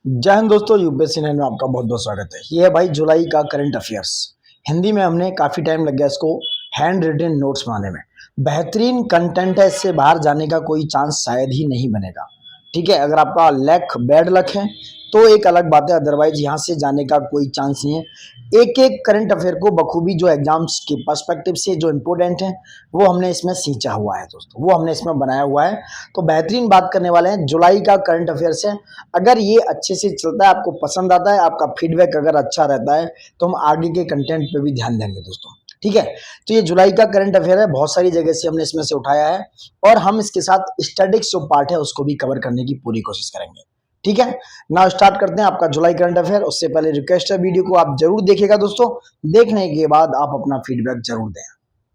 जय हिंद दोस्तों, यूपीएससी 9 में आपका बहुत बहुत स्वागत है। ये है भाई जुलाई का करंट अफेयर्स। हिंदी में हमने काफ़ी टाइम लग गया इसको हैंड रिटन नोट्स बनाने में। बेहतरीन कंटेंट है, इससे बाहर जाने का कोई चांस शायद ही नहीं बनेगा। ठीक है, अगर आपका लक बैड लक है तो एक अलग बात है, अदरवाइज यहाँ से जाने का कोई चांस नहीं है। एक एक करंट अफेयर को बखूबी जो एग्जाम्स के पर्सपेक्टिव से जो इम्पोर्टेंट है वो हमने इसमें सींचा हुआ है दोस्तों, वो हमने इसमें बनाया हुआ है। तो बेहतरीन बात करने वाले हैं, जुलाई का करंट अफेयर्स है। अगर ये अच्छे से चलता है, आपको पसंद आता है, आपका फीडबैक अगर अच्छा रहता है तो हम आगे के कंटेंट पे भी ध्यान देंगे दोस्तों। ठीक है, तो ये जुलाई का करंट अफेयर है, बहुत सारी जगह से हमने इसमें से उठाया है और हम इसके साथ स्टैटिक्स जो पार्ट है उसको भी कवर करने की पूरी कोशिश करेंगे। ठीक है, नाउ स्टार्ट करते हैं आपका जुलाई करंट अफेयर। उससे पहले रिक्वेस्ट है, वीडियो को आप जरूर देखिएगा दोस्तों, देखने के बाद आप अपना फीडबैक जरूर दें।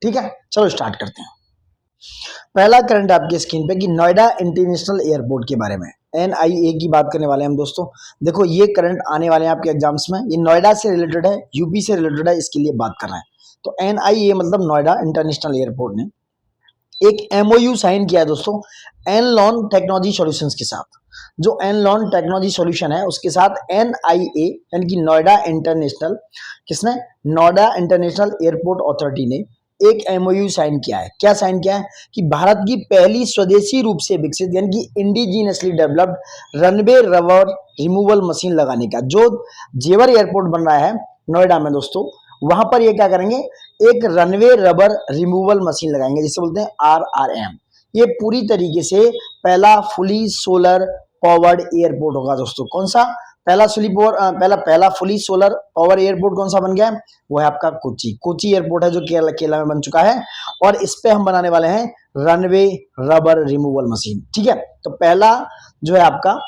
ठीक है, चलो स्टार्ट करते हैं। पहला करंट आपकी स्क्रीन पे कि नोएडा इंटरनेशनल एयरपोर्ट के बारे में, एनआईए की बात करने वाले हैं हम दोस्तों। देखो ये करंट आने वाले हैं आपके एग्जाम्स में, ये नोएडा से रिलेटेड है, यूपी से रिलेटेड है, इसके लिए बात कर रहे हैं। तो एनआईए मतलब नोएडा इंटरनेशनल एयरपोर्ट ने एक एमओयू साइन किया है दोस्तों एनलॉन टेक्नोलॉजी सॉल्यूशंस के साथ। जो एनलॉन टेक्नोलॉजी सॉल्यूशन है उसके साथ एनआईए यानी कि नोएडा इंटरनेशनल, किसने, नोएडा इंटरनेशनल एयरपोर्ट अथॉरिटी ने एक एमओयू साइन किया है। क्या साइन किया है कि भारत की पहली स्वदेशी रूप से विकसित यानी कि indigenously developed runway rubber removal machine लगाने का, जो जेवर एयरपोर्ट बन रहा है नोएडा में दोस्तों, वहां पर ये क्या करेंगे, एक रनवे रबर रिमूवल मशीन लगाएंगे जिसे बोलते हैं आरआरएम। ये पूरी तरीके से पहला फुली सोलर पावर्ड एयरपोर्ट होगा दोस्तों। कौन सा पहला फुली सोलर पावर एयरपोर्ट कौन सा बन गया है, वो है आपका कोची एयरपोर्ट है जो केरला में बन चुका है। और इस पे हम बनाने वाले हैं रनवे रबर रिमूवल मशीन। ठीक है, तो पहला जो है आपका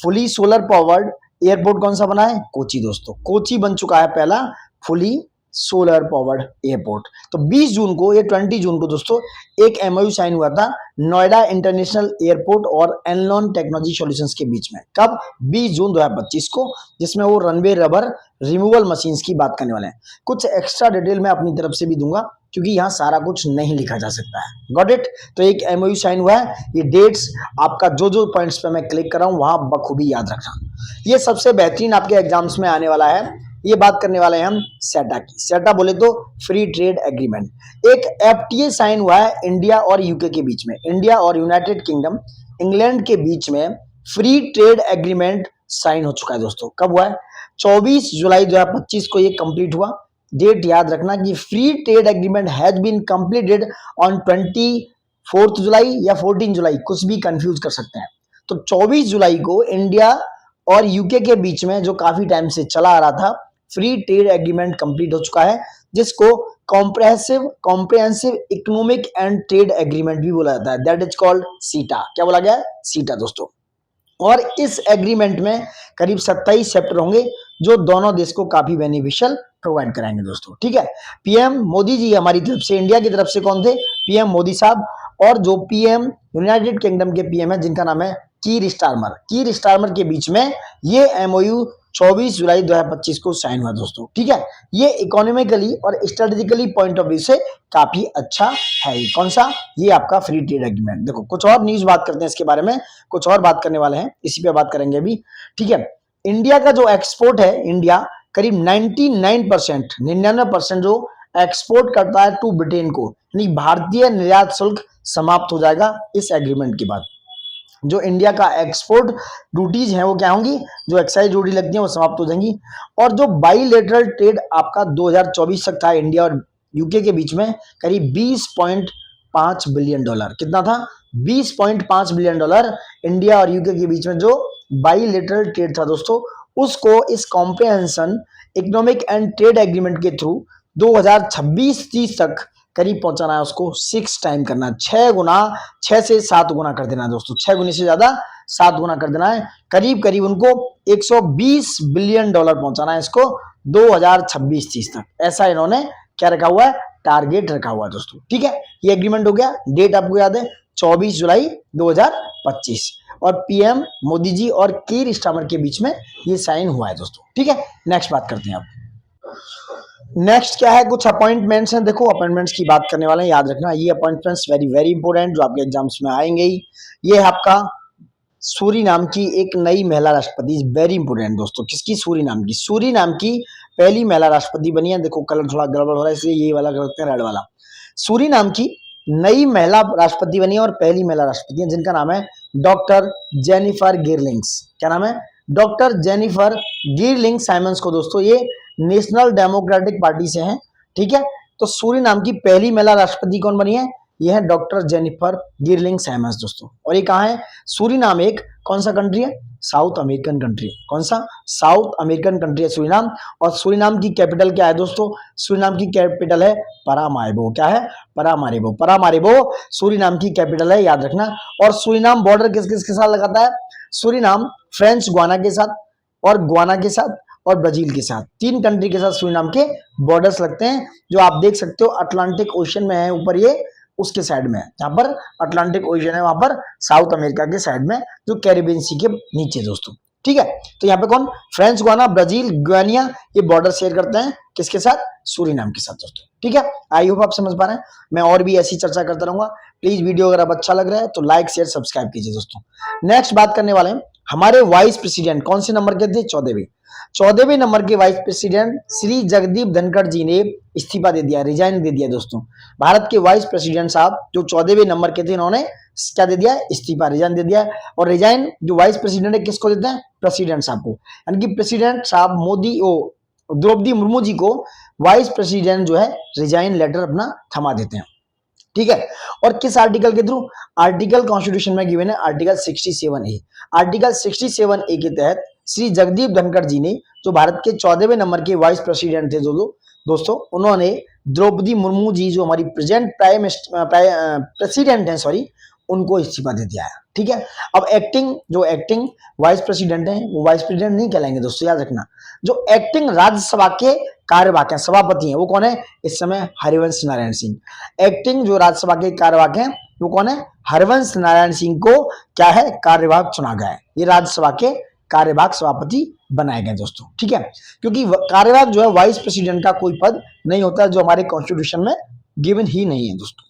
फुली सोलर पावर्ड एयरपोर्ट कौन सा बना है, कोची दोस्तों। कोची बन चुका है पहला फुली सोलर पावर्ड एयरपोर्ट। तो 20 जून को, ये 20 जून को दोस्तों एक एमओयू साइन हुआ था नोएडा इंटरनेशनल एयरपोर्ट और एनलॉन टेक्नोलॉजी सॉल्यूशंस के बीच में। कब, 20 जून 2025 को, जिसमें वो रनवे रबर रिमूवल मशीन्स की बात करने वाले हैं। कुछ एक्स्ट्रा डिटेल मैं अपनी तरफ से भी दूंगा क्योंकि यहाँ सारा कुछ नहीं लिखा जा सकता है। Got it. तो एक एमओयू साइन हुआ है, ये डेट्स आपका जो जो पॉइंट्स पे मैं क्लिक कर रहा हूँ वहां बखूबी याद रखना। ये सबसे बेहतरीन आपके एग्जाम्स में आने वाला है। ये बात करने वाले हैं हम सेटा की। सेटा बोले तो फ्री ट्रेड एग्रीमेंट। एक एफटीए साइन हुआ है इंडिया और यूके के बीच में, इंडिया और यूनाइटेड किंगडम इंग्लैंड के बीच में फ्री ट्रेड एग्रीमेंट साइन हो चुका है दोस्तों। कब हुआ है, 24 जुलाई 2025 को ये कंप्लीट हुआ। डेट याद रखना कि free trade agreement has been completed on 24 July या 14 जुलाई, कुछ भी कंफ्यूज कर सकते हैं। तो 24 जुलाई को इंडिया और यूके के बीच में जो काफी टाइम से चला आ रहा था फ्री ट्रेड एग्रीमेंट कंप्लीट हो चुका है, जिसको comprehensive economic and trade agreement भी बोला जाता है। दैट इज कॉल्ड सीटा। क्या बोला गया है, सीटा दोस्तों। और इस एग्रीमेंट में करीब 27 चैप्टर होंगे जो दोनों देश को काफी बेनिफिशियल प्रोवाइड कराएंगे दोस्तों। ठीक है, पीएम मोदी जी हमारी तरफ से, इंडिया की तरफ से कौन थे, पीएम मोदी साहब, और जो पीएम यूनाइटेड किंगडम के पीएम है जिनका नाम है कीर स्टारमर के बीच में ये एमओयू 24 जुलाई 2025 को साइन हुआ दोस्तों। ठीक है, ये इकोनॉमिकली और स्ट्रेटेजिकली पॉइंट ऑफ व्यू से काफी अच्छा है। कौन सा, ये आपका फ्री ट्रेड एग्रीमेंट। देखो कुछ और न्यूज बात करते हैं इसके बारे में, कुछ और बात करने वाले हैं, इसी पे बात करेंगे अभी। ठीक है, इंडिया का जो एक्सपोर्ट है, इंडिया करीब 99% जो एक्सपोर्ट करता है टू ब्रिटेन को, यानी भारतीय निर्यात शुल्क समाप्त हो जाएगा इस एग्रीमेंट के बाद। जो इंडिया का एक्सपोर्ट ड्यूटीज हैं वो क्या होंगी, जो एक्साइज ड्यूटी लगती है वो समाप्त हो जाएंगी। और जो बाइलेटरल ट्रेड आपका 2024 तक था इंडिया और यूके के बीच में, करीब 20.5 बिलियन डॉलर, कितना था, 20.5 बिलियन डॉलर इंडिया और यूके के बीच में जो बाइलेटरल ट्रेड था दोस्तों, उसको इस comprehension economic and trade agreement के थ्रू 2026-30 तक करीब पहुंचाना है, उसको 6 टाइम करना है, 6 से 7 गुना कर देना है दोस्तों, 6 गुने से ज्यादा 7 गुना कर देना है। करीब करीब उनको 120 बिलियन डॉलर पहुंचाना है इसको 2026-30 तक। ऐसा इन्होंने क्या रखा हुआ है, टारगेट रखा हुआ है दोस्तों। ठीक है, ये एग्रीमेंट हो गया। डेट आपको याद है 24 जुलाई 2025, और पीएम मोदी जी और कीर स्टारमर के बीच में ये साइन हुआ है दोस्तों। ठीक है, नेक्स्ट बात करते हैं अब। नेक्स्ट क्या है, कुछ अपॉइंटमेंट्स हैं। देखो अपॉइंटमेंट्स की बात करने वाले हैं, याद रखना ये अपॉइंटमेंट्स वेरी वेरी इंपॉर्टेंट जो आपके एग्जाम्स में आएंगे ही। ये है आपका सूरीनाम की एक नई महिला राष्ट्रपति, वेरी इंपोर्टेंट दोस्तों, किसकी? सूरीनाम की। सूरीनाम की पहली महिला राष्ट्रपति बनी है। देखो कलर थोड़ा गड़बड़ हो रहा है इसलिए ये वाला करते हैं रेड वाला। सूरीनाम की नई महिला राष्ट्रपति बनी है और पहली महिला राष्ट्रपति है जिनका नाम है डॉक्टर जेनिफर गिरलिंग्स। क्या नाम है? डॉक्टर जेनिफर गिरलिंग साइमंस को दोस्तों ये नेशनल डेमोक्रेटिक पार्टी से हैं। ठीक है, तो सूरीनाम की पहली महिला राष्ट्रपति कौन बनी है? ये है डॉक्टर जेनिफर गिरलिंग साइमंस दोस्तों। और ये कहाँ है? सूरीनाम एक कौन सा कंट्री है? South American country. कौन सा? साउथ अमेरिकन कंट्री है सूरीनाम। और सूरीनाम की कैपिटल क्या है दोस्तों? सूरीनाम की कैपिटल है परामारिबो। क्या है? परामारिबो। परामारिबो सूरीनाम की कैपिटल है, याद रखना। और सूरीनाम बॉर्डर किस किस के साथ लगाता है? सूरीनाम फ्रेंच गुयाना के साथ और गुयाना के साथ और ब्राजील के साथ, तीन कंट्री के साथ सूरीनाम के बॉर्डर्स लगते हैं, जो आप देख सकते हो अटलांटिक ओशन में है ऊपर, ये उसके साइड में है। यहाँ पर अटलांटिक ओशन है, वहां पर साउथ अमेरिका के साइड में, जो कैरिबियन सी के नीचे दोस्तों। ठीक है, तो यहाँ पे कौन? फ्रेंच गुयाना, ब्राजील, गुयानिया, ये बॉर्डर शेयर करते हैं किसके साथ? सूरीनाम के साथ दोस्तों। ठीक है, आई होप आप समझ पा रहे हैं। मैं और भी ऐसी चर्चा करता रहूंगा। प्लीज वीडियो अगर आप अच्छा लग रहा है तो लाइक शेयर सब्सक्राइब कीजिए दोस्तों। नेक्स्ट बात करने वाले हैं हमारे वाइस प्रेसिडेंट कौन से नंबर के थे? 14वें। 14वें नंबर के वाइस प्रेसिडेंट श्री जगदीप धनखड़ जी ने इस्तीफा दे दिया, रिजाइन दे दिया दोस्तों। भारत के वाइस प्रेसिडेंट साहब जो 14वें नंबर के थे, इन्होंने क्या दे दिया? इस्तीफा, रिजाइन दे दिया। और रिजाइन जो वाइस प्रेसिडेंट है किसको देते हैं? प्रेसिडेंट साहब को। यानी कि प्रेसिडेंट साहब मोदी द्रौपदी मुर्मू जी को वाइस प्रेसिडेंट जो है रिजाइन लेटर अपना थमा देते हैं। ठीक है, और किस आर्टिकल के थ्रू? आर्टिकल कॉन्स्टिट्यूशन में गिवन है आर्टिकल 67A। आर्टिकल 67A के तहत श्री जगदीप धनखड़ जी ने, जो भारत के 14वें नंबर के वाइस प्रेसिडेंट थे दोस्तों, उन्होंने द्रौपदी मुर्मू जी जो हमारी प्रेजेंट प्रेसिडेंट हैं, सॉरी, उनको इस्तीफा दे दिया है। ठीक है, अब एक्टिंग वाइस प्रेसिडेंट हैं, वो वाइस प्रेसिडेंट नहीं कहलाएंगे दोस्तों, याद रखना। जो एक्टिंग राज्यसभा के कार्यवाहक हैं, सभापति हैं, वो कौन है इस समय? हरिवंश नारायण सिंह। एक्टिंग जो राज्यसभा के कार्यवाहक हैं वो कौन है? हरिवंश नारायण सिंह को क्या है? कार्यवाहक चुना गया है। ये राज्यसभा के कार्यवाहक सभापति बनाए गए दोस्तों। ठीक है, क्योंकि कार्यवाहक जो है वाइस प्रेसिडेंट का कोई पद नहीं होता, जो हमारे कॉन्स्टिट्यूशन में गिवन ही नहीं है दोस्तों,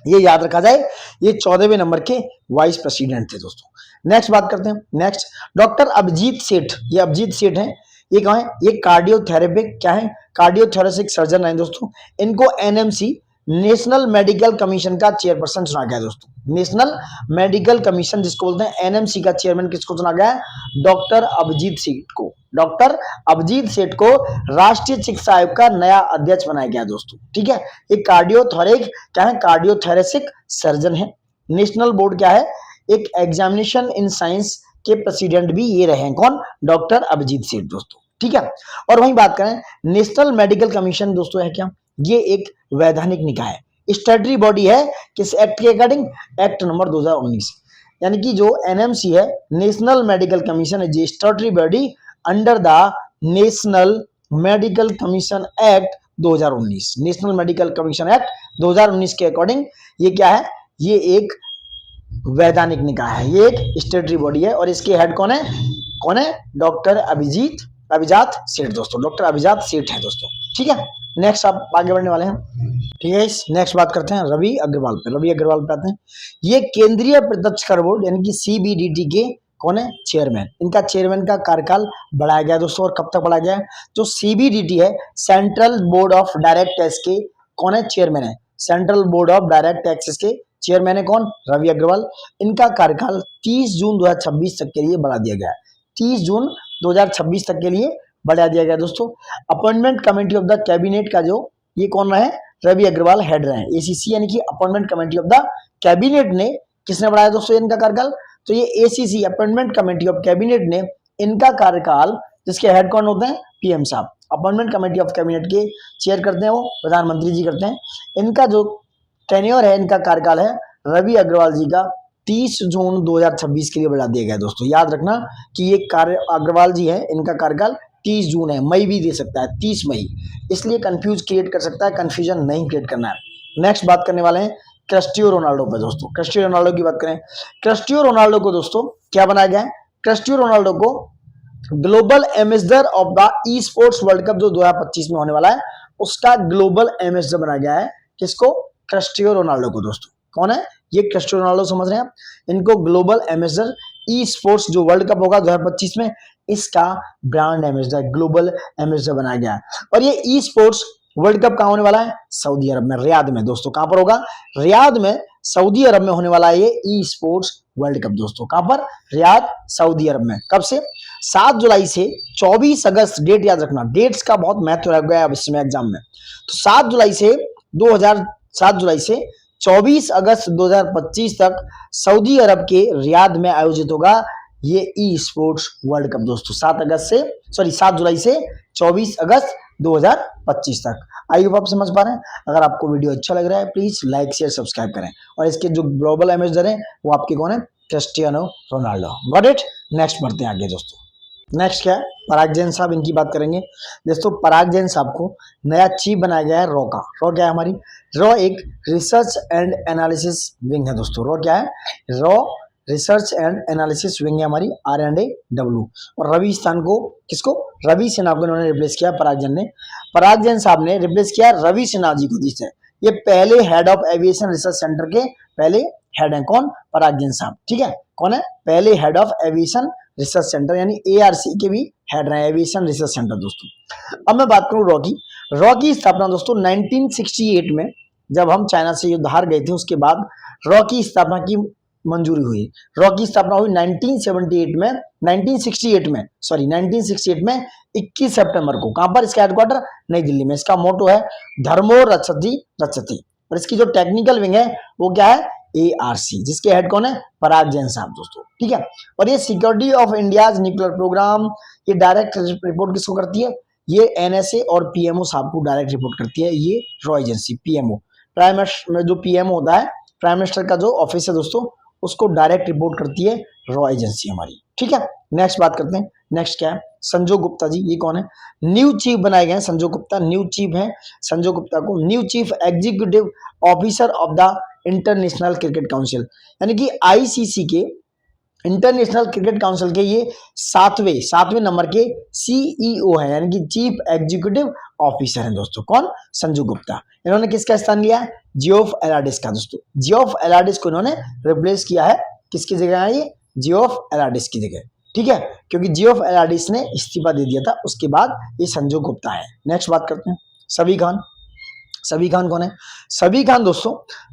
ये याद रखा जाए। ये 14वें नंबर के वाइस प्रेसिडेंट थे दोस्तों। नेक्स्ट बात करते हैं। नेक्स्ट डॉक्टर अभिजीत सेठ, ये अभिजीत सेठ हैं, ये कहाँ है? ये कार्डियोथेरेपिक क्या है? कार्डियोथेरेसिक सर्जन है दोस्तों। इनको एनएमसी नेशनल मेडिकल कमीशन का चेयरपर्सन चुना गया दोस्तों। नेशनल मेडिकल कमीशन जिसको बोलते हैं, एनएमसी का चेयरमैन किसको चुना गया है? डॉक्टर अभिजीत सेठ को। डॉक्टर अभिजीत सेठ को राष्ट्रीय चिकित्सा आयोग का नया अध्यक्ष बनाया गया दोस्तों। ठीक है, ये कार्डियोथोरेक क्या है? कार्डियोथेरेसिक सर्जन है। नेशनल बोर्ड क्या है? एक एग्जामिनेशन इन साइंस के प्रेसिडेंट भी ये रहे हैं, कौन? डॉक्टर अभिजीत सेठ दोस्तों। ठीक है, और वहीं बात करें नेशनल मेडिकल कमीशन दोस्तों है क्या? ये एक वैधानिक निकाय है, स्टैट्यूटरी बॉडी है, किस एक्ट के अकॉर्डिंग? Act number 2019। यानी कि जो एनएमसी है, नेशनल मेडिकल कमीशन है, जी statutory body under the National Medical Commission Act 2019। National Medical Commission Act 2019 के अकॉर्डिंग ये क्या है? ये एक वैधानिक निकाय है, ये एक स्टैट्यूटरी बॉडी है। और इसके हेड कौन है? कौन है? डॉक्टर अभिजात सेठ दोस्तों। डॉक्टर अभिजात सेठ है दोस्तों। ठीक है, नेक्स्ट आप आगे बढ़ने वाले हैं। ठीक है, नेक्स्ट बात करते हैं रवि अग्रवाल पे। रवि अग्रवाल पे आते हैं। ये केंद्रीय प्रत्यक्ष कर बोर्ड यानी कि सीबीडीटी के कौन है? चेयरमैन। इनका चेयरमैन का कार्यकाल बढ़ाया गया दोस्तों। और कब तक बढ़ाया गया है? जो सीबीडीटी है, central board of direct tax के कौन है? चेयरमैन है। Central board of direct taxes के चेयरमैन है कौन? रवि अग्रवाल। इनका कार्यकाल 30 जून 2026 तक के लिए बढ़ा दिया गया है। 30 जून 2026 तक के लिए बढ़ा दिया गया दोस्तों। Appointment committee of the cabinet का जो ये कौन रहे? रवि अग्रवाल हेड रहे। एसीसी यानी कि appointment committee of the cabinet ने किसने बढ़ाया दोस्तों इनका कार्यकाल? तो ये ACC appointment committee of cabinet ने इनका कार्यकाल, जिसके हेड कौन होते हैं? पीएम साहब। अपॉइंटमेंट कमेटी ऑफ कैबिनेट के चेयर करते हैं वो प्रधानमंत्री जी करते हैं। इनका जो टेन्योर है, इनका कार्यकाल है रवि अग्रवाल जी का 30 जून 2026 के लिए बढ़ा दिया गया दोस्तों। याद रखना कि ये अग्रवाल जी है, इनका कार्यकाल 30 जून है, मई भी दे सकता है 30 मई, इसलिए कंफ्यूज क्रिएट कर सकता है, कंफ्यूजन नहीं क्रिएट करना है। नेक्स्ट बात करने वाले हैं क्रिस्टियानो रोनाल्डो पे दोस्तों। क्रिस्टियानो रोनाल्डो की बात करें, क्रिस्टियानो रोनाल्डो को दोस्तों क्या बनाया गया है? क्रिस्टियानो रोनाल्डो को global ambassador of the e sports world cup जो 2025 में होने वाला है, उसका ग्लोबल एम्बेसडर बनाया गया है। किसको? क्रिस्टियानो रोनाल्डो को दोस्तों। कौन है ये? क्रिस्टियानो रोनाल्डो समझ रहे हैं आप? इनको ग्लोबल एम्बेसडर ई स्पोर्ट्स जो वर्ल्ड कप होगा 2025 में, इसका ब्रांड एम्बेसडर, ग्लोबल एम्बेसडर बनाया गया है। और ये ई स्पोर्ट्स वर्ल्ड कप कहाँ होने वाला है? सऊदी अरब में, रियाद में दोस्तों। कहां पर होगा? रियाद में, सऊदी अरब में होने वाला है ये ई स्पोर्ट्स वर्ल्ड कप दोस्तों। कहां पर? रियाद, सऊदी अरब में। कब से? 7 जुलाई से 24 अगस्त। डेट याद रखना, डेट्स का बहुत महत्व रह गया है अब इसमें एग्जाम में। तो 7 जुलाई से 24 अगस्त 2025 तक सऊदी अरब के रियाद में आयोजित होगा ये ई स्पोर्ट्स वर्ल्ड कप दोस्तों। 7 जुलाई से 24 अगस्त 2025 तक। आई होप आप समझ पा रहे हैं। अगर आपको वीडियो अच्छा लग रहा है प्लीज लाइक शेयर सब्सक्राइब करें। और इसके जो ग्लोबल एम्बेसडर हैं वो आपके कौन है? Cristiano Ronaldo. Got it. Next बढ़ते हैं आगे दोस्तों। नेक्स्ट क्या है? पराग जैन साहब, इनकी बात करेंगे दोस्तों। पराग जैन साहब को नया चीफ बनाया गया है रॉ का। रॉ क्या है हमारी? रॉ एक रिसर्च एंड एनालिसिस विंग है दोस्तों। रॉ क्या है? Raw research and analysis wing है हमारी, R&AW। और रवि स्थान को किसको? रवि सिन्हा को इन्होंने रिप्लेस किया, पराग जैन ने। पराग जैन साहब ने रिप्लेस किया रवि सिन्हा जी को। जिससे ये पहले head of aviation research centre के पहले हेड है। कौन? पराग जैन साहब। ठीक है, कौन है? पहले head of aviation research centre यानी ARC के भी हेड रहे, एविएशन रिसर्च सेंटर दोस्तों। अब मैं बात करूं रॉ की। रॉ की स्थापना दोस्तों 1968 में, जब हम चाइना से युद्ध हार गए थे उसके बाद रॉ की स्थापना की मंजूरी हुई। रॉ की स्थापना हुई 1968 में, 1968 में 21 सितंबर को। कहां पर? इसका हेडक्वार्टर नई दिल्ली में। इसका मोटो है धर्मो रक्षति रक्षति। और इसकी जो टेक्निकल विंग है वो क्या है? ARC, जिसके हेड कौन है? पराग जैन साहब दोस्तों। ठीक है, और ये security of India's nuclear programme, ये डायरेक्ट रिपोर्ट किसको करती है? ये NSA और PMO साहब को डायरेक्ट रिपोर्ट करती है ये raw agency. PMO, prime minister, जो PMO होता है प्राइम मिनिस्टर का जो ऑफिस है दोस्तों, उसको डायरेक्ट रिपोर्ट करती है रॉ एजेंसी हमारी। ठीक है, नेक्स्ट बात करते हैं। नेक्स्ट क्या है? संजय गुप्ता जी। ये कौन है? न्यू चीफ बनाए गए हैं संजय गुप्ता। न्यू चीफ है संजय गुप्ता को new chief executive officer of the international cricket council, यानी कि ICC के, इंटरनेशनल क्रिकेट काउंसिल के ये सातवें नंबर के CEO है, यानी कि चीफ एग्जीक्यूटिव ऑफिसर हैं दोस्तों। कौन? संजू गुप्ता। इन्होंने किसका स्थान लिया है? जियोफ एलाडिस का दोस्तों। जियोफ एलाडिस को इन्होंने रिप्लेस किया है। किसकी जगह है ये? जियोफ एलाडिस की जगह। ठीक है, क्योंकि जियोफ एलाडिस ने इस्तीफा दे दिया था, उसके बाद ये संजू गुप्ता है। नेक्स्ट बात करते हैं सबी खान। सबी खान कौन है? सबी खान दोस्तों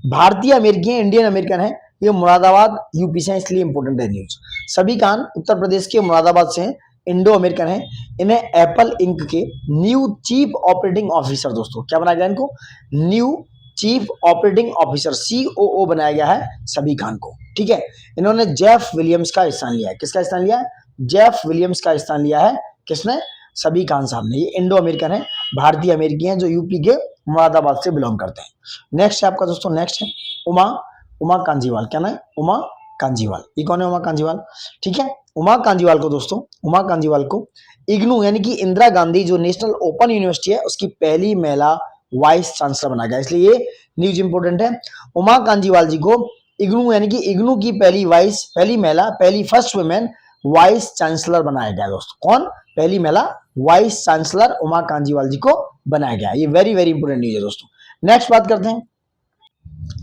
भारतीय अमेरिकी, इंडियन अमेरिकन है। ये मुरादाबाद यूपी से है, इसलिए इंपोर्टेंट है न्यूज। सबी खान उत्तर प्रदेश के मुरादाबाद से हैं, इंडो अमेरिकन है। इन्हें एप्पल इंक के न्यू चीफ ऑपरेटिंग ऑफिसर दोस्तों, क्या बनाया गया इनको? New chief operating officer, COO बनाया गया है सबी खान को। ठीक है, इन्होंने जेफ विलियम्स का स्थान लिया है। किसका स्थान लिया है? जेफ विलियम्स का स्थान लिया है। किसने? सबी खान साहब ने। ये इंडो अमेरिकन है, भारतीय अमेरिकी हैं, जो यूपी के मुरादाबाद से बिलोंग करते हैं। नेक्स्ट है आपका दोस्तों, नेक्स्ट है उमा कांजीवाल। क्या नाम है? उमा कांजीवाल। ये कौन है? उमा कांजीवाल। ठीक है, उमा कांजीवाल को दोस्तों, उमा कांजीवाल को इग्नू यानी कि इंदिरा गांधी जो नेशनल ओपन यूनिवर्सिटी है उसकी पहली महिला वाइस चांसलर बनाया गया, इसलिए ये न्यूज इंपोर्टेंट है। उमा कांजीवाल जी को इग्नू यानी कि इग्नू की पहली महिला, पहली फर्स्ट वुमेन वाइस चांसलर बनाया गया दोस्तों। कौन? पहली महिला वाइस चांसलर उमा कांजीवाल जी को बनाया गया। ये वेरी वेरी इंपोर्टेंट न्यूज है दोस्तों। नेक्स्ट बात करते हैं।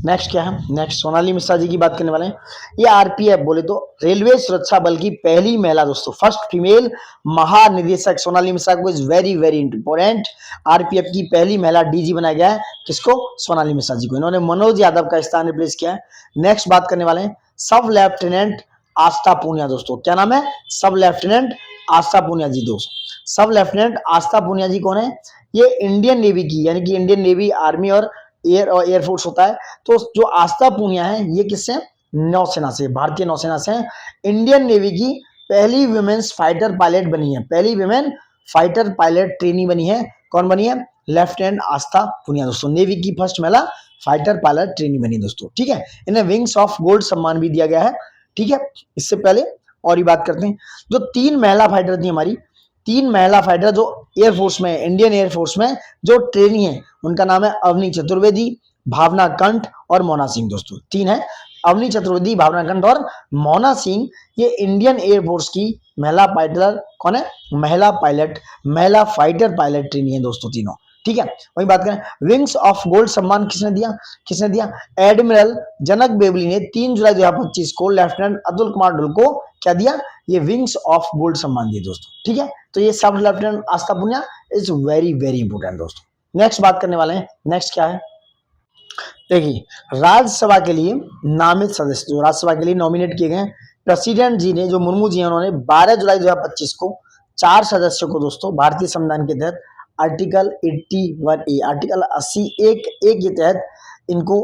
नेक्स्ट क्या है? नेक्स्ट सोनाली मिश्रा जी की बात करने वाले हैं। ये RPF बोले तो रेलवे सुरक्षा बल की पहली महिला दोस्तों, फर्स्ट फीमेल महानिदेशक सोनाली मिश्रा को, is very very important. RPF की पहली महिला DG बनाया गया है। किसको? सोनाली मिश्रा जी को। इन्होंने मनोज यादव का स्थान रिप्लेस किया है। नेक्स्ट बात करने वाले हैं सब लेफ्टिनेंट आस्था पूनिया दोस्तों। क्या नाम है? सब लेफ्टिनेंट आस्था पूनिया जी दोस्तों। सब लेफ्टिनेंट आस्था पूनिया जी कौन है? ये इंडियन नेवी की, यानी कि इंडियन नेवी, आर्मी और एयरफोर्स होता है। तो जो आस्था पूनिया है ये किससे? नौसेना से, भारतीय नौसेना से। इंडियन नेवी की पहली वुमेन्स फाइटर पायलट बनी है, पहली वुमेन फाइटर पायलट ट्रेनी बनी है। कौन बनी है? लेफ्टिनेंट आस्था पूनिया दोस्तों। नेवी की फर्स्ट महिला फाइटर पायलट ट्रेनी बनी दोस्तों। ठीक है, इन्हें विंग्स ऑफ गोल्ड सम्मान भी दिया गया है। ठीक है, इससे पहले और ही बात करते हैं। जो 3 महिला फाइटर थी हमारी, 3 महिला फाइटर जो एयरफोर्स में, इंडियन एयरफोर्स में जो ट्रेनी है, उनका नाम है अवनी चतुर्वेदी, भावना कंठ और मोना सिंह दोस्तों। 3 है, अवनी चतुर्वेदी, भावना कंठ और मोना सिंह। ये इंडियन एयरफोर्स की महिला पायलट कौन है? महिला पायलट, महिला फाइटर पायलट ट्रेनी है दोस्तों तीनों। ठीक है, वही बात करें विंग्स ऑफ गोल्ड सम्मान किसने दिया? किसने दिया? एडमिरल जनक बेवली ने 3 जुलाई 2025 को लेफ्टिनेंट अतुल कुमार ढुल को क्या दिया, ये विंग्स ऑफ गोल्ड सम्मान दिए दोस्तों। ठीक है, तो ये सब lieutenant Aastha Punia is very very important दोस्तों। नेक्स्ट बात करने वाले हैं, नेक्स्ट क्या है, देखिए राज्यसभा के लिए नामित सदस्य जो राज्यसभा के लिए नॉमिनेट किए गए प्रेसिडेंट जी ने, जो मुर्मू जी हैं, उन्होंने 12 जुलाई 2025 को 4 सदस्यों को दोस्तों भारतीय संविधान के तहत आर्टिकल 81A आर्टिकल 80(1)(a) के तहत इनको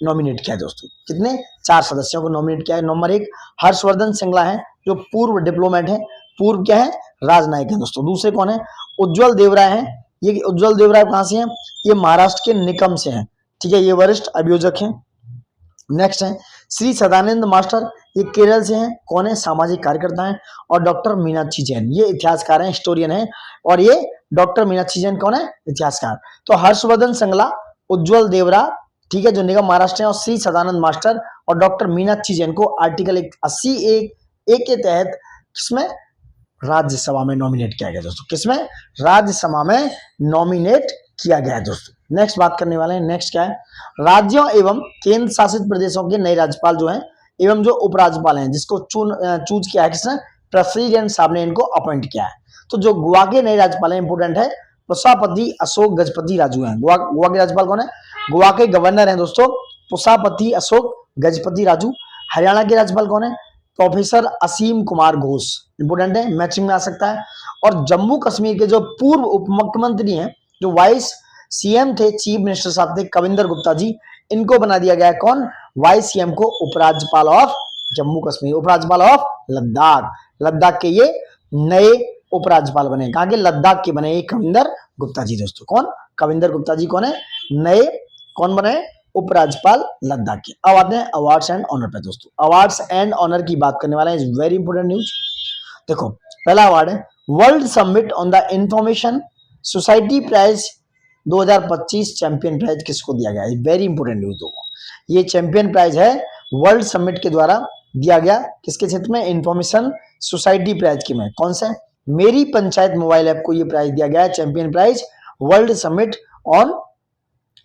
नॉमिनेट किया है दोस्तों। कितने, 4 सदस्यों को नॉमिनेट किया है। नंबर 1 हर्षवर्धन श्रृंगला है, जो पूर्व डिप्लोमेट है, पूर्व क्या है, राजनायक है दोस्तों। दूसरे कौन है, उज्जवल देवराय है। ये उज्जवल देवराय कहां से हैं, ये महाराष्ट्र के निकम से हैं। ठीक है, ये वरिष्ठ अभियोजक हैं। नेक्स्ट है श्री सदानंद मास्टर, ये केरल से हैं, कौन है, सामाजिक कार्यकर्ता हैं। और डॉक्टर मीनाक्षी जैन, ये इतिहासकार हैं, हिस्टोरियन हैं। और ये डॉक्टर मीनाक्षी जैन कौन है, इतिहासकार। तो हर्षवर्धन श्रृंगला, उज्जवल देवरा, ठीक है, जो निगम महाराष्ट्र है, और श्री सदानंद मास्टर और डॉक्टर मीनाक्षी जैन को आर्टिकल 80(1)(a) के तहत किसमें, राज्यसभा में नॉमिनेट किया गया दोस्तों। किसमें, राज्यसभा में नॉमिनेट किया गया है दोस्तों। नेक्स्ट बात करने वाले हैं, नेक्स्ट क्या है, राज्यों एवं केंद्र शासित प्रदेशों के नए राज्यपाल जो हैं एवं जो उपराज्यपाल हैं, जिसको चूज किया है किसने, प्रेसिडेंट साहब ने इनको अपॉइंट किया है। तो जो गोवा के नए राज्यपाल हैं, इंपोर्टेंट है, पुष्पापति अशोक गजपति राजू हैं। गोवा के राज्यपाल कौन है, गोवा के गवर्नर हैं दोस्तों पुष्पापति अशोक गजपति राजू। हरियाणा के राज्यपाल कौन है, प्रोफेसर असीम कुमार घोष, इंपोर्टेंट है, मैचिंग में आ सकता है। और जम्मू कश्मीर के जो पूर्व उप मुख्यमंत्री हैं, जो वाइस सीएम थे, चीफ मिनिस्टर साहब थे, कविंदर गुप्ता जी, इनको बना दिया गया है कौन, वाइस सीएम को उपराज्यपाल ऑफ जम्मू कश्मीर, उपराज्यपाल ऑफ लद्दाख। लद्दाख के ये नए उपराज्यपाल बने, कहां के, लद्दाख के बने, ये कविंदर गुप्ता जी दोस्तों। कौन, कविंदर गुप्ता जी कौन है, नए कौन बने, उपराज्यपाल लद्दाख के। अब आते हैं अवार्ड्स एंड ऑनर पे दोस्तों। अवार्ड्स एंड ऑनर की बात करने वाले हैं, इज वेरी इंपोर्टेंट न्यूज। देखो पहला अवार्ड है world summit on the information society prize 2025 champion prize किसको दिया गया है, वेरी इंपोर्टेंट न्यूज दोस्तों। ये चैंपियन प्राइज है वर्ल्ड समिट के द्वारा दिया गया, किसके क्षेत्र में, इंफॉर्मेशन सोसाइटी प्राइज के में, कौन सा, मेरी पंचायत मोबाइल ऐप को ये प्राइज दिया गया है, champion prize world summit on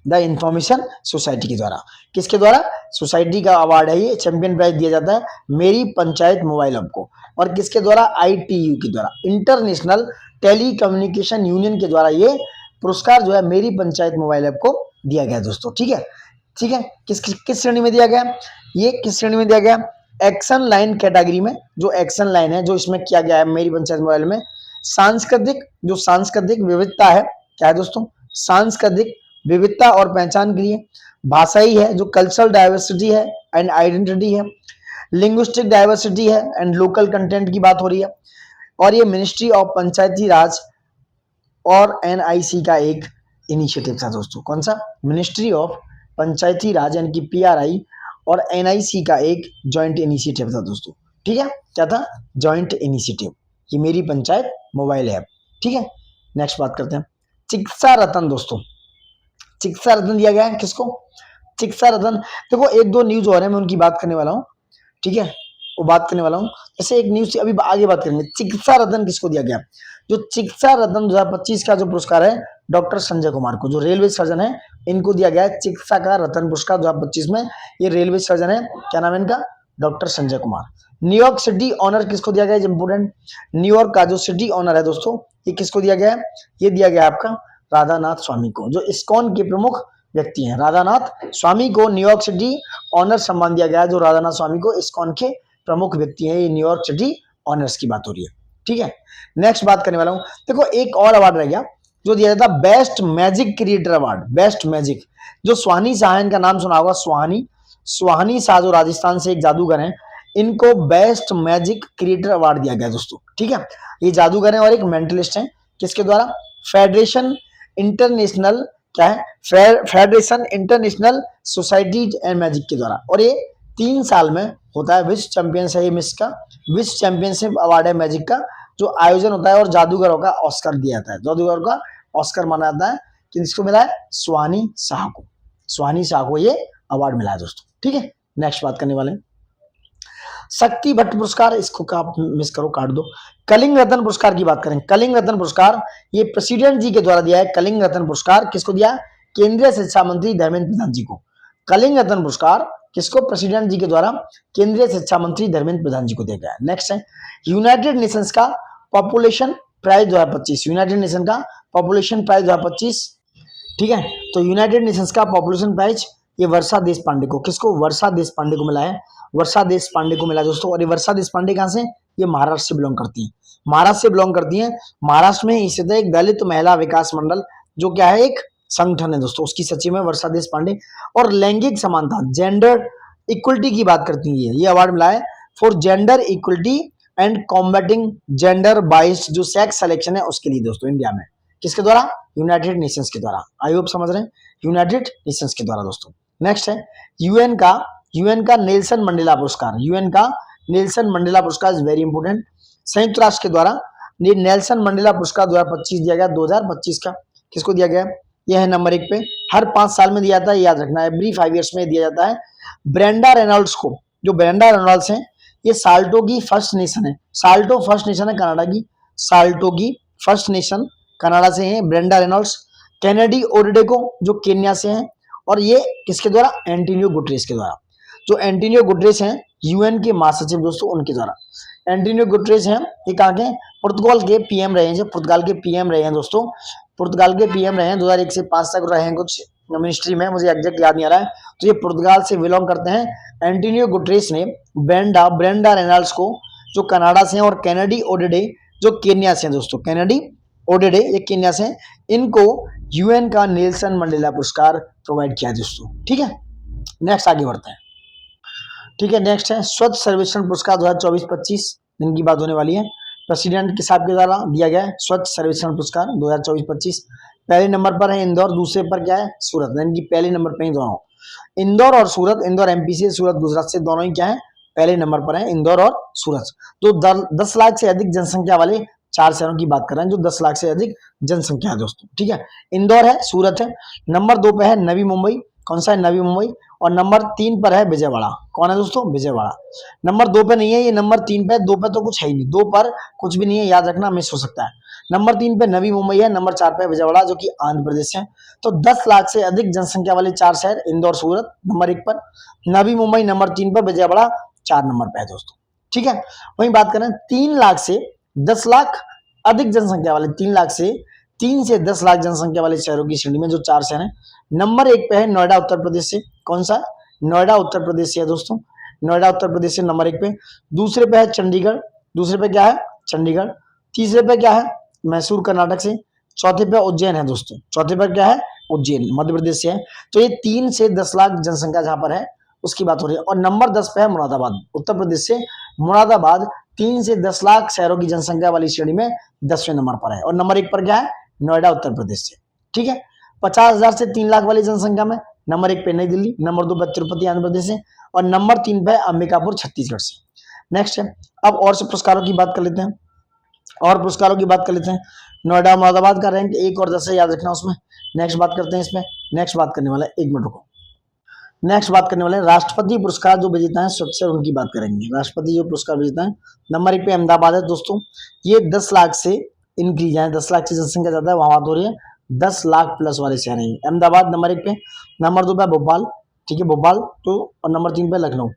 the information society के द्वारा। किसके द्वारा, सोसाइटी का अवार्ड है ये, चैंपियन प्राइज दिया जाता है मेरी पंचायत मोबाइल ऐप को। और किसके द्वारा, ITU के द्वारा, इंटरनेशनल टेलीकम्युनिकेशन यूनियन के द्वारा ये पुरस्कार जो है मेरी पंचायत मोबाइल ऐप को दिया गया दोस्तों। ठीक है, ठीक है, किस श्रेणी में दिया गया, ये किस श्रेणी में दिया गया, एक्शन लाइन कैटेगरी में। जो एक्शन लाइन है जो इसमें किया गया है मेरी पंचायत मोबाइल में, सांस्कृतिक, जो सांस्कृतिक विविधता है, क्या है दोस्तों, सांस्कृतिक विविधता और पहचान के लिए, भाषाई है, जो कल्चरल डाइवर्सिटी है एंड आइडेंटिटी है, लिंग्विस्टिक डाइवर्सिटी है एंड लोकल कंटेंट की बात हो रही है। और ये मिनिस्ट्री ऑफ पंचायती राज और NIC का एक इनिशिएटिव था दोस्तों। कौन सा, मिनिस्ट्री ऑफ पंचायती राज यानी कि PRI और NIC का एक जॉइंट इनिशिएटिव था दोस्तों। ठीक है, क्या था, जॉइंट इनिशिएटिव, ये मेरी पंचायत मोबाइल ऐप। ठीक है, नेक्स्ट बात करते हैं चिकित्सा रत्न दोस्तों। चिकित्सा रत्न दिया गया है किसको, चिकित्सा रत्न। देखो एक दो न्यूज और है, मैं उनकी बात करने वाला हूँ। ठीक है, वो बात करने वाला हूँ। जैसे एक न्यूज अभी आगे बात करेंगे, चिकित्सा रत्न किसको दिया गया, जो चिकित्सा रत्न 2025 का जो पुरस्कार है डॉक्टर संजय कुमार को, जो रेलवे सर्जन है, इनको दिया गया है चिकित्सा का रत्न पुरस्कार 2025 में। ये रेलवे सर्जन है, क्या नाम है इनका, doctor Sanjay Kumar. New York city honour किसको दिया गया है, इंपोर्टेंट, न्यूयॉर्क का जो सिटी ऑनर है दोस्तों, ये किसको दिया गया है, ये दिया गया आपका राधानाथ स्वामी को, जो इस्कॉन के प्रमुख व्यक्ति हैं। राधानाथ स्वामी को न्यूयॉर्क सिटी ऑनर सम्मान दिया गया है, जो राधानाथ स्वामी को इस्कॉन के प्रमुख व्यक्ति हैं। ये न्यूयॉर्क सिटी ऑनर्स की बात हो रही है। ठीक है, नेक्स्ट बात करने वाला हूं। देखो एक और अवार्ड रह गया जो दिया जाता है best magic creator award, best magic, जो सुहानी शाह, इनका नाम सुना होगा, सुहानी शाह, जो राजस्थान से एक जादूगर हैं, इनको बेस्ट मैजिक क्रिएटर अवार्ड दिया गया दोस्तों। ठीक है, ये जादूगर हैं और एक मेंटलिस्ट हैं, किसके द्वारा, फेडरेशन इंटरनेशनल, क्या है, federation international society and magic के द्वारा। और ये 3 साल में होता है, विश्व चैंपियंस है ये मिस का, विश्व चैंपियनशिप अवार्ड है मैजिक का, जो आयोजन होता है और जादूगरों का ऑस्कर दिया जाता है, जादूगरों का ऑस्कर माना जाता है। किसको मिला है, सुहानी शाह को, सुहानी शाह को ये अवार्ड मिला है दोस्तों। ठीक है, नेक्स्ट बात करने वाले हैं शक्ति भट्ट पुरस्कार, इसको का आप मिस करो, काट दो। कलिंग रत्न पुरस्कार की बात करें, कलिंग रत्न पुरस्कार ये प्रेसिडेंट जी के द्वारा दिया है। कलिंग रत्न पुरस्कार किसको दिया, केंद्रीय शिक्षा मंत्री धर्मेंद्र प्रधान जी को। कलिंग रत्न पुरस्कार किसको? प्रेसिडेंट जी के द्वारा केंद्रीय शिक्षा मंत्री धर्मेंद्र प्रधान जी को दिया गया है। नेक्स्ट है यूनाइटेड नेशंस का पॉपुलेशन प्राइज 2025, यूनाइटेड नेशन का पॉपुलेशन प्राइज 2025, ठीक है। तो यूनाइटेड नेशंस का पॉपुलेशन प्राइज ये वर्षा देश पांडे को, किसको? वर्षा देश पांडे को मिला है, वर्षा देश पांडे को मिला दोस्तों। और ये वर्षा देश पांडे कहां से? ये महाराष्ट्र से बिलोंग करती है, महाराष्ट्र से बिलोंग करती है। महाराष्ट्र में स्थित एक दलित महिला विकास मंडल जो क्या है? एक संगठन है दोस्तों, उसकी सचिव है वर्षा देश पांडे। और लैंगिक समानता जेंडर इक्वलिटी की बात करती है, ये अवार्ड मिला है for gender equality and combating gender biased जो सेक्स सिलेक्शन है उसके लिए दोस्तों इंडिया में। किसके द्वारा? यूनाइटेड नेशंस के द्वारा। आई होप समझ रहे हैं, यूनाइटेड नेशंस के द्वारा दोस्तों। नेक्स्ट है यूएन का नेल्सन मंडेला पुरस्कार, यूएन का नेल्सन मंडेला पुरस्कार इज वेरी इंपोर्टेंट। संयुक्त राष्ट्र के द्वारा नेल्सन मंडेला पुरस्कार 2025 दिया गया, 2025 का किसको दिया गया? यह है नंबर 1 पे, हर 5 साल में दिया जाता है, याद रखना है, एवरी 5 ईयर्स में दिया जाता है। ब्रेंडा रेनॉल्ड्स को, जो ब्रेंडा रेनॉल्ड्स हैं ये साल्टो की फर्स्ट नेशन है, साल्टो फर्स्ट नेशन है कनाडा की, साल्टो की फर्स्ट नेशन कनाडा से है ब्रेंडा रेनॉल्ड्स। कैनेडी ओडेको जो केन्या से हैं, और ये किसके द्वारा? एंटोनियो गुटरेस के द्वारा। जो एंटोनियो गुटरेस हैं यूएन के महासचिव दोस्तों, उनके द्वारा। एंटोनियो गुटरेस हैं, ये कहाँ के? पुर्तगाल के पीएम रहे हैं, जो पुर्तगाल के पीएम रहे हैं दोस्तों, पुर्तगाल के पीएम रहे हैं, 2001 से 5 तक रहे हैं कुछ मिनिस्ट्री में, मुझे एग्जैक्ट याद नहीं आ रहा है। तो ये पुर्तगाल से बिलोंग करते हैं। एंटोनियो गुटरेस ने ब्रेंडा रेनॉल्ड्स को जो कनाडा से हैं, और कैनेडी ओडेडे जो केन्या से हैं दोस्तों, कैनेडी ओडेडे ये केन्या से हैं, इनको यूएन का नेल्सन मंडेला पुरस्कार प्रोवाइड किया दोस्तों, ठीक है। नेक्स्ट आगे बढ़ते हैं, ठीक है। नेक्स्ट है स्वच्छ सर्वेक्षण पुरस्कार 2024-25, इनकी बात होने वाली है। प्रेसिडेंट के साहब के द्वारा दिया गया है स्वच्छ सर्वेक्षण पुरस्कार 2024-25। पहले नंबर पर है इंदौर, दूसरे पर क्या है? सूरत। इनकी पहले नंबर पर ही दोनों, इंदौर और सूरत, इंदौर एमपी से, सूरत गुजरात से, दोनों ही क्या है? पहले नंबर पर है, इंदौर और सूरत। तो 10 लाख से अधिक जनसंख्या वाले 4 शहरों की बात कर रहे हैं, जो 10 लाख से अधिक जनसंख्या है दोस्तों, ठीक है। इंदौर है, सूरत है। नंबर 2 पे है नवी मुंबई, कौन सा है? नवी मुंबई। और नंबर 3 पर है विजयवाड़ा, कौन है दोस्तों? विजयवाड़ा। नंबर 2 पे नहीं है, ये नंबर 3 पे, 2 पे तो कुछ है ही नहीं, 2 पर कुछ भी नहीं है, याद रखना, मिस हो सकता है। नंबर 3 पे नवी मुंबई है, नंबर 4 पे विजयवाड़ा जो कि आंध्र प्रदेश है। तो 10 लाख से अधिक जनसंख्या वाले 4 शहर, इंदौर सूरत नंबर 1 पर, नवी मुंबई नंबर 3 पर, विजयवाड़ा 4 नंबर पे है दोस्तों, ठीक है। वहीं बात करें 3 लाख से 10 लाख अधिक जनसंख्या वाले, 3 से 10 लाख जनसंख्या वाले शहरों की श्रेणी में जो 4 शहर हैं, नंबर 1 पे है नोएडा उत्तर प्रदेश से, कौन सा? नोएडा उत्तर प्रदेश से है दोस्तों, नोएडा उत्तर प्रदेश से नंबर 1 पे। दूसरे पे है चंडीगढ़, दूसरे पे क्या है? चंडीगढ़। तीसरे पे क्या है? मैसूर कर्नाटक से। चौथे पे उज्जैन है दोस्तों, चौथे पर क्या है? उज्जैन मध्य प्रदेश से है। तो ये 3 से 10 लाख जनसंख्या जहां पर है उसकी बात हो रही है। और नंबर 10 पे है मुरादाबाद, उत्तर प्रदेश से मुरादाबाद 3 से 10 लाख शहरों की जनसंख्या वाली श्रेणी में 10वें नंबर पर है। और नंबर 1 पर क्या है? नोएडा उत्तर प्रदेश से, ठीक है। 50,000 से 3 लाख वाली जनसंख्या में नंबर 1 पे नई दिल्ली, नंबर 2 पे तिरुपति आंध्र प्रदेश से, और नंबर 3 पे अंबिकापुर छत्तीसगढ़ से। नेक्स्ट है, अब और से पुरस्कारों की बात कर लेते हैं, और पुरस्कारों की बात कर लेते हैं। नोएडा मुरादाबाद का रैंक 1 और 10 है, याद रखना उसमें। नेक्स्ट बात करते हैं इसमें, नेक्स्ट बात करने वाला है, 1 मिनट रुको। नेक्स्ट बात करने वाले राष्ट्रपति पुरस्कार जो विजेता है स्वच्छ से, उनकी बात करेंगे। राष्ट्रपति जो पुरस्कार विजेता है, नंबर 1 पे अहमदाबाद है दोस्तों, ये 10 लाख से इंक्रीज है, 10 लाख से जनसंख्या ज्यादा है, वहां बात हो रही है 10 लाख प्लस वाले शहर हैं अहमदाबाद नंबर 1 पे। नंबर 2 पे भोपाल, ठीक है, भोपाल तो, और नंबर 3 पे लखनऊ।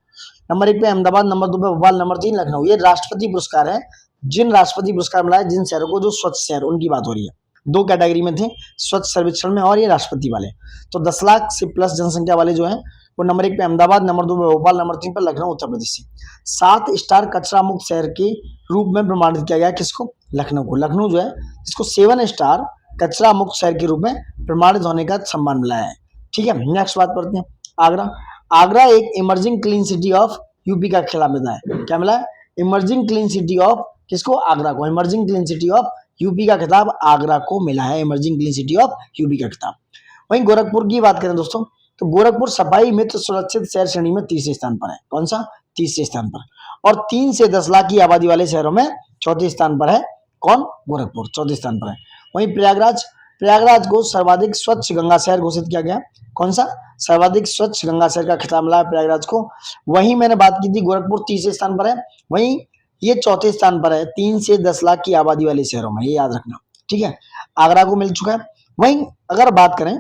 नंबर 1 पे अहमदाबाद, नंबर 2 पे भोपाल, नंबर 3 लखनऊ। ये राष्ट्रपति पुरस्कार है, जिन राष्ट्रपति पुरस्कार मिला है जिन शहरों को, जो स्वच्छ शहर, उनकी बात हो रही है। 2 कैटेगरी में थे, स्वच्छ सर्वेक्षण में और ये राष्ट्रपति वाले। तो 10 लाख से प्लस जनसंख्या वाले जो हैं वो नंबर 1 पे अहमदाबाद, नंबर 2 पे भोपाल, नंबर 3 पे लखनऊ उत्तर प्रदेश से। 7 स्टार कचरा मुक्त शहर के रूप में प्रमाणित किया गया, किसको? लखनऊ को। लखनऊ जो है इसको 7 स्टार कचरा मुक्त शहर के रूप में प्रमाणित होने का सम्मान मिला है, ठीक है। नेक्स्ट बात करते हैं, आगरा। आगरा एक emerging clean city of UP का खिताब मिला है, क्या मिला है? इमर्जिंग क्लीन सिटी ऑफ, किसको? आगरा को। Emerging clean city of UP का खिताब आगरा को मिला है, emerging clean city of UP का खिताब। वहीं गोरखपुर की बात करें दोस्तों, तो गोरखपुर सफाई मित्र सुरक्षित शहर श्रेणी में 30वें स्थान पर है, कौन सा? 30वें स्थान पर। और 3 से 10 लाख की आबादी वाले शहरों में 4थे स्थान पर है, कौन? गोरखपुर 4थे स्थान पर है। वहीं प्रयागराज, प्रयागराज को सर्वाधिक स्वच्छ गंगा शहर घोषित किया गया, कौन सा? सर्वाधिक स्वच्छ गंगा शहर का खिताब मिला है प्रयागराज को। वहीं मैंने बात की थी गोरखपुर 30वें स्थान पर है, वहीं ये 4थे स्थान पर है 3 से 10 लाख की आबादी वाले शहरों में, ये याद रखना, ठीक है। आगरा को मिल चुका है। वहीं अगर बात करें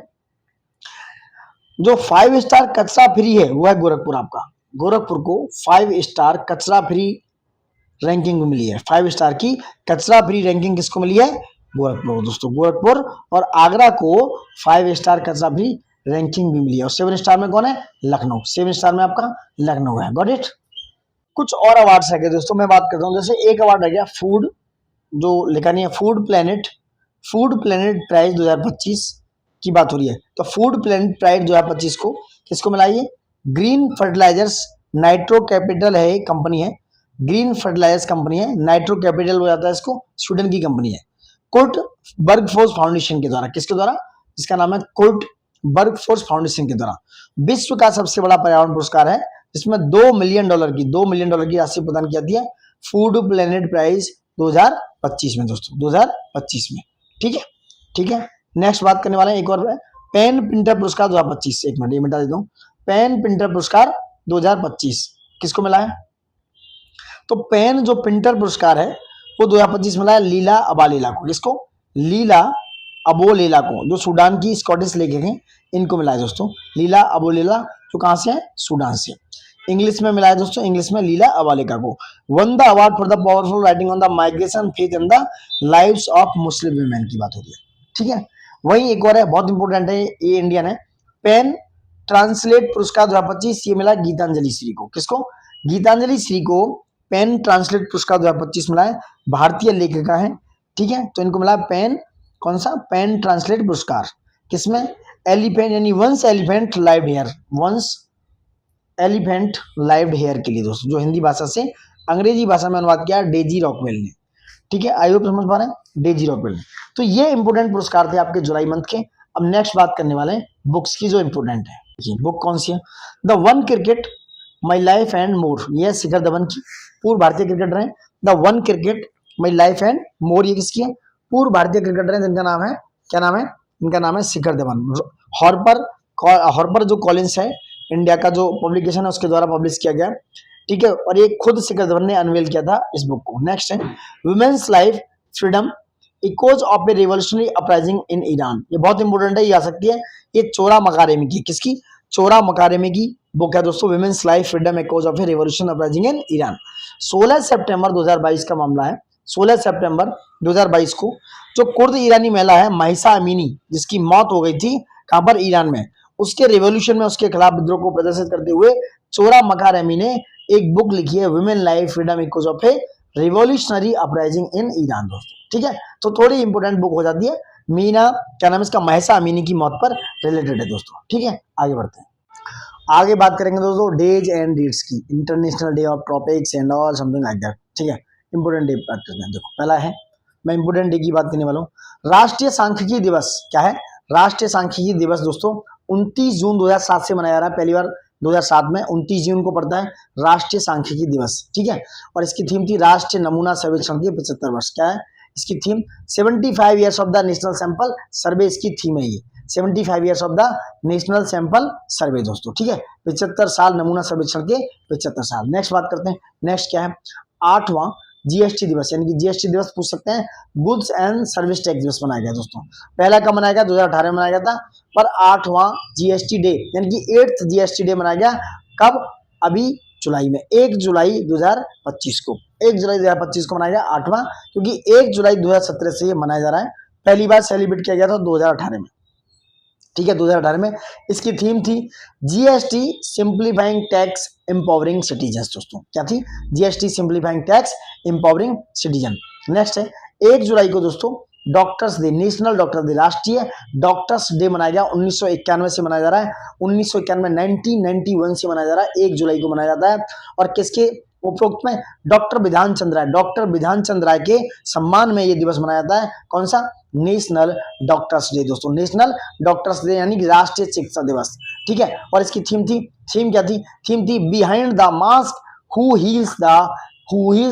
जो 5 स्टार कचरा फ्री है वो है गोरखपुर आपका। गोरखपुर को 5 स्टार कचरा फ्री रैंकिंग मिली है। 5 स्टार की कचरा फ्री रैंकिंग किसको मिली है? गोरखपुर दोस्तों। गोरखपुर और आगरा को 5 स्टार कचरा फ्री रैंकिंग भी मिली है। और 7 स्टार में कौन है? लखनऊ। 7 स्टार में आपका लखनऊ है। Got it. कुछ और अवार्ड्स है दोस्तों, मैं बात करता हूँ। जैसे एक अवार्ड रह गया फूड, जो लिखा नहीं है, फूड प्लेनेट प्राइज 2025 की बात हो रही है। तो फूड प्लेनेट प्राइज 2025 को किसको मिला? ये ग्रीन फर्टिलाइजर्स नाइट्रो कैपिटल है, एक कंपनी है, ग्रीन फर्टिलाइजर्स कंपनी है, नाइट्रो कैपिटल हो जाता है इसको, स्वीडन की कंपनी है। कुर्ट बर्गफोर्स फाउंडेशन के द्वारा, किसके द्वारा? इसका नाम है कुर्ट बर्गफोर्स फाउंडेशन के द्वारा। विश्व का सबसे बड़ा पर्यावरण पुरस्कार है, जिसमें $2 मिलियन की राशि प्रदान की जाती है फूड प्लेनेट प्राइज 2025 में दोस्तों, 2025 में। ठीक है, ठीक है। नेक्स्ट बात करने वाले हैं एक और पेन प्रिंटर पुरस्कार 2025। एक मिनट ये मिटा देता हूँ। पेन प्रिंटर पुरस्कार 2025 किसको मिला है? तो पेन जो प्रिंटर पुरस्कार है वो 2025 मिला है लीला अबालेला को। किसको? लीला अबोलेला को, जो सूडान की स्कॉटिश लेखक हैं, इनको मिला है दोस्तों। लीला अबोलेला जो कहां से है? सूडान से। इंग्लिश में मिला है दोस्तों, इंग्लिश में लीला अबालेका को। One the award for the powerful writing on the migration faith and the lives of Muslim women की बात हो रही है। ठीक है, वही एक और है, बहुत इंपॉर्टेंट है, ये इंडियन है। पेन ट्रांसलेट पुरस्कार 2025 ये मिला गीतांजलि श्री को। किसको? गीतांजलि श्री को पेन ट्रांसलेट पुरस्कार 2025 मिला है, भारतीय लेखिका है। ठीक है, तो इनको मिला पेन, कौन सा? पेन ट्रांसलेट पुरस्कार। किसमें? एलिफेंट यानी once elephant lived here, once elephant lived here के लिए दोस्तों, जो हिंदी भाषा से अंग्रेजी भाषा में अनुवाद किया डेजी रॉकवेल ने। ठीक है, आई होप समझ पा रहे हैं, डेजी रॉकवेल ने। तो ये इंपोर्टेंट पुरस्कार थे आपके जुलाई मंथ के। अब नेक्स्ट बात करने वाले हैं बुक्स की, जो इंपोर्टेंट है। बुक कौन सी है? The one cricket my life and more, ये शिखर धवन की, पूर्व भारतीय क्रिकेटर हैं। The one cricket my life and more ये किसकी है? पूर्व भारतीय क्रिकेटर हैं, जिनका नाम है, क्या नाम है? इनका नाम है शिखर धवन। हॉर्पर जो कॉलिंस है, इंडिया का जो पब्लिकेशन है, उसके द्वारा पब्लिश किया गया। ठीक है, और ये खुद शिखर धवन ने अनवेल किया था इस बुक को। नेक्स्ट है women's life freedom echoes of a revolutionary uprising in Iran, ये बहुत इंपॉर्टेंट है, ये आ सकती है। ये चोरा मकारेमी की, किसकी? चोरा मकारेमी की बुक है दोस्तों, women's life freedom echoes of a revolution uprising in Iran. 16 सितंबर 2022 का मामला है। 16 सितंबर 2022 को जो कुर्द ईरानी महिला है महिसा अमीनी, जिसकी मौत हो गई थी कहां पर? ईरान में। उसके रिवॉल्यूशन में उसके खिलाफ विद्रोह को प्रदर्शित करते हुए चोरा मकारेमी ने एक बुक लिखी है, women life freedom echoes of a revolutionary uprising in Iran दोस्तों। ठीक है, तो थोड़ी इंपोर्टेंट बुक हो जाती है। मीना, क्या नाम है इसका? महिसा अमीनी की मौत पर रिलेटेड है दोस्तों। ठीक है, आगे बढ़ते हैं। आगे बात करेंगे दोस्तों डेज एंड डेट्स की, international day of tropics and all something like that. ठीक है, इंपोर्टेंट डे बात करते हैं। देखो पहला है, मैं इंपोर्टेंट डे की बात करने वाला हूँ। राष्ट्रीय सांख्यिकी दिवस क्या है? राष्ट्रीय सांख्यिकी दिवस दोस्तों 29 जून 2007 से मनाया जा रहा है। पहली बार 2007 में 29 जून को पड़ता है राष्ट्रीय सांख्यिकी दिवस। ठीक है, और इसकी थीम थी राष्ट्रीय नमूना सर्वेक्षण के 75 वर्ष। क्या है इसकी theme? 75 years of the national sample survey, इसकी थीम है ये। 75 years of the national sample survey दोस्तों। ठीक है, 75 साल नमूना सर्वेक्षण के 75 साल। नेक्स्ट बात करते हैं, नेक्स्ट क्या है? 8वां जीएसटी दिवस, यानी कि जीएसटी दिवस पूछ सकते हैं, गुड्स एंड सर्विस टैक्स दिवस मनाया गया दोस्तों। पहला कब मनाया गया? 2018 में मनाया गया था, पर 8वां जीएसटी डे यानी कि 8th जीएसटी डे मनाया गया कब? अभी जुलाई में, 1 जुलाई 2025 को, 1 जुलाई 2025 को मनाया गया 8वां, क्योंकि 1 जुलाई 2017 से ये मनाया जा रहा है। पहली बार सेलिब्रेट किया गया था 2018 में। ठीक है, 2018 में इसकी थीम थी GST simplifying tax empowering citizen दोस्तों। क्या थी? GST simplifying tax empowering citizen. Next है 1 जुलाई को दोस्तों doctors day, national doctor day, राष्ट्रीय डॉक्टर्स डे मनाया गया। 1991 से मनाया जा रहा है, 1991 1991 से मनाया जा रहा है, 1 जुलाई को मनाया जाता है। और किसके उपरोक्त में? डॉक्टर विधान चंद्र राय, डॉक्टर विधान चंद्र राय के सम्मान में ये दिवस मनाया जाता है। कौन सा? नेशनल डॉक्टर्स डे दोस्तों, नेशनल डॉक्टर्स डे यानी कि राष्ट्रीय चिकित्सा दिवस। ठीक है, और इसकी थीम थी, थीम क्या थी? थीम थी behind the mask who heals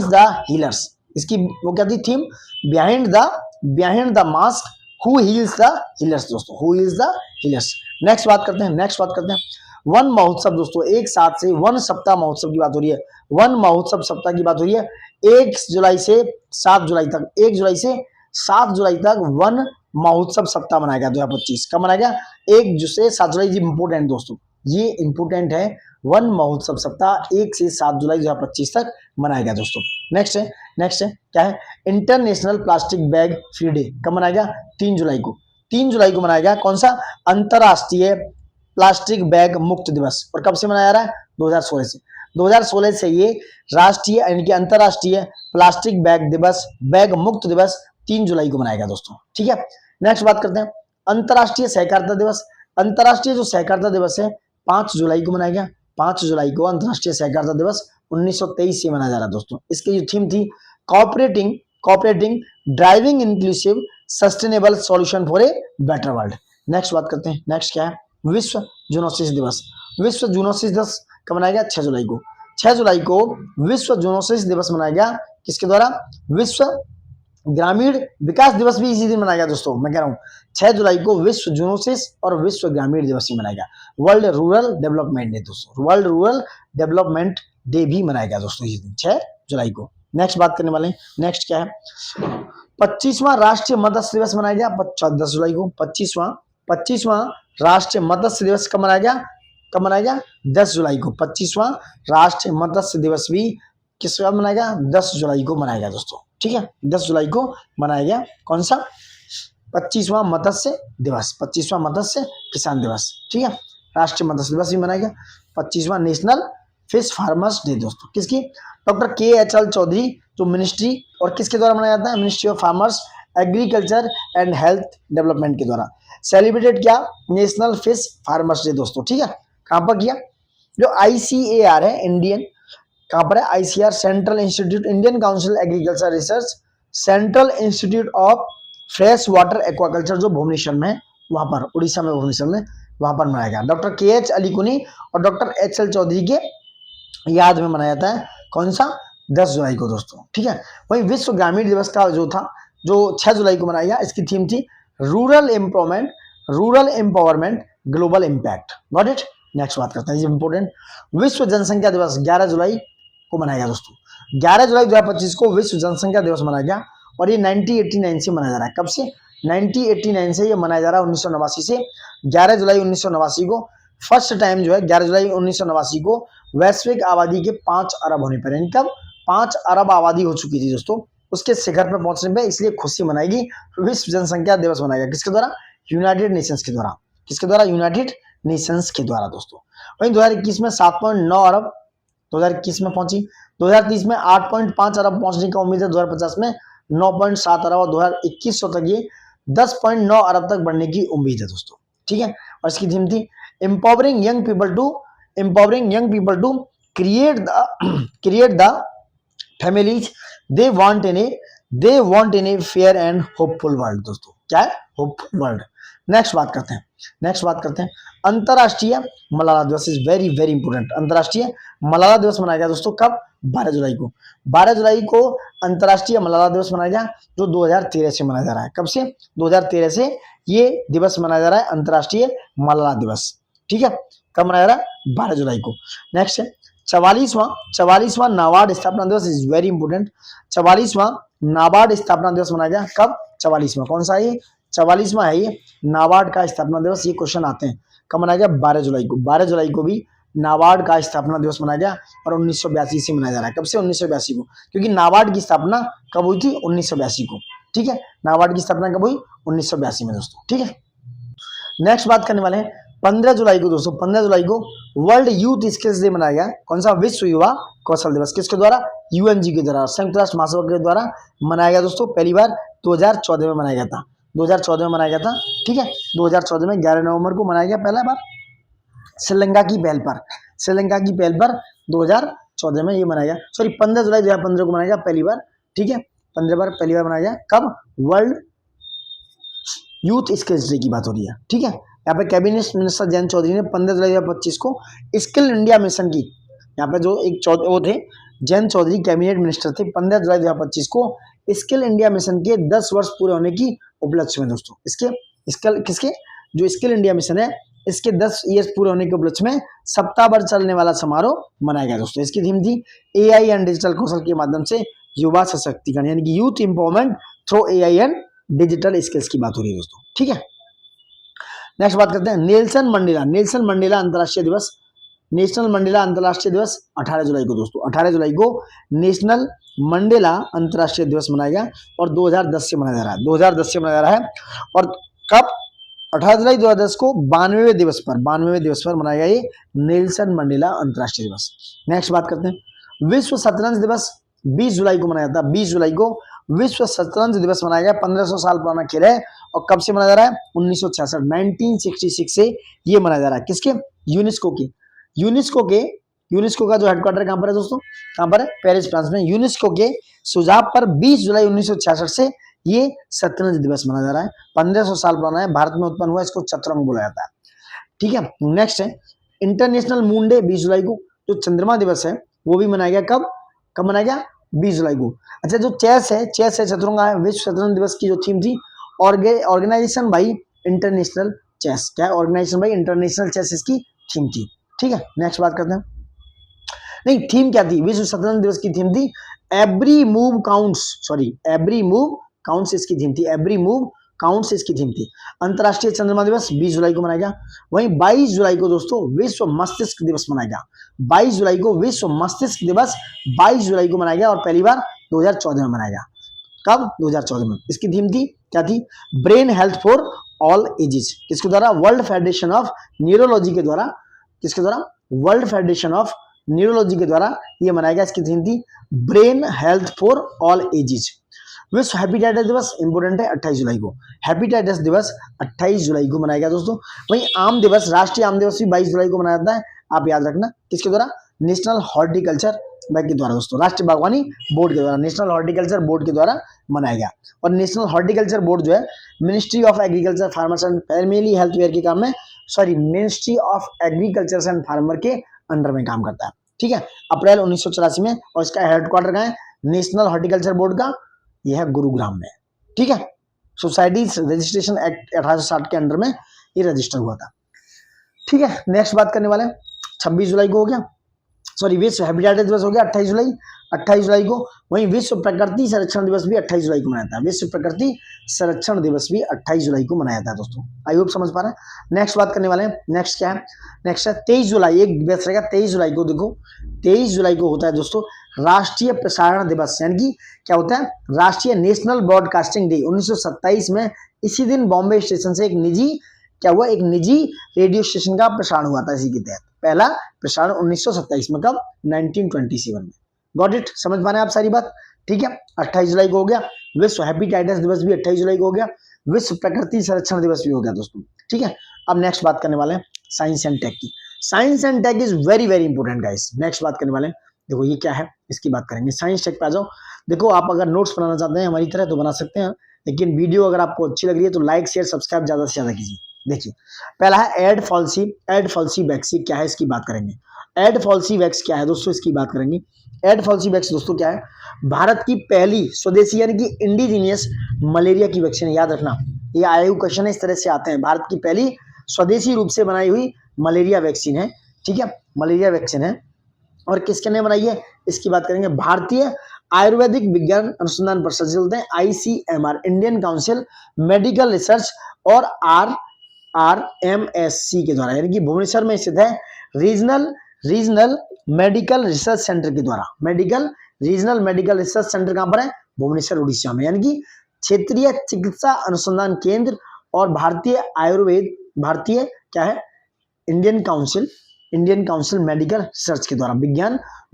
the healers. इसकी वो क्या थी theme? Behind the mask who heals the healers दोस्तों, who heals the healers. Next बात करते हैं, वन महोत्सव दोस्तों, एक साथ से वन सप्ताह महोत्सव की बात हो रही है। वन महोत्सव सप्ताह की बात हो रही है 1 जुलाई से 7 जुलाई तक, 1 जुलाई से 7 जुलाई तक वन महोत्सव सप्ताह मनाया गया 2025। कब मनाया गया? 1 से 7 जुलाई। ये इंपोर्टेंट दोस्तों, ये इंपोर्टेंट है। वन महोत्सव सप्ताह 1 से 7 जुलाई 2025 तक मनाया गया दोस्तों। नेक्स्ट है क्या है? International plastic bag free day कब मनाया गया? 3 जुलाई को। 3 जुलाई को मनाया गया। कौन सा? अंतरराष्ट्रीय प्लास्टिक बैग मुक्त दिवस। और कब से मनाया जा रहा है? 2016 से। 2016 से ये राष्ट्रीय यानी कि अंतरराष्ट्रीय प्लास्टिक बैग दिवस, बैग मुक्त दिवस 3 जुलाई को मनाया गया दोस्तों। ठीक है, नेक्स्ट बात करते हैं अंतरराष्ट्रीय सहकारिता दिवस। अंतरराष्ट्रीय जो सहकारिता दिवस है 5 जुलाई को मनाया गया। 5 जुलाई को अंतरराष्ट्रीय सहकारिता दिवस 1923 से मनाया जा रहा है दोस्तों। इसकी जो थीम थी cooperating driving inclusive sustainable solution for a better world. Next बात करते हैं, नेक्स्ट क्या है? विश्व जूनोसिस दिवस। विश्व जूनोसिस दिवस कब मनाया गया? 6 जुलाई को। 6 जुलाई को विश्व जूनोसिस दिवस मनाया गया। किसके द्वारा? विश्व ग्रामीण विकास दिवस भी इसी दिन मनाया गया दोस्तों। मैं कह रहा हूं 6 जुलाई को विश्व जूनोसिस और विश्व ग्रामीण दिवस भी मनाया गया। वर्ल्ड रूरल डेवलपमेंट डे दोस्तों, वर्ल्ड रूरल डेवलपमेंट डे भी मनाया गया दोस्तों इस दिन 6 जुलाई को। नेक्स्ट बात करने वाले, नेक्स्ट क्या है? 25वां राष्ट्रीय मत्स्य दिवस मनाया गया 10 जुलाई को। 25वां राष्ट्रीय मत्स्य दिवस कब मनाया गया? कब मनाया गया? 10 जुलाई को। 25वां राष्ट्रीय मत्स्य दिवस भी किस बार मनाया गया? 10 जुलाई को मनाया गया दोस्तों। ठीक है, 10 जुलाई को मनाया गया। कौन सा? 25वां मत्स्य दिवस, 25वां मत्स्य किसान दिवस। ठीक है, राष्ट्रीय मत्स्य दिवस भी मनाया गया। 25वां नेशनल फिश फार्मर्स डे दोस्तों। किसकी? डॉक्टर KHL चौधरी जो मिनिस्ट्री और किसके द्वारा मनाया जाता है? Ministry of farmers agriculture and health development के द्वारा सेलिब्रेटेड क्या? नेशनल फिश फार्मर्स डे दोस्तों। ठीक है, कहां पर किया? जो ICAR है इंडियन, कहां पर है? ICAR central institute Indian council agriculture research central institute of fresh water aquaculture जो भुवनेश्वर में है, वहां पर उड़ीसा में भुवनेश्वर में वहां पर मनाया गया। डॉक्टर KH अलीकुनी और डॉक्टर HL चौधरी के याद में मनाया जाता है। कौन सा? 10 जुलाई को दोस्तों। ठीक है, वही विश्व ग्रामीण दिवस का जो था जो 6 जुलाई को मनाया गया, इसकी थीम थी rural empowerment global impact. Got it. Next बात करते हैं इंपोर्टेंट विश्व जनसंख्या दिवस 11 जुलाई को मनाया गया दोस्तों। 11 जुलाई 2025 को विश्व जनसंख्या दिवस मनाया गया और ये 1989 से मनाया जा रहा है। कब से? 1989 से ये मनाया जा रहा है, 1989 से। 11 जुलाई 1989 को फर्स्ट टाइम जो है 11 जुलाई 1989 को वैश्विक आबादी के 5 अरब होने पर, यानी कब 5 अरब आबादी हो चुकी थी दोस्तों, उसके शिखर पर पहुंचने पर इसलिए खुशी मनाएगी, विश्व जनसंख्या दिवस मनाएगा। किसके द्वारा? यूनाइटेड नेशंस के द्वारा। किसके द्वारा? यूनाइटेड नेशंस के द्वारा दोस्तों। वहीं 2021 में 7.9 अरब 2021 में पहुंची। 2030 में 8.5 अरब पहुंचने की उम्मीद है। 2050 में 9.7 अरब और 2100 तक ये 10.9 अरब तक बढ़ने की उम्मीद है दोस्तों। ठीक है, और इसकी थीम थी empowering young people to create the families they want in a fair and hopeful world दोस्तों। क्या है? Hopeful world. नेक्स्ट बात करते हैं अंतरराष्ट्रीय मलाला दिवस। Is very very important. अंतरराष्ट्रीय मलाला दिवस मनाया गया दोस्तों। कब? 12 जुलाई को। 12 जुलाई को अंतरराष्ट्रीय मलाला दिवस मनाया गया जो 2013 से मनाया जा रहा है। कब से? 2013 से ये दिवस मनाया जा रहा है, अंतरराष्ट्रीय मलाला दिवस। ठीक है, कब मनाया जा रहा है? 12 जुलाई को। नेक्स्ट है 44वां नाबार्ड स्थापना दिवस। Is very important. 44वां नाबार्ड स्थापना दिवस मनाया गया। कब? 44वां। कौन सा है ये? 44वां है ये नाबार्ड का स्थापना दिवस। ये क्वेश्चन आते हैं। कब मनाया गया? 12 जुलाई को। 12 जुलाई को भी नाबार्ड का स्थापना दिवस मनाया गया और 1982 से मनाया जा रहा है। कब से? 1982 को, क्योंकि नाबार्ड की स्थापना कब हुई थी? 1982 को। ठीक है, नाबार्ड की स्थापना कब हुई? 1982 में दोस्तों। ठीक है, नेक्स्ट बात करने वाले हैं 15 जुलाई को दोस्तों। 15 जुलाई को वर्ल्ड यूथ स्किल्स डे मनाया गया। कौन सा? विश्व युवा कौशल दिवस। किसके द्वारा? UNG के द्वारा, संयुक्त राष्ट्र महासभा के द्वारा मनाया गया दोस्तों। पहली बार 2014 में मनाया गया था। 2014 में मनाया गया था। ठीक है, 2014 में 11 नवंबर को मनाया गया पहला बार श्रीलंका की पहल पर 2014 में ये मनाया गया। सॉरी, 15 जुलाई 2015 को मनाया गया पहली बार। ठीक है, पहली बार मनाया गया। कब? वर्ल्ड यूथ स्किल्स डे की बात हो रही है। ठीक है, यहाँ पे कैबिनेट मिनिस्टर जयंत चौधरी ने 15 जुलाई 2025 को स्किल इंडिया मिशन की, यहाँ पे जो एक वो थे जयंत चौधरी कैबिनेट मिनिस्टर थे, 15 जुलाई 2025 को स्किल इंडिया मिशन के 10 वर्ष पूरे होने की उपलक्ष्य में दोस्तों। किसके जो स्किल इंडिया मिशन है इसके 10 ईयर्स पूरे होने के उपलक्ष्य में सप्ताह भर चलने वाला समारोह मनाया गया दोस्तों। इसकी थीम थी AI एंड डिजिटल कौशल के माध्यम से युवा सशक्तिकरण, यानी कि youth empowerment through AI and digital skills की बात हो रही है दोस्तों, ठीक है। नेक्स्ट बात करते हैं नेल्सन मंडेला। नेल्सन मंडेला अंतर्राष्ट्रीय दिवस, नेशनल मंडेला अंतर्राष्ट्रीय दिवस 18 जुलाई को दोस्तों, 18 जुलाई को नेशनल मंडेला अंतर्राष्ट्रीय दिवस मनाया गया और 2010 से मनाया जा रहा है, 2010 से मनाया जा रहा है। और कब? 18 जुलाई 2010 को 92वें दिवस पर मनाया गया ये नेल्सन मंडेला अंतर्राष्ट्रीय दिवस। नेक्स्ट बात करते हैं विश्व शतरंज दिवस 20 जुलाई को मनाया था, 20 जुलाई को विश्व शतरंज दिवस मनाया गया। 1500 साल पुराना खेल है और कब से मनाया जा रहा है? 1966, 1966 से ये मनाया जा रहा है। किसके? यूनेस्को की। यूनेस्को का जो हेडक्वार्टर कहां पर है दोस्तों? कहां पर है? पेरिस, फ्रांस में। यूनेस्को के सुझाव पर 20 जुलाई 1966 से ये शतरंज दिवस मनाया जा रहा है। 1500 साल पुराना है, भारत में उत्पन्न हुआ, इसको चतुरंग बोला जाता है, ठीक है। नेक्स्ट है इंटरनेशनल मून डे 20 जुलाई को, जो चंद्रमा दिवस है वो भी मनाया गया। कब मनाया गया? 20 जुलाई को। अच्छा, जो चेस है चतुरंग है, विश्व शतरंज दिवस की जो थीम थी ऑर्गेनाइजेशन बाई इंटरनेशनल चेस, क्या है? ऑर्गेनाइजेशन बाई इंटरनेशनल चेस इसकी थीम थी, ठीक है। नेक्स्ट बात करते हैं, नहीं थीम क्या थी? विश्व शतरंज दिवस की थीम थी एवरी मूव काउंट्स इसकी थीम थी, एवरी मूव काउंट्स इसकी थीम थी। अंतरराष्ट्रीय चंद्रमा दिवस 20 जुलाई को मनाया गया। वहीं 22 जुलाई को दोस्तों विश्व मस्तिष्क दिवस मनाया गया। 22 जुलाई को विश्व मस्तिष्क दिवस 22 जुलाई को मनाया गया और पहली बार 2014 में मनाया गया। कब? 2014 में। इसकी थीम थी, क्या थी? Brain health for all ages. किसके द्वारा? वर्ल्ड फेडरेशन ऑफ न्यूरोलॉजी के द्वारा। किसके द्वारा? वर्ल्ड फेडरेशन ऑफ न्यूरोलॉजी के द्वारा ये मनाया गया। इसकी थीम थी brain health for all ages. विश्व हेपेटाइटिस दिवस इंपोर्टेंट है 28 जुलाई को। हेपेटाइटिस दिवस 28 जुलाई को मनाया गया दोस्तों। वहीं आम दिवस, राष्ट्रीय आम दिवस भी 22 जुलाई को मनाया जाता है, आप याद रखना। किसके द्वारा? नेशनल हॉर्टिकल्चर के द्वारा दोस्तों, राष्ट्रीय बागवानी बोर्ड के द्वारा, नेशनल हॉर्टिकल्चर बोर्ड के द्वारा मनाया गया। और नेशनल हॉर्टिकल्चर बोर्ड जो है Ministry of Agriculture, farmers and family health welfare के काम में, Ministry of Agriculture and farmer के अंडर में काम करता है, ठीक है। अप्रैल 1984 में, और इसका हेडक्वार्टर कहाँ है? नेशनल हॉर्टिकल्चर बोर्ड का यह है गुरुग्राम में, ठीक है। सोसाइटीज रजिस्ट्रेशन एक्ट 1860 के अंडर में ये रजिस्टर हुआ था, ठीक है। नेक्स्ट बात करने वाले हैं 26 जुलाई को हो गया, विश्व हेपेटाइटिस दिवस हो गया 28 जुलाई को। वहीं विश्व प्रकृति संरक्षण दिवस भी 28 जुलाई को मनाया था। विश्व प्रकृति संरक्षण दिवस भी 28 जुलाई को मनाया था दोस्तों। आई होप समझ पा रहे हैं। नेक्स्ट बात करने वाले हैं, नेक्स्ट क्या है? नेक्स्ट है 23 जुलाई, एक दिवस रहेगा 23 जुलाई को। देखो 23 जुलाई को होता है दोस्तों राष्ट्रीय प्रसारण दिवस, यानी कि क्या होता है? राष्ट्रीय नेशनल ब्रॉडकास्टिंग डे। 1927 में इसी दिन बॉम्बे स्टेशन से एक निजी रेडियो स्टेशन का प्रसारण हुआ था। इसी के तहत पहला प्रसारण 1927 में। कब? 1927 में। Got it? समझ पाना आप सारी बात, ठीक है। 28 जुलाई को हो गया। विश्व हेपेटाइटिस दिवस भी 28 जुलाई को हो गया। विश्व प्रकृति संरक्षण दिवस भी हो गया दोस्तों, ठीक है। अब नेक्स्ट बात करने वाले हैं साइंस एंड टेक की। Science and tech is very very important guys. Next बात करने वाले हैं, देखो ये क्या है, इसकी बात करेंगे। साइंस टेक पे आ जाओ। देखो आप अगर नोट्स बनाना चाहते हैं हमारी तरह तो बना सकते हैं, लेकिन वीडियो अगर आपको अच्छी लग रही है तो लाइक शेयर सब्सक्राइब ज्यादा से ज्यादा कीजिए। देखिए पहला है एड फॉल्सी वैक्स। क्या है इसकी बात करेंगे। एड फॉल्सी वैक्स क्या है दोस्तों, इसकी बात करेंगे। एड फॉल्सी वैक्स दोस्तों क्या है? भारत की पहली स्वदेशी यानी कि इंडिजीनियस मलेरिया की वैक्सीन है। याद रखना, ये आयु क्वेश्चन इस तरह से आते हैं। भारत की पहली स्वदेशी रूप से बनाई हुई मलेरिया वैक्सीन है, ठीक है। मलेरिया वैक्सीन है और किसके ने बनाई है इसकी बात करेंगे। भारतीय आयुर्वेदिक विज्ञान अनुसंधान परिषद से बोलते हैं ICMR, Indian council medical research और RMSC के द्वारा, यानी कि भुवनेश्वर में स्थित है रीजनल मेडिकल रिसर्च सेंटर के द्वारा। रीजनल मेडिकल रिसर्च सेंटर कहां पर है? भुवनेश्वर उड़ीसा में, यानी कि क्षेत्रीय चिकित्सा अनुसंधान केंद्र और भारतीय क्या है? इंडियन काउंसिल मेडिकल रिसर्च के द्वारा,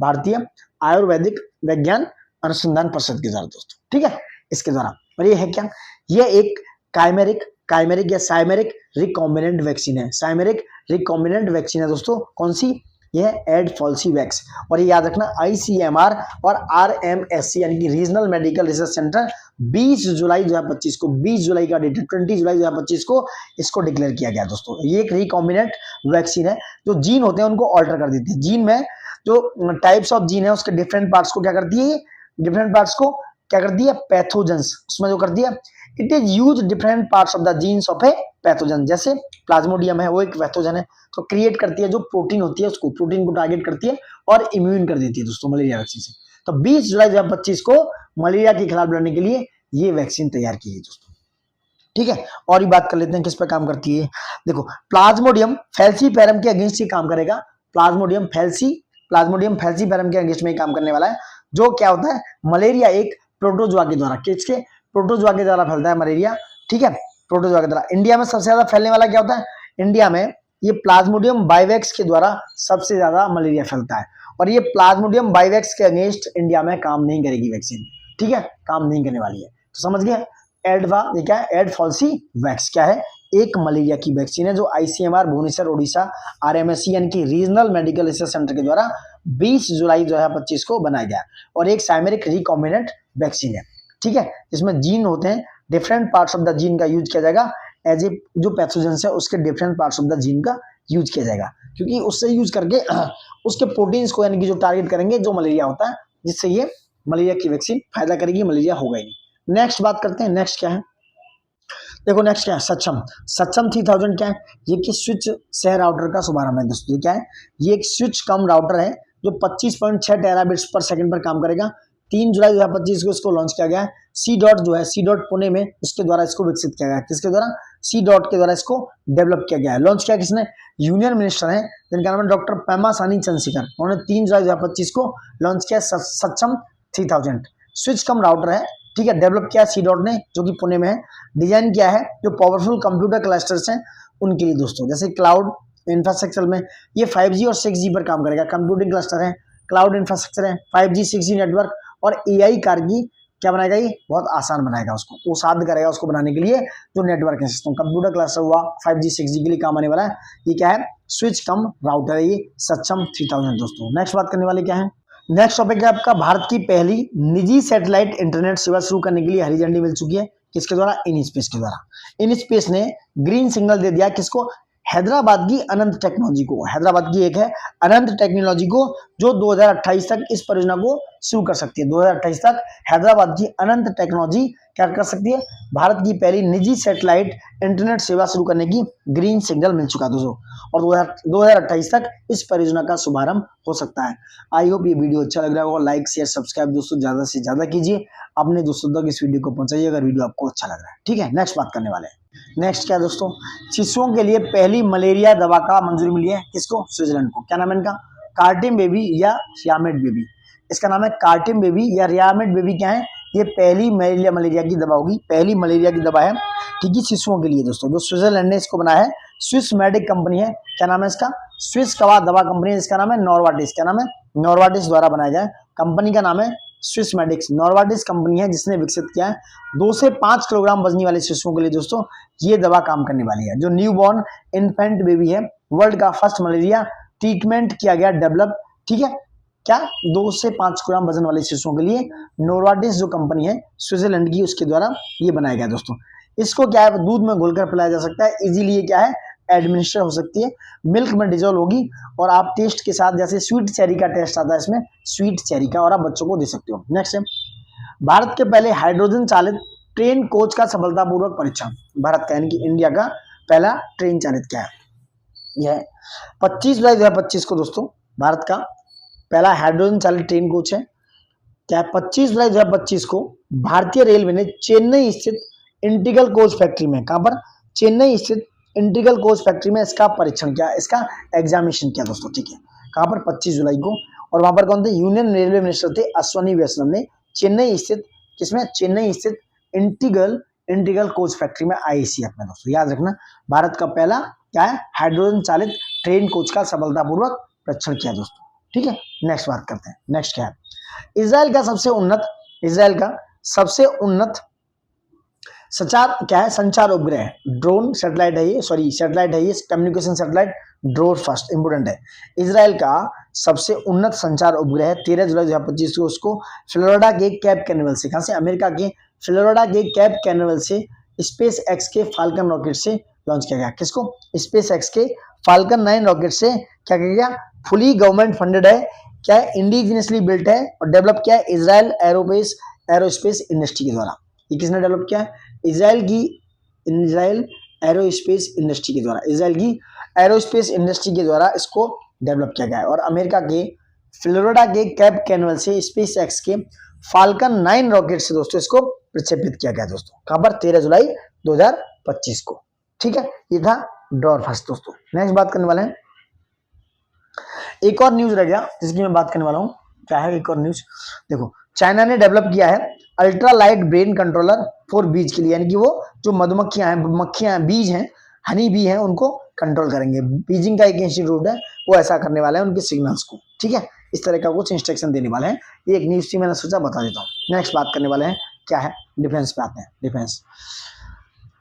भारतीय आयुर्वेदिक विज्ञान अनुसंधान परिषद के द्वारा दोस्तों, ठीक है, इसके द्वारा। और ये है क्या? ये एक काइमेरिक या साइमेरिक रिकॉम्बिनेंट वैक्सीन है। साइमेरिक रिकॉम्बिनेंट वैक्सीन है दोस्तों। कौन सी? यह एड फॉल्सी वैक्स। और ये याद रखना ICMR और RMSC यानी कि रीजनल मेडिकल रिसर्च सेंटर 20 जुलाई 2025 को, 20 जुलाई का डेट है, 20 जुलाई 2025 को इसको डिक्लेयर किया गया दोस्तों। ये एक रिकॉम्बिनेंट वैक्सीन है। जो जीन होते हैं उनको ऑल्टर कर देती है। जीन में जो टाइप्स ऑफ जीन है उसके डिफरेंट पार्ट्स को क्या करती है? पैथोजेंस। उसमें जो करती है, it is use different parts of the jeans of a pathogen. जैसे प्लाज्मोडियम है, वो एक पैथोजन है, तो क्रिएट करती है जो प्रोटीन होती है, उसको प्रोटीन को टारगेट करती है और इम्यून कर देती है दोस्तों मलेरिया वैक्सीन से। तो 20 जुलाई 2025 को मलेरिया के खिलाफ लड़ने के लिए ये वैक्सीन तैयार की है दोस्तों, ठीक है, और भी बात कर लेते हैं किस पे काम करती है। देखो, प्लाज्मोडियम फैल्सीपेरम के अगेंस्ट ही काम करेगा। प्लाज्मोडियम फैल्सीपेरम के अगेंस्ट में ही काम करने वाला है। जो क्या होता है, मलेरिया एक प्रोटोजुआ के द्वारा, किसके, प्रोटोजुआ के द्वारा फैलता है मलेरिया। ठीक है, प्रोटोजुआ के द्वारा। इंडिया में सबसे ज्यादा फैलने वाला क्या होता है, इंडिया में ये प्लाज्मोडियम बाइवेक्स के द्वारा सबसे ज्यादा मलेरिया फैलता है। और ये प्लाज्मोडियम बाइवेक्स के अगेंस्ट इंडिया में काम नहीं करेगी वैक्सीन। ठीक है, काम नहीं करने वाली है, तो समझ गए। ये क्या है, एडफॉल्सी वैक्स क्या है, एक मलेरिया की वैक्सीन है जो आईसीएमआर भुवनेश्वर ओडिशा आरएमएससी यानी कि रीजनल मेडिकल रिसर्च सेंटर के द्वारा 20 जुलाई 2025 को बनाया गया और एक साइमेरिक रिकॉम्बिनेंट वैक्सीन है। ठीक है, जिसमें जीन होते हैं, different parts of the gene का यूज किया जाएगा एज ए, जो पैथोजन है उसके different parts of the gene का यूज किया जाएगा, क्योंकि उससे यूज करके उसके प्रोटीन्स को यानी कि जो टारगेट करेंगे जो मलेरिया होता है, जिससे ये मलेरिया की वैक्सीन फायदा करेगी, मलेरिया होगा ही नहीं। नेक्स्ट बात करते हैं, नेक्स्ट क्या है, देखो नेक्स्ट क्या है, सक्षम 3000 क्या है, ये कि स्विच शहर राउटर का शुभारंभ है दोस्तों। ये क्या है, ये एक स्विच कम राउटर है जो 25.6 टेराबिट्स पर सेकंड पर काम करेगा। 3 जुलाई 2025 को इसको लॉन्च किया गया है। सी डॉट जो है, सी डॉट पुणे में, उसके द्वारा इसको विकसित किया गया है। किसके द्वारा, सी डॉट के द्वारा इसको डेवलप किया गया है। लॉन्च किया किसने, यूनियन मिनिस्टर है जिनका नाम है डॉक्टर पेमा सानी चंद्रशेखर, उन्होंने 3 जुलाई 2025 को लॉन्च किया सक्षम 3000 स्विच कम राउटर है। ठीक है, डेवलप किया सी डॉट ने, जो कि पुणे में है। डिजाइन किया है जो पावरफुल कंप्यूटर क्लस्टर्स हैं उनके लिए दोस्तों, जैसे क्लाउड इंफ्रास्ट्रक्चर में ये 5G और 6G पर काम करेगा। कंप्यूटिंग क्लस्टर है, क्लाउड इंफ्रास्ट्रक्चर है, 5G 6G नेटवर्क और AI कारगी क्या बनाएगा, ये बहुत आसान बनाएगा उसको, वो साध्य करेगा उसको बनाने के लिए। जो नेटवर्क है सिस्टम, कंप्यूटर क्लस्टर हुआ 5G 6G के लिए काम आने वाला है। ये क्या है, स्विच कम राउटर है, ये सक्षम 3000 दोस्तों। नेक्स्ट बात करने वाले क्या है, नेक्स्ट टॉपिक है आपका, भारत की पहली निजी सैटेलाइट इंटरनेट सेवा शुरू करने के लिए हरी झंडी मिल चुकी है। किसके द्वारा, इन स्पेस के द्वारा। इन स्पेस ने ग्रीन सिग्नल दे दिया किसको, हैदराबाद की अनंत टेक्नोलॉजी को। हैदराबाद की एक है अनंत टेक्नोलॉजी को, जो 2028 तक इस परियोजना को शुरू कर सकती है। 2028 तक हैदराबाद की अनंत टेक्नोलॉजी क्या कर सकती है, भारत की पहली निजी सैटेलाइट इंटरनेट सेवा शुरू करने की ग्रीन सिग्नल मिल चुका है दोस्तों, और 2028 तक इस परियोजना का शुभारंभ हो सकता है। आई होप ये वीडियो अच्छा लग रहा होगा, लाइक शेयर सब्सक्राइब दोस्तों ज्यादा से ज्यादा कीजिए, अपने दोस्तों तक इस वीडियो को पहुंचाइए अगर वीडियो आपको अच्छा लग रहा है। ठीक है, नेक्स्ट बात करने वाले हैं। नेक्स्ट क्या दोस्तों, शिशुओं के लिए पहली मलेरिया दवा का मंजूरी मिली है किसको, स्विट्जरलैंड को। क्या नाम है इनका, कार्टिम बेबी या रियामेट बेबी। इसका नाम है कार्टिम बेबी या रियामेट बेबी। क्या है, ये पहली मलेरिया की दवा होगी, पहली मलेरिया की दवा है। ठीक है, शिशुओं के लिए दोस्तों, जो स्विट्जरलैंड ने इसको बनाया है, स्विस मेडिक कंपनी है। क्या नाम है इसका, स्विस कवा दवा कंपनी है, जिसका नाम है नोवार्टिस। क्या नाम है, नोवार्टिस द्वारा बनाया गया है। कंपनी का नाम है स्विस मेडिक्स, नोवार्टिस कंपनी है जिसने विकसित किया है। 2 से 5 किलोग्राम वजनी वाले शिशुओं के लिए दोस्तों ये दवा काम करने वाली है। जो न्यू बॉर्न इन्फेंट बेबी है, वर्ल्ड का फर्स्ट मलेरिया ट्रीटमेंट किया गया डेवलप। ठीक है, क्या 2 से 5 किलोग्राम वजन वाले शिशुओं के लिए नोवार्टिस जो कंपनी है स्विट्जरलैंड की, उसके द्वारा ये बनाया गया दोस्तों। इसको क्या है, दूध में घोलकर पिलाया जा सकता है, इजीली ये क्या है, एडमिनिस्टर हो सकती है, मिल्क में डिजोल्व होगी, और आप टेस्ट के साथ, जैसे स्वीट चेरी का टेस्ट आता है इसमें, स्वीट चेरी का, और आप बच्चों को दे सकते हो। नेक्स्ट है, भारत के पहले हाइड्रोजन चालित ट्रेन कोच का सफलतापूर्वक परीक्षण। भारत का यानी कि इंडिया का पहला ट्रेन चालित क्या है, यह 25 जुलाई 2025 को दोस्तों भारत का पहला हाइड्रोजन चालित ट्रेन कोच है। क्या है, 25 जुलाई 2025 को भारतीय रेलवे ने चेन्नई स्थित इंटीग्रल कोच फैक्ट्री में, कहां पर, चेन्नई स्थित इंटीग्रल कोच फैक्ट्री में इसका परीक्षण किया, इसका एग्जामिनेशन किया दोस्तों। ठीक है, कहां पर, 25 जुलाई को। और वहां पर कौन थे, यूनियन रेलवे मिनिस्टर थे अश्वनी वैष्णव ने चेन्नई स्थित, किसमें, चेन्नई स्थित इंटीग्रल कोच फैक्ट्री में, आईसीएफ में दोस्तों। याद रखना, भारत का पहला क्या है, हाइड्रोजन चालित ट्रेन कोच का सफलतापूर्वक परीक्षण किया दोस्तों। ठीक है, नेक्स्ट बात करते हैं। नेक्स्ट क्या है, इजराइल का सबसे उन्नत संचार उपग्रह ड्रोन सैटेलाइट है ये, communication satellite drone first important है। इजराइल का सबसे उन्नत संचार उपग्रह है 13 जुलाई 2025 को उसको फ्लोरिडा के कैप कैनिवल से, कहां से, अमेरिका के फ्लोरिडा के कैप कैनिवल से स्पेस एक्स के फाल्कन रॉकेट से लॉन्च किया गया। किसको, स्पेस एक्स के फाल्कन 9 रॉकेट से क्या किया गया, फुली गवर्नमेंट फंडेड है, क्या है, इंडिजिनियसली बिल्ट है और डेवलप किया है इजराइल एरोस्पेस इंडस्ट्री के द्वारा। ये किसने डेवलप किया है, इजराइल एरोस्पेस इंडस्ट्री के द्वारा, इजराइल की एरोस्पेस इंडस्ट्री के द्वारा इसको डेवलप किया गया है। और अमेरिका के फ्लोरिडा के कैप कैनिवल से स्पेस एक्स के फाल्कन 9 रॉकेट से दोस्तों इसको प्रक्षेपित किया गया दोस्तों। कहां पर? 13 जुलाई 2025 को। ठीक है, ये था ड्रॉर फर्स्ट दोस्तों। नेक्स्ट बात करने वाले हैं, एक और न्यूज रह गया जिसकी मैं बात करने वाला हूं। क्या है एक और न्यूज? देखो, चाइना ने डेवलप किया है ultra light brain controller for बीज के लिए, यानी कि वो जो मधुमक्खियां हैं, मक्खियां, बीज हैं, हनी बी हैं, उनको कंट्रोल करेंगे। बीजिंग का एक इंस्टीट्यूट है, वो ऐसा करने वाला है उनके सिग्नल्स को। ठीक है, इस तरह का कुछ इंस्ट्रक्शन देने वाले हैं। ये एक न्यूज थी, मैंने सोचा बता देता हूँ। नेक्स्ट बात करने वाले हैं, क्या है? डिफेंस पे आते हैं।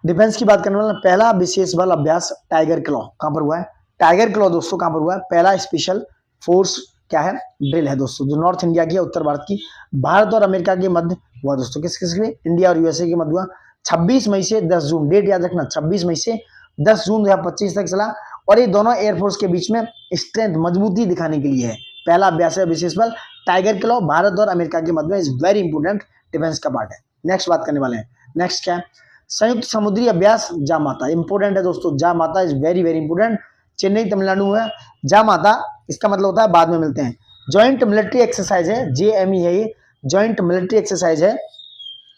डिफेंस की बात करने वाला, पहला विशेष बल अभ्यास टाइगर क्लॉ कहां पर हुआ है? टाइगर क्लॉ दोस्तों कहां पर हुआ है? पहला स्पेशल फोर्स क्या है? ड्रिल है दोस्तों, जो नॉर्थ इंडिया की है, उत्तर भारत की, भारत और अमेरिका के मध्य हुआ दोस्तों। किस किस के? इंडिया और यूएसए के मध्य हुआ। 26 मई से 10 जून, डेट याद रखना, 26 मई से 10 जून 2025 तक चला। और ये दोनों एयरफोर्स के बीच में स्ट्रेंथ, मजबूती दिखाने के लिए है। पहला अभ्यास है विशेष बल टाइगर क्लॉ, भारत और अमेरिका के मध्य में, इज वेरी इंपोर्टेंट, डिफेंस का पार्ट है। नेक्स्ट बात करने वाले हैं, नेक्स्ट क्या है? संयुक्त समुद्री अभ्यास जामाता, इंपोर्टेंट है दोस्तों। जामाता is very very important, Chennai Tamil Nadu जामाता, इसका मतलब होता है बाद में मिलते हैं। जॉइंट मिलिट्री एक्सरसाइज है, जेएमई है ये, जॉइंट मिलिट्री एक्सरसाइज है।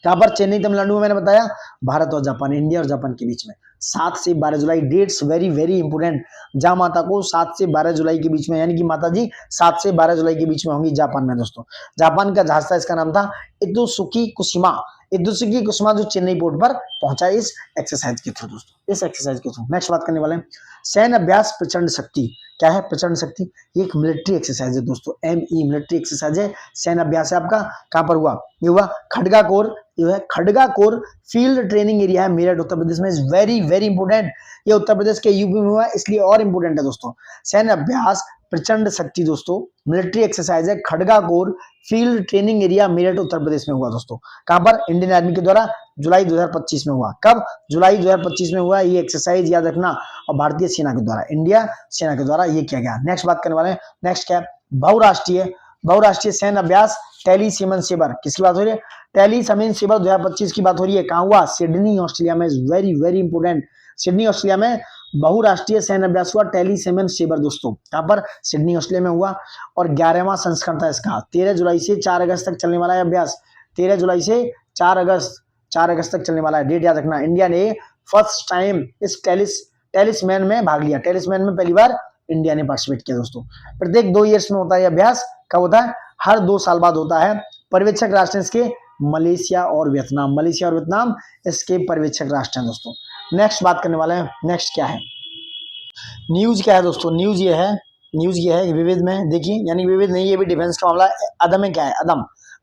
कहां पर? चेन्नई तमिलनाडु में, मैंने बताया, भारत और जापान, इंडिया और जापान के बीच में। 7 से 12 जुलाई, डेट्स वेरी वेरी इंपोर्टेंट। जामाता को 7 से 12 जुलाई के बीच में, यानी कि माता जी 7 से 12 जुलाई के बीच में होंगी जापान में दोस्तों। जापान का जहाज था, इसका नाम था इत्सुकी कुशिमा। इत्सुकी कुशिमा जो चेन्नई पोर्ट पर पहुंचा इस एक्सरसाइज के थ्रू दोस्तों, इस एक्सरसाइज के थ्रू। नेक्स्ट बात करने वाले हैं, सैन्य अभ्यास प्रचंड शक्ति। क्या है प्रचंड शक्ति? ये एक मिलिट्री एक्सरसाइज है दोस्तों, एमई मिलिट्री एक्सरसाइज है, सैन्य अभ्यास है आपका। कहां पर हुआ? ये हुआ खड़गा कोर, जो है Khadga corps field training area है, मेरठ उत्तर प्रदेश में, इज वेरी वेरी इंपोर्टेंट। ये उत्तर प्रदेश के यूपी में हुआ है, इसलिए और इंपोर्टेंट है दोस्तों। सैन्य अभ्यास प्रचंड शक्ति दोस्तों, मिलिट्री एक्सरसाइज है, Khadga corps field training area, Meerut Uttar Pradesh में हुआ दोस्तों। कहां पर? इंडियन आर्मी के द्वारा जुलाई 2025 में हुआ। कब? जुलाई 2025 में हुआ ये एक्सरसाइज, याद रखना। और भारतीय सेना के द्वारा, इंडिया सेना के द्वारा ये किया गया। नेक्स्ट बात करने वाले हैं, नेक्स्ट क्या? बहुराष्ट्रीय सैन्य अभ्यास टेली सीमन सेबर, किसकी बात हो रही है? टेली सीमन सेबर 2025 की बात हो रही है। कहां हुआ? सिडनी ऑस्ट्रेलिया में, is very very important. Sydney Australia में बहुराष्ट्रीय सैन्य अभ्यास हुआ टेली सीमन सेबर दोस्तों। कहां पर? सिडनी ऑस्ट्रेलिया में हुआ। और 11वां संस्करण था इसका। 13 जुलाई से 4 अगस्त तक चलने वाला है अभ्यास। 13 जुलाई से 4 अगस्त तक चलने वाला है, डेट याद रखना। इंडिया ने फर्स्ट टाइम इस टेलिसमैन में भाग लिया। टेलिसमैन में पहली बार इंडिया ने पार्टिसिपेट किया दोस्तों। प्रत्येक 2 ईयर्स में होता है अभ्यास। कब होता है? हर 2 साल बाद होता है। पर्यवेक्षक राष्ट्र इसके मलेशिया और वियतनाम इसके पर्यवेक्षक राष्ट्र हैं दोस्तों। नेक्स्ट बात करने वाले हैं, नेक्स्ट क्या है? न्यूज क्या है दोस्तों? न्यूज ये है विविध में, देखिए, यानी विविध नहीं, ये भी डिफेंस का मामला है। अदम में क्या है?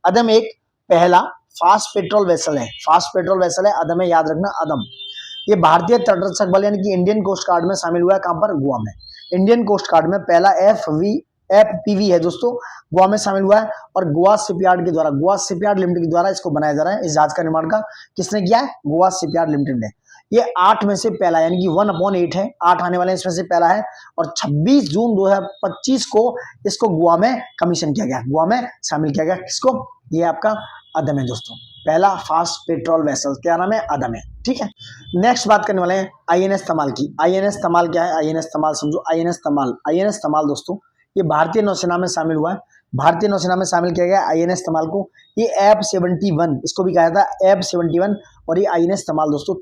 अदम एक पहला फास्ट पेट्रोल वेसल है। अदम में, याद रखना, अदम। ये भारतीय तटरक्षक बल यानी कि इंडियन कोस्ट गार्ड में शामिल हुआ है। कहां पर? गोवा में। इंडियन कोस्ट गार्ड में पहला एफपीवी है दोस्तों, गोवा में शामिल हुआ है। और गोवा शिपयार्ड लिमिटेड के द्वारा इसको बनाया जा रहा है। इस जहाज का निर्माण का किसने किया है? गोवा शिपयार्ड लिमिटेड ने। ये 8 में से पहला, यानी कि 1/8 है, 8 आने वाले इसमें से पहला है। और 26 जून 2025 को इसको गोवा में कमीशन किया गया, गोवा में शामिल किया गया। किसको? ये आपका अदम है दोस्तों, पहला फास्ट पेट्रोल वेसल। क्या नाम है? अदम है। ठीक है, नेक्स्ट बात करने वाले हैं आईएनएस तमाल की। आईएनएस तमाल क्या है? आईएनएस तमाल समझो। आईएनएस तमाल दोस्तों, ये भारतीय नौसेना में शामिल हुआ है। भारतीय नौसेना में शामिल किया गया आईएनएस तमाल को। ये F-71, इसको भी कहा जाता है F-71। और ये आईएनएस तमाल दोस्तों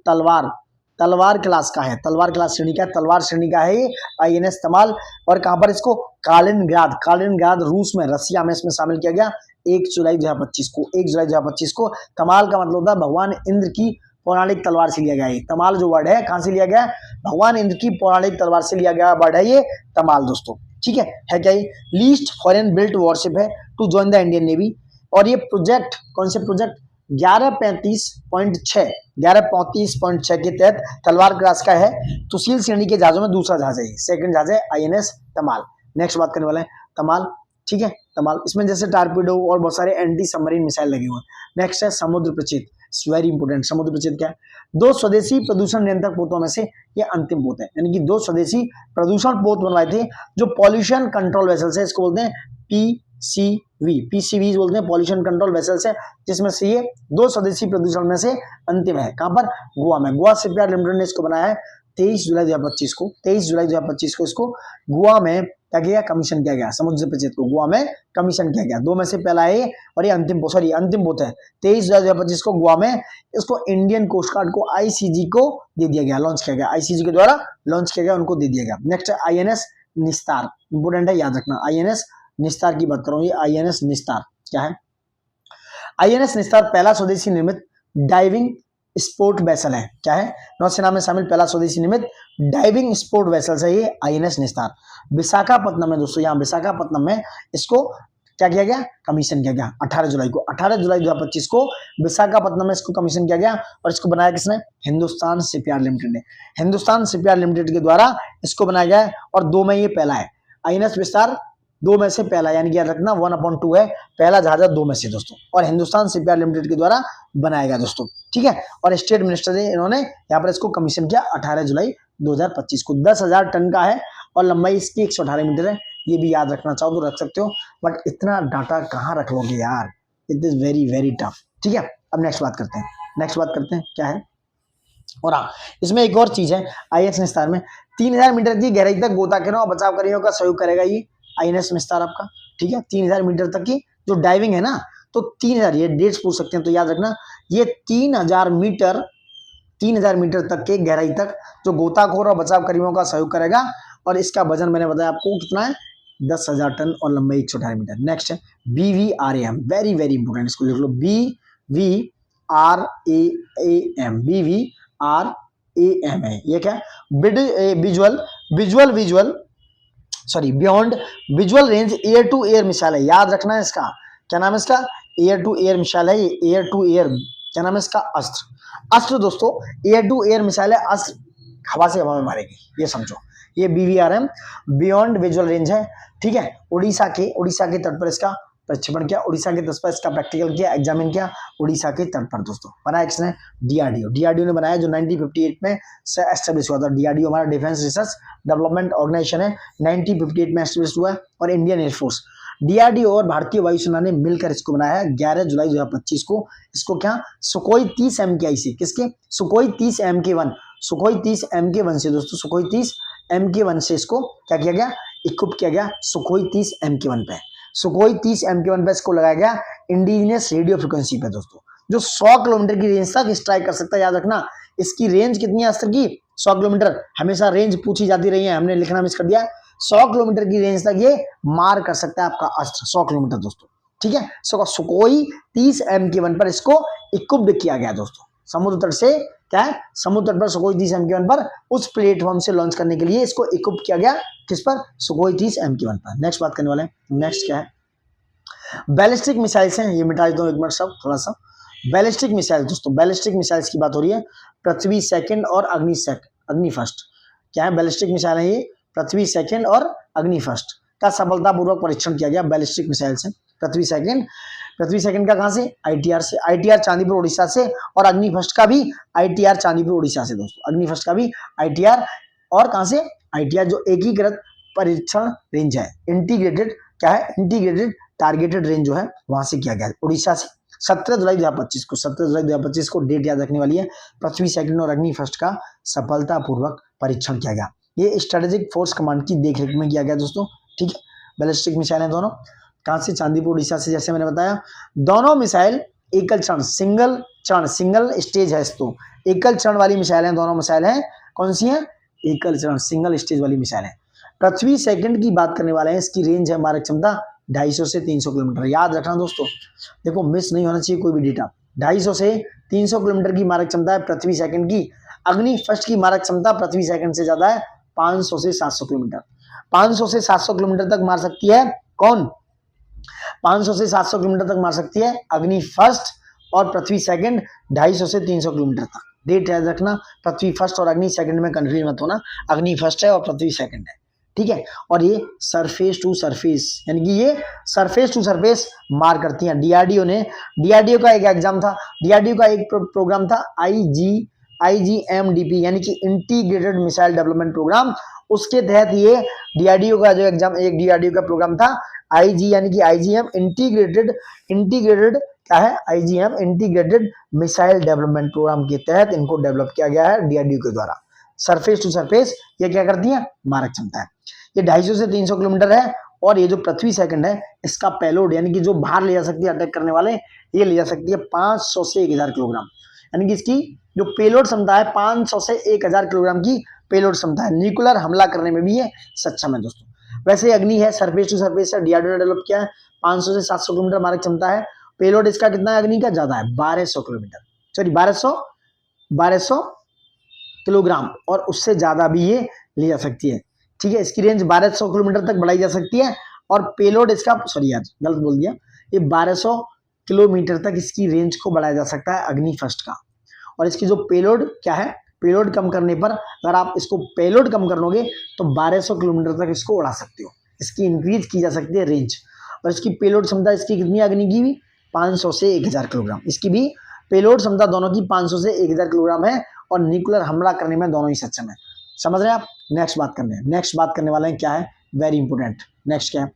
तलवार क्लास का है, तलवार क्लास श्रेणी का, तलवार श्रेणी का है ये आईएनएस तमाल। और कहां पर इसको? कालिनग्राद रूस में, रसिया में इसमें शामिल किया गया 1 जुलाई 2025 को। तमाल का मतलब होता है भगवान इंद्र की पौराणिक तलवार से लिया गया है। तमाल जो वर्ड है कहां से लिया गया? भगवान इंद्र की पौराणिक तलवार से लिया गया वर्ड है ये तमाल दोस्तों। ठीक है क्या? ये लीस्ट फॉरेन बिल्ट वॉरशिप है to join the Indian Navy. और ये प्रोजेक्ट, कौन से प्रोजेक्ट? 1135.6 के तहत तलवार क्लास का है। सुशील श्रेणी के जहाजों में दूसरा जहाज है, सेकंड जहाज है आईएनएस तमाल। नेक्स्ट बात करने वाले हैं तमाल। ठीक है, तमाल, इसमें जैसे टारपीडो और बहुत सारे एंटी सबमरीन मिसाइल लगे हुए हैं। नेक्स्ट है समुद्र प्रचित, वेरी इंपोर्टेंट। समुद्र प्रचित क्या है? 2 स्वदेशी प्रदूषण नियंत्रक पोतों में से ये अंतिम पोत है, यानी कि 2 स्वदेशी प्रदूषण पोत बनवाए थे जो पॉल्यूशन कंट्रोल वेसल्स है। इसको बोलते हैं पीसीवी बोलते हैं, पॉल्यूशन कंट्रोल वेसल्स है, जिसमें से ये 2 स्वदेशी प्रदूषण में से अंतिम है। कहां पर? गोवा में। गोवा शिपयार्ड लिमिटेड ने इसको बनाया है 23 जुलाई 2025 को इसको गोवा में क्या किया, कमीशन किया गया। समुद्र से प्रचलित को गोवा में कमीशन किया गया। दो में से पहला है और ये अंतिम बोत है 23/2025 को गोवा में इसको इंडियन कोस्ट गार्ड को आईसीजी को दे दिया गया, लॉन्च किया गया, आईसीजी के द्वारा लॉन्च किया गया, उनको दे दिया गया। नेक्स्ट आईएनएस निस्तार, इंपोर्टेंट है, याद रखना। आईएनएस निस्तार की बात करूं, ये आईएनएस निस्तार क्या है? आईएनएस निस्तार पहला स्वदेशी निर्मित डाइविंग स्पोर्ट वेसल है। क्या है? नौसेना में शामिल पहला स्वदेशी निर्मित डाइविंग स्पोर्ट वेसल है ये आईएनएस निस्तार। विशाखापट्टनम में दोस्तों, यहाँ विशाखापट्टनम में इसको क्या किया गया, कमीशन किया गया 18 जुलाई को। 18 जुलाई 2025 को विशाखापट्टनम में इसको कमीशन किया गया और इसको बनाया किसने? हिंदुस्तान शिपयार्ड लिमिटेड ने। हिंदुस्तान शिपयार्ड लिमिटेड के द्वारा इसको बनाया गया है और 2 में ये पहला है। आईएनएस विस्तार 2 में से पहला, यानी कि याद रखना 1/2 है, पहला जहाज 2 में से दोस्तों, और हिंदुस्तान शिपयार्ड लिमिटेड के द्वारा बनाया गया दोस्तों। ठीक है, और स्टेट मिनिस्टर ने इन्होंने यहाँ पर इसको कमीशन किया 18 जुलाई 2025 को। 10,000 टन का है और लंबाई इसकी 118 मीटर है। ये भी याद रखना चाहो तो रख सकते हो, बट इतना डाटा कहाँ रख लोगे यार, it is very very tough. ठीक है, अब नेक्स्ट बात करते हैं, क्या है? और हाँ, इसमें एक और चीज है, आईएनएस निस्तार में 3000 मीटर की गहराई तक गोताखोरों और बचावकर्मियों का सहयोग करेगा ये आईएनएस निस्तार आपका। ठीक है, 3000 मीटर तक की जो डाइविंग है ना, तो 3000, ये डेट्स पूछ सकते हैं तो याद रखना, ये 3000 मीटर तक के गहराई तक जो गोताखोर और बचावकर्मियों का सहयोग करेगा, और इसका वजन मैंने बताया आपको कितना है, 10,000 टन और लंबाई 118 मीटर। नेक्स्ट है BVRAM, वेरी वेरी इंपोर्टेंट, इसको लिख लो, BVRAM है। ये क्या है? Beyond visual range air to air missile है। याद रखना है इसका, क्या नाम है इसका? एयर टू एयर मिसाइल है, ये एयर टू एयर, क्या नाम है इसका? अस्त्र दोस्तों, एयर टू एयर मिसाइल है, अस्त्र हवा से हवा में मारेगी, ये समझो। ये BVRAM बियॉन्ड विजुअल रेंज है। ठीक है, उड़ीसा के तट पर इसका प्रक्षेपण किया, उड़ीसा के तट पर इसका प्रैक्टिकल किया, एग्जामिन किया उड़ीसा के तट पर दोस्तों। बनाया किसने? DRDO ने बनाया, जो 1958 में एस्टेब्लिश हुआ था। DRDO हमारा डिफेंस रिसर्च डेवलपमेंट ऑर्गेनाइजेशन है, 1958 में एस्टेब्लिश हुआ है। और इंडियन एयरफोर्स, DRDO और भारतीय वायुसेना ने मिलकर इसको बनाया है 11 जुलाई 2025 को। इसको क्या? सुखोई 30 MKI से, किसके? सुखोई 30 MK1 से दोस्तों, सुखोई 30 MK1 से इसको क्या किया गया? इक्विप किया गया सुखोई 30 MK1 पे। सुखोई 30 MK1 पे इसको लगाया गया इंडिजिनियस रेडियो फ्रिक्वेंसी पे दोस्तों, जो 100 किलोमीटर की रेंज तक स्ट्राइक कर सकता है। याद रखना, इसकी रेंज कितनी है अस्त्र की? 100 किलोमीटर। हमेशा रेंज पूछी जाती रही है, हमने लिखना मिस कर दिया। 100 किलोमीटर की रेंज तक ये मार कर सकता है आपका अस्त्र, 100 किलोमीटर दोस्तों। ठीक है, सुखोई 30 MK1 पर इसको इक्विप्ड किया गया दोस्तों। समुद्र तट से क्या है? समुद्र तट पर सुखोई 30 MK1 पर उस प्लेटफॉर्म से लॉन्च करने के लिए इसको इक्विप किया गया, किस पर? सुखोई 30 MK1 पर। नेक्स्ट बात करने वाले हैं, नेक्स्ट क्या है? बैलिस्टिक मिसाइल्स हैं, ये मिटा देता हूं एक मिनट सब थोड़ा सा। बैलिस्टिक मिसाइल दोस्तों, बैलिस्टिक मिसाइल्स की बात हो रही है, पृथ्वी सेकंड और अग्नि फर्स्ट। क्या है? बैलिस्टिक मिसाइल है ये, पृथ्वी सेकंड और अग्नि फर्स्ट का सफलतापूर्वक परीक्षण किया गया। बैलिस्टिक मिसाइल से पृथ्वी सेकंड का कहां से? ITR से, ITR चांदीपुर उड़ीसा से, और अग्नि फर्स्ट का भी ITR चांदीपुर उड़ीसा से दोस्तों। अग्नि फर्स्ट का भी ITR, और कहां से? ITR जो एकीकृत परीक्षण रेंज है, इंटीग्रेटेड क्या है? इंटीग्रेटेड टारगेटेड रेंज जो है वहां से किया गया उड़ीसा से। 17 जुलाई 2025 को डेट याद रखने वाली है। पृथ्वी सेकंड और अग्नि फर्स्ट का सफलतापूर्वक परीक्षण किया गया। ये स्ट्रेटेजिक फोर्स कमांड की देखरेख में किया गया दोस्तों। ठीक है, बैलिस्टिक मिसाइल है दोनों, कहां से? चांदीपुर उड़ीसा से, जैसे मैंने बताया। दोनों मिसाइल एकल चरण, सिंगल स्टेज है इसको, एकल चरण वाली मिसाइल है। दोनों मिसाइल है कौन सी है? एकल चरण, सिंगल स्टेज वाली मिसाइल है। पृथ्वी सेकंड की बात करने वाले हैं, इसकी रेंज है मारक क्षमता 250 से 300 किलोमीटर। याद रखना दोस्तों, देखो मिस नहीं होना चाहिए कोई भी डेटा। 250 से 300 किलोमीटर की मारक क्षमता है पृथ्वी सेकंड की। अग्नि फर्स्ट की मारक क्षमता पृथ्वी सेकंड से ज्यादा है, 500 से 700 किलोमीटर। 500 से 700 किलोमीटर तक मार सकती है कौन? 500 से 700 किलोमीटर तक मार सकती है अग्नि फर्स्ट, और पृथ्वी सेकंड 250 से 300 किलोमीटर तक। डेट याद रखना, पृथ्वी फर्स्ट और अग्नि सेकंड में कंफ्यूज मत होना, अग्नि फर्स्ट है और पृथ्वी सेकंड है। ठीक है, और ये सरफेस टू सरफेस, यानी कि ये सरफेस टू सरफेस मार करती हैं। DRDO का एक एग्जाम था, DRDO का एक प्रोग्राम था IGMDP, यानी कि इंटीग्रेटेड मिसाइल डेवलपमेंट प्रोग्राम। उसके तहत ये DRDO का जो एग्जाम, एक DRDO का प्रोग्राम था IG, यानी कि IGM इंटीग्रेटेड क्या है? IGM integrated missile development programme के तहत इनको डेवलप किया गया है DRDO के द्वारा। सरफेस टू सरफेस ये क्या करती है? मारक क्षमता है। ये 250 से 300 किलोमीटर है, और ये जो पृथ्वी सेकंड है इसका पेलोड यानी कि जो बाहर ले जा सकती है अटैक करने वाले, ये ले जा सकती है 500 से 1000 किलोग्राम, यानी कि इसकी जो पेलोड क्षमता है 500 से 1000 किलोग्राम की पेलोड क्षमता है। न्यूक्लियर हमला करने में भी ये सक्षम है दोस्तों। वैसे अग्नि है सरफेस टू सरफेस है, डीआरडीओ ने डेवलप किया है, 500 से 700 किलोमीटर मारक क्षमता है। पेलोड इसका कितना है अग्नि का, ज्यादा है 1200 किलोमीटर, सॉरी 1200 किलोग्राम, और उससे ज्यादा भी ये ले जा सकती है। ठीक है, इसकी रेंज 1200 किलोमीटर तक बढ़ाई जा सकती है, और पेलोड इसका, सॉरी यार गलत बोल दिया, ये 1200 किलोमीटर तक इसकी रेंज को बढ़ाया जा सकता है अग्नि फर्स्ट का। और इसकी जो पेलोड क्या है, पेलोड कम करने पर, अगर आप इसको पेलोड कम कर लोगे तो 1200 किलोमीटर तक इसको उड़ा सकते हो, इसकी इंक्रीज की जा सकती है रेंज। और इसकी पेलोड क्षमता इसकी कितनी अग्नि की भी 500 से 1000 किलोग्राम, इसकी भी पेलोड क्षमता दोनों की 500 से 1000 किलोग्राम है, और न्यूक्लियर हमला करने में दोनों ही सक्षम है। समझ रहे हैं आप। नेक्स्ट बात करने वाले हैं क्या है, वेरी इंपोर्टेंट। नेक्स्ट क्या है,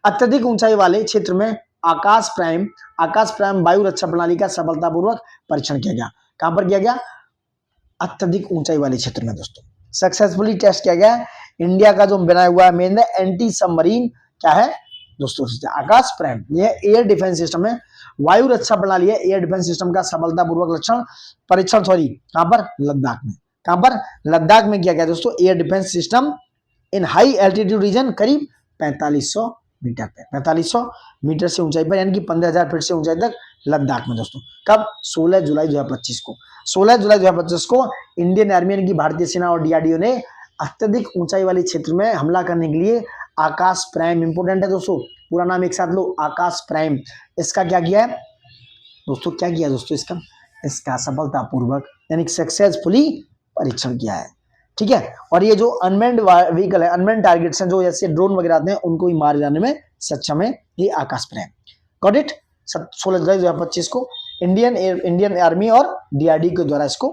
अत्यधिक ऊंचाई वाले क्षेत्र में आकाश प्राइम वायु रक्षा प्रणाली का सफलतापूर्वक परीक्षण किया गया। कहां पर किया गया, अत्यधिक ऊंचाई वाले क्षेत्र में दोस्तों सक्सेसफुली टेस्ट किया गया। इंडिया का जो बनाया हुआ मेन एंटी सबमरीन क्या है दोस्तों, आकाश प्राइम, ये एयर डिफेंस सिस्टम है, वायु रक्षा प्रणाली है, एयर डिफेंस सिस्टम का सफलतापूर्वक परीक्षण कहां पर, लद्दाख में। कहां पर, लद्दाख में किया गया दोस्तों air defence system in high altitude region, करीब 4500 मीटर पे, 4500 मीटर से ऊंचाई पर, यानी कि 15000 फीट से ऊंचाई तक लद्दाख में दोस्तों। कब, 16 जुलाई 2025 को। 16 जुलाई 2025 को इंडियन आर्मी यानी कि भारतीय सेना और डीआरडीओ ने अत्यधिक ऊंचाई वाले क्षेत्र में हमला करने के लिए आकाश प्राइम, इंपोर्टेंट है दोस्तों, पूरा नाम एक साथ लो, आकाश प्राइम, इसका क्या किया है दोस्तों, क्या किया दोस्तों, इसका सफलतापूर्वक यानी सक्सेसफुली परीक्षण किया है। ठीक है, और ये जो अनमेन्ड व्हीकल है, अनमेन्ड टारगेट्स हैं, जो जैसे ड्रोन वगैरह आते हैं, उनको ही मार जाने में सक्षम है ये आकाश प्राइम। Got it. 16 जुलाई 2025 को इंडियन आर्मी और डीआरडीओ के द्वारा इसको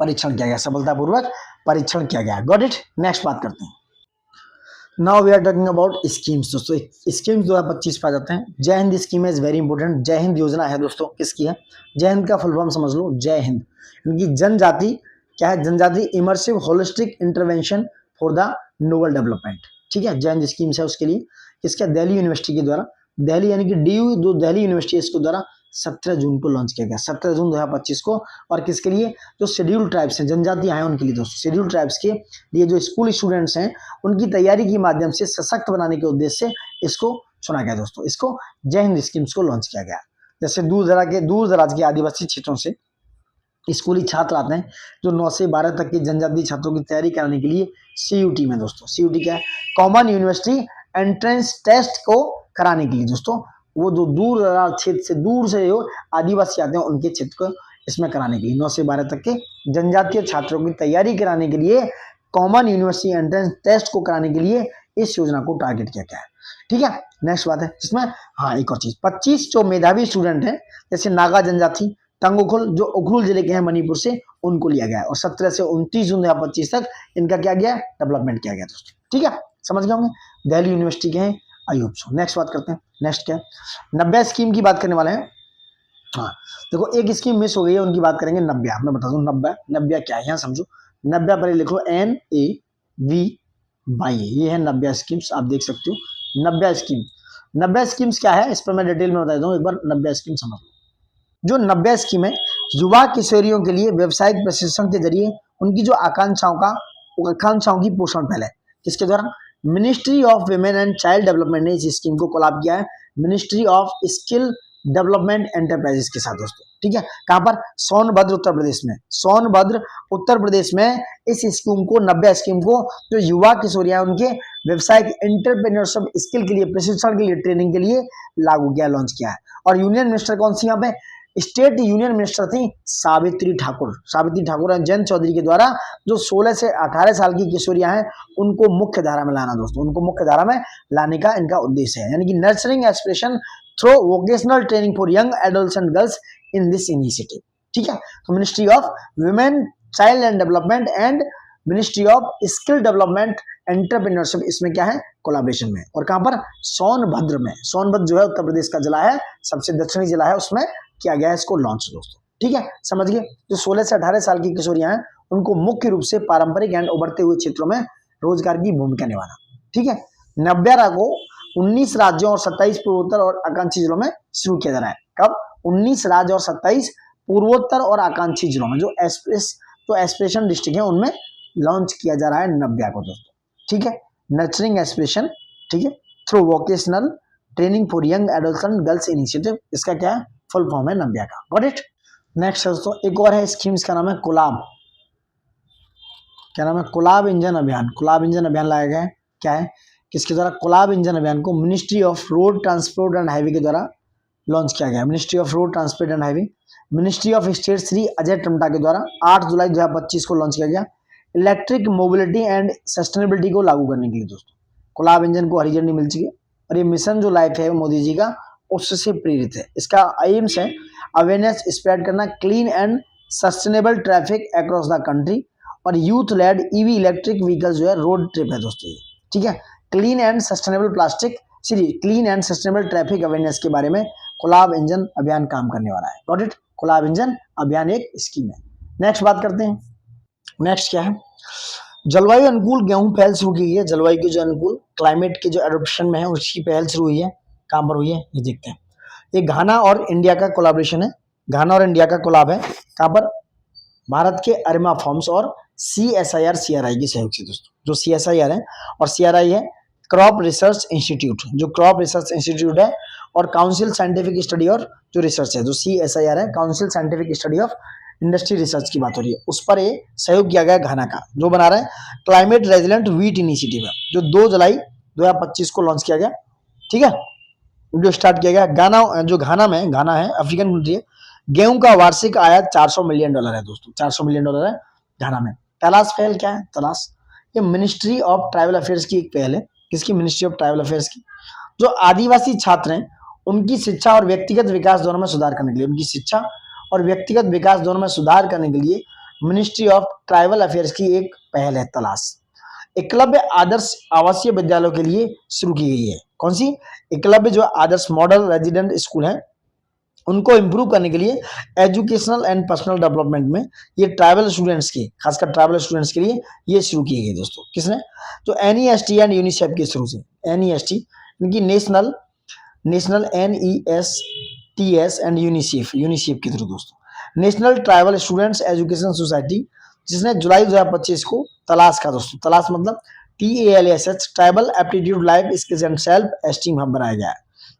परीक्षण किया गया, सफलतापूर्वक परीक्षण किया गया। Got it. नेक्स्ट बात करते हैं। Now we are talking about schemes दोस्तों। स्कीम्स 2025 पे आ जाते हैं। Jai Hind scheme is very important. Jai Hind योजना है दोस्तों, किसकी है, जय हिंद का फुल फॉर्म समझ लो, जय हिंद, क्योंकि जनजाति क्या है, जनजाति immersive holistic intervention for the noble development. ठीक है, जय हिंद स्कीम्स है उसके लिए, किसका, दिल्ली यूनिवर्सिटी के द्वारा, दिल्ली यानी कि डीयू, जो दिल्ली यूनिवर्सिटी है इसके द्वारा 17 जून को लॉन्च किया गया, 17 जून 2025 को। और किसके लिए, जो शेड्यूल ट्राइब्स हैं, जनजातियां हैं, उनके लिए दोस्तों, शेड्यूल ट्राइब्स के लिए जो स्कूल स्टूडेंट्स हैं उनकी तैयारी के माध्यम से सशक्त बनाने के उद्देश्य से इसको चुना गया दोस्तों, इसको जय हिंद स्कीम्स को लॉन्च किया गया। जैसे दूर दराज के आदिवासी क्षेत्रों से स्कूली छात्र आते हैं, जो 9 से 12 तक के जनजातीय छात्रों की तैयारी कराने के लिए CUT में दोस्तों, CUT क्या है, कॉमन यूनिवर्सिटी एंट्रेंस टेस्ट को कराने के लिए दोस्तों, वो जो दूर दराज क्षेत्र से, दूर से जो आदिवासी आते हैं उनके क्षेत्र को इसमें कराने के लिए 9 से 12 तक के जनजातीय छात्रों की तैयारी कराने के लिए कॉमन यूनिवर्सिटी एंट्रेंस टेस्ट को कराने के लिए इस योजना को टारगेट किया गया है। ठीक है, नेक्स्ट बात है जिसमें, हाँ एक और चीज, 25 जो मेधावी स्टूडेंट हैं, जैसे नागा जनजाति, तंगोखुल जो उखरुल जिले के हैं मणिपुर से, उनको लिया गया है, और 17 से 29 जून 2025 तक इनका क्या गया, डेवलपमेंट किया गया दोस्तों। ठीक है, समझ गए होंगे, दिल्ली यूनिवर्सिटी के हैं, आई होप सो। नेक्स्ट बात करते हैं। नेक्स्ट क्या है, 90 स्कीम की बात करने वाले हैं। हाँ देखो, एक स्कीम मिस हो गई है, उनकी बात करेंगे, 90। मैं बता दूं 90 क्या है, यहाँ समझो, 90 पर लिख लो NAVY, ये है 90 स्कीम्स, आप देख सकते हो 90 स्कीम। 90 स्कीम्स क्या है, इस पर मैं डिटेल में बता देता हूँ, एक बार 90 स्कीम समझ लो। जो 90 स्कीम है, युवा किशोरियों के लिए व्यवसायिक प्रशिक्षण के जरिए उनकी जो आकांक्षाओं की पोषण पहले किसके द्वारा, ministry of women and child development ने इस स्कीम को कोलैब किया है, Ministry of skill development enterprises के साथ दोस्तों। ठीक है, कहां पर, सोनभद्र उत्तर प्रदेश में, सोनभद्र उत्तर प्रदेश में इस स्कीम को, 90 स्कीम को, जो युवा किशोरियां उनके व्यवसायिक एंटरप्रेन्योरशिप स्किल के लिए, प्रशिक्षण के लिए, ट्रेनिंग के लिए लागू किया, लॉन्च किया है। और यूनियन मिनिस्टर कौन सी, यहाँ पे स्टेट यूनियन मिनिस्टर थी सावित्री ठाकुर एंड जयंत चौधरी के द्वारा, जो 16 से 18 साल की किशोरियां हैं उनको मुख्य धारा में लाना दोस्तों, उनको मुख्य धारा में लाने का इनका उद्देश्य है, यानी कि nurturing aspiration through vocational training for young adolescent girls in this initiative. ठीक है, तो ministry of women child and development and ministry of skill development entrepreneurship, इसमें क्या है, कोलैबोरेशन में। और कहां पर, सोनभद्र में, सोनभद्र जो है उत्तर प्रदेश का जिला है, सबसे दक्षिणी जिला है, उसमें किया गया है इसको लॉन्च दोस्तों। ठीक है, समझ गए, जो 16 से 18 साल की किशोरियां हैं उनको मुख्य रूप से पारंपरिक एंड उभरते हुए क्षेत्रों में रोजगार की भूमिका निभाना। ठीक है। नव्या को 19 राज्यों और 27 पूर्वोत्तर और आकांक्षी जिलों में शुरू किया जा रहा है। कब? 19 राज्य और 27 पूर्वोत्तर और आकांक्षी जिलों में, जो एस्पिरेशन डिस्ट्रिक्ट है उनमें लॉन्च किया जा रहा है नव्या को दोस्तों। ठीक है, नर्चरिंग एस्पिरेशन, ठीक है, through vocational training for young adolescent girls initiative, इसका क्या है? फुल फॉर्म है नव्या का। Got it. नेक्स्ट दोस्तों एक और है स्कीम, इसका नाम है कोलाब। क्या नाम है? कोलाब इंजन अभियान। कोलाब इंजन अभियान लाया गया है, क्या है? किसके द्वारा? कोलाब इंजन अभियान को ministry of road transport and highway के द्वारा लॉन्च किया गया है। Ministry of road transport and highway, ministry of state Shri Ajay Tamta के द्वारा 8 जुलाई 2025 को लॉन्च किया गया, इलेक्ट्रिक मोबिलिटी एंड सस्टेनेबिलिटी को लागू करने के लिए दोस्तों। कोलाब इंजन को हरी झंडी मिल चुकी है और ये मिशन जो लाइफ है मोदी जी का उससे प्रेरित है। इसका एम्स है अवेयरनेस स्प्रेड करना, clean and sustainable traffic across the country, और youth led EV electric vehicle जो है रोड ट्रिप है दोस्तों ये। ठीक है, clean and sustainable clean and sustainable traffic awareness के बारे में कोलाब इंजन अभियान काम करने वाला है। Got it. कोलाब इंजन अभियान एक स्कीम है। नेक्स्ट बात करते हैं। नेक्स्ट क्या है? जलवायु अनुकूल गेहूं पहल शुरू की गई है। जलवायु के जो अनुकूल क्लाइमेट के जो एडोप्शन में है उसकी पहल शुरू हुई है। कहां पर हुई है ये देखते हैं। ये घाना और इंडिया का कोलैबोरेशन है। घाना और इंडिया का कोलैब है। कहां पर? भारत के अरिमा फॉर्म्स और CSIR CRI के सहयोग से दोस्तों। जो CSIR है और CRI है क्रॉप रिसर्च इंस्टीट्यूट, जो क्रॉप रिसर्च इंस्टीट्यूट है, और काउंसिल साइंटिफिक स्टडी और जो रिसर्च है, जो CSIR है council scientific study of industry research की बात हो रही है, उस पर ये सहयोग किया गया घाना का, जो बना रहा है क्लाइमेट रेजिलेंट व्हीट इनिशिएटिव है, जो 2 जुलाई 2025 को लॉन्च किया गया। ठीक है, जो स्टार्ट किया गया। घाना है अफ्रीकन कंट्री है। गेहूं का वार्षिक आयात $400 मिलियन है दोस्तों। $400 मिलियन है घाना में। तलाश पहल क्या है? तलाश ये मिनिस्ट्री ऑफ ट्राइबल अफेयर्स की एक पहल है। किसकी? मिनिस्ट्री ऑफ ट्राइबल अफेयर्स की। जो आदिवासी छात्र हैं उनकी शिक्षा और व्यक्तिगत विकास दोनों में सुधार करने के लिए, मिनिस्ट्री ऑफ ट्राइबल अफेयर्स की एक पहल है तलाश। एकलव्य आदर्श आवासीय विद्यालयों के लिए शुरू की गई है। कौन सी? एकलव्य जो आदर्श मॉडल रेजिडेंट स्कूल है उनको इम्प्रूव करने के लिए एजुकेशनल एंड पर्सनल डेवलपमेंट में ये ट्राइबल स्टूडेंट्स की, खासकर ट्राइबल स्टूडेंट्स के लिए ये शुरू की गई दोस्तों। किसने? तो NEST एंड यूनिसेफ के शुरू से। NEST इनकी नेशनल NESTS एंड यूनिसेफ के थ्रू दोस्तों। National tribal students education society, जिसने जुलाई 2025 को तलाश का दोस्तों, तलाश मतलब TALSH tribal aptitude life skills and self esteem hub बनाया गया है,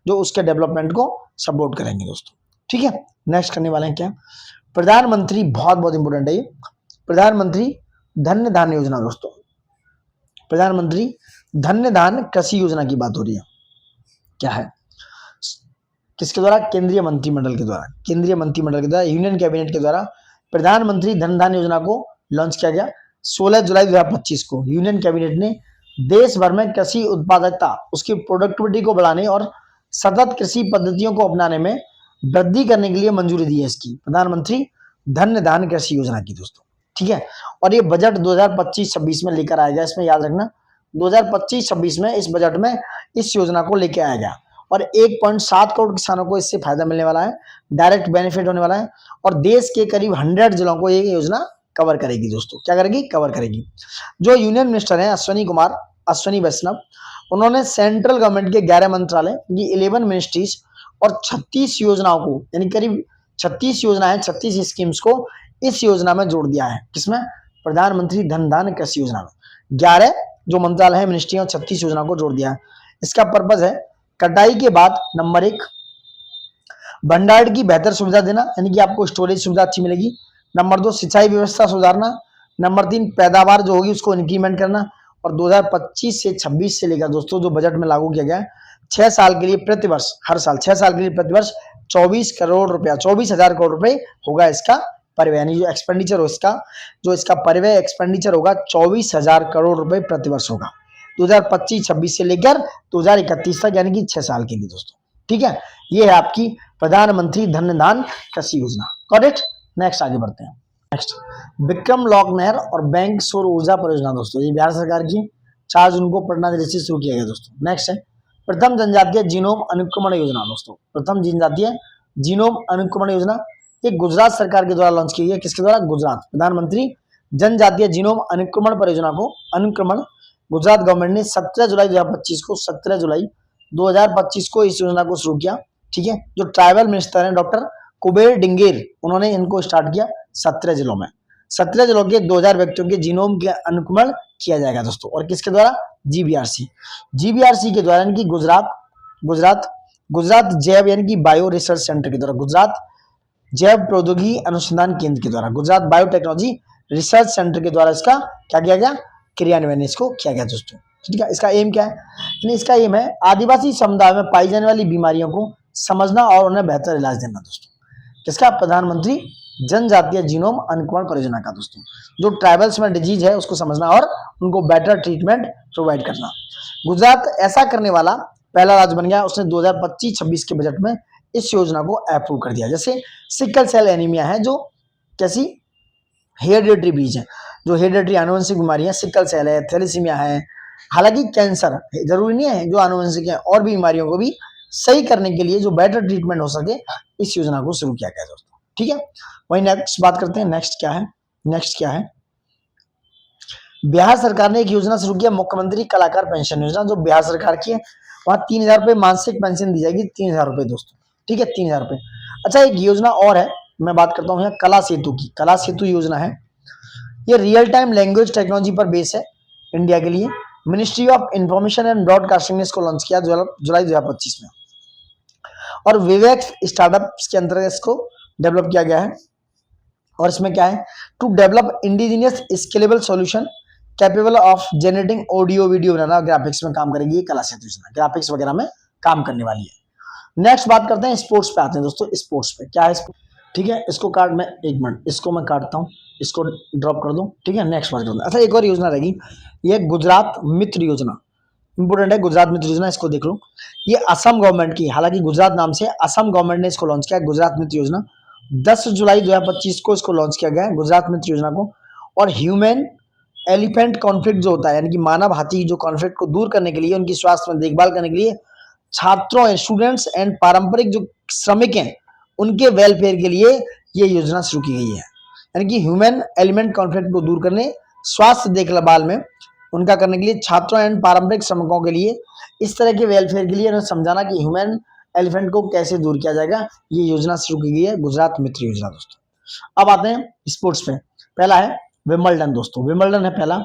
जो उसके डेवलपमेंट को सपोर्ट करेंगे दोस्तों। ठीक है, नेक्स्ट करने वाले हैं क्या? प्रधानमंत्री, बहुत इंपोर्टेंट है ये, प्रधानमंत्री धन्य धान्य योजना दोस्तों। प्रधानमंत्री धन्य धान्य कृषि योजना की बात हो रही है। क्या है? किसके द्वारा? केंद्रीय मंत्रिमंडल के द्वारा, यूनियन कैबिनेट के द्वारा प्रधानमंत्री धन धान्य योजना को लॉन्च किया गया 16 जुलाई 2025 को। यूनियन कैबिनेट ने देश भर में कृषि उत्पादकता, उसकी प्रोडक्टिविटी को बढ़ाने और सतत कृषि पद्धतियों को अपनाने में वृद्धि करने के लिए मंजूरी दी है इसकी, प्रधानमंत्री धन्य धान्य कृषि योजना की दोस्तों। ठीक है, और ये बजट 2025-26 में लेकर आया गया। इसमें याद रखना 2025-26 में इस बजट में इस योजना को लेकर आया गया और 1.7 करोड़ किसानों को इससे फायदा मिलने वाला है, डायरेक्ट बेनिफिट होने वाला है, और देश के करीब 100 जिलों को ये योजना कवर करेगी दोस्तों। क्या करेगी? कवर करेगी। जो यूनियन मिनिस्टर हैं अश्विनी वैष्णव, उन्होंने सेंट्रल गवर्नमेंट के 11 मंत्रालय की 11 मिनिस्ट्रीज और 36 योजनाओं को, यानी करीब 36 योजनाएं, 36 स्कीम्स को इस योजना में जोड़ दिया है। किसमें? प्रधानमंत्री धन धान्य कृषि योजना में 11 जो मंत्रालय है, मिनिस्ट्री और 36 योजना को जोड़ दिया है। इसका पर्पज है कटाई के बाद नंबर 1 भंडारण की बेहतर सुविधा देना, यानी कि आपको स्टोरेज सुविधा अच्छी मिलेगी। नंबर 2 सिंचाई व्यवस्था सुधारना। नंबर 3 पैदावार जो होगी उसको इंक्रीमेंट करना। और 2025 से 26 से लेकर दोस्तों जो बजट में लागू किया गया है 6 साल के लिए प्रतिवर्ष, हर साल 6 साल के लिए प्रतिवर्ष 24,000 करोड़ रुपए होगा इसका परिव्यय, यानी जो एक्सपेंडिचर हो इसका, जो इसका परिव्यय एक्सपेंडिचर होगा 24,000 करोड़ रुपए प्रतिवर्ष होगा 2025-26 से लेकर 2031 तक, यानी कि 6 साल के लिए दोस्तों। ठीक है, ये है आपकी प्रधानमंत्री धन्य धान्य कृषि योजना। Got it. नेक्स्ट आगे बढ़ते हैं। नेक्स्ट विक्रम लॉक नहर और बैंक सौर ऊर्जा परियोजना दोस्तों, ये बिहार सरकार की 4 जून को पटना जिले से शुरू किया गया दोस्तों। नेक्स्ट है प्रथम जनजातीय जीनोम अनुक्रमण योजना दोस्तों। प्रथम जनजातीय जीनोम अनुक्रमण योजना ये गुजरात सरकार के द्वारा लॉन्च की गई है। किसके द्वारा? गुजरात। प्रधानमंत्री जनजातीय जीनोम अनुक्रमण परियोजना को, अनुक्रमण गुजरात गवर्नमेंट ने 17 जुलाई 2025 को 17 जुलाई 2025 को इस योजना को शुरू किया। ठीक है, जो ट्राइबल मिनिस्टर हैं डॉक्टर कुबेर डिंगेर, उन्होंने इनको स्टार्ट किया 17 जिलों में। 17 जिलों के 2000 व्यक्तियों के जीनोम के अनुक्रमण किया जाएगा दोस्तों, और किसके द्वारा? जीबीआरसी के द्वारा, यानी कि गुजरात जैव यानी कि बायो रिसर्च सेंटर के द्वारा, गुजरात जैव प्रौद्योगिकी अनुसंधान केंद्र के द्वारा, गुजरात बायोटेक्नोलॉजी रिसर्च सेंटर के द्वारा इसका क्या किया गया? क्रियान्वयन इसको किया गया दोस्तों। ठीक है, इसका एम क्या है? इसका एम है आदिवासी समुदाय में पाई जाने वाली बीमारियों को समझना और उन्हें बेहतर इलाज देना दोस्तों। किसका? प्रधानमंत्री जनजातीय जीनोम अनुक्रमण परियोजना का दोस्तों। जो ट्राइबल्स में डिजीज है उसको समझना और उनको बेटर ट्रीटमेंट प्रोवाइड करना। गुजरात ऐसा करने वाला पहला राज्य बन गया। उसने 2025-26 के बजट में इस योजना को अप्रूव कर दिया। जैसे सिकल सेल एनीमिया है, जो कैसी हेरिडिटरी डिजीज है, जो हेरिडिटरी आनुवंशिक बीमारियां, सिकल सेल है, थैलेसीमिया है। हालांकि कैंसर जरूरी नहीं है, जो आनुवंशिक है, और भी बीमारियों को भी सही करने के लिए जो बेटर ट्रीटमेंट हो सके, इस योजना को शुरू किया गया दोस्तों। ठीक है, वही नेक्स्ट बात करते हैं। नेक्स्ट क्या है? बिहार सरकार ने एक योजना शुरू किया, मुख्यमंत्री कलाकार पेंशन योजना, जो बिहार सरकार की है। वहां 3000 रुपये मासिक पेंशन दी जाएगी, 3000 रुपये दोस्तों। ठीक है, 3000 रुपये। अच्छा, एक योजना और है, मैं बात करता हूँ यहाँ कला सेतु की। कला सेतु योजना है, ये रियल टाइम लैंग्वेज टेक्नोलॉजी पर बेस है इंडिया के लिए। Ministry of information and broadcasting ने इसको लॉन्च किया जुलाई 2025 में, और विवेक स्टार्टअप्स के अंतर्गत इसको डेवलप किया गया है। और इसमें क्या है? To develop indigenous scalable solution capable of generating audio video बनाना, ग्राफिक्स में काम करेगी ये कला सेतु योजना, ग्राफिक्स वगैरह में काम करने वाली है। नेक्स्ट बात करते हैं स्पोर्ट्स पे आते हैं दोस्तों। स्पोर्ट्स पे क्या है? ठीक है, इसको काट, मैं एक मिनट इसको मैं काटता हूँ, इसको ड्रॉप कर दूं। ठीक है, नेक्स्ट बात करते हैं। अच्छा, एक और योजना रहेगी, ये गुजरात मित्र योजना, इंपोर्टेंट है गुजरात मित्र योजना, इसको देख लो। ये असम गवर्नमेंट की, हालांकि गुजरात नाम से, असम गवर्नमेंट ने इसको लॉन्च किया, गुजरात मित्र योजना। 10 जुलाई 2025 को इसको लॉन्च किया गया है, गुजरात मित्र योजना को। और ह्यूमन एलिफेंट कॉन्फ्लिक्ट जो होता है, यानी कि मानव हाथी जो कॉन्फ्लिक्ट को दूर करने के लिए, उनकी स्वास्थ्य में देखभाल करने के लिए, छात्रों, स्टूडेंट्स एंड पारंपरिक जो श्रमिक हैं उनके वेलफेयर के लिए ये योजना शुरू की गई है। यानी कि ह्यूमन एलिमेंट कॉन्फ्लिक्ट को दूर करने, स्वास्थ्य देखभाल में उनका करने के लिए, छात्रों एंड पारंपरिक श्रमिकों के लिए, इस तरह के वेलफेयर के लिए उन्हें समझाना कि ह्यूमन एलिफेंट को कैसे दूर किया जाएगा, ये योजना शुरू की गई है, गुजरात मित्र योजना दोस्तों। अब आते हैं स्पोर्ट्स पे। पहला है विंबलडन दोस्तों, विंबलडन है पहला,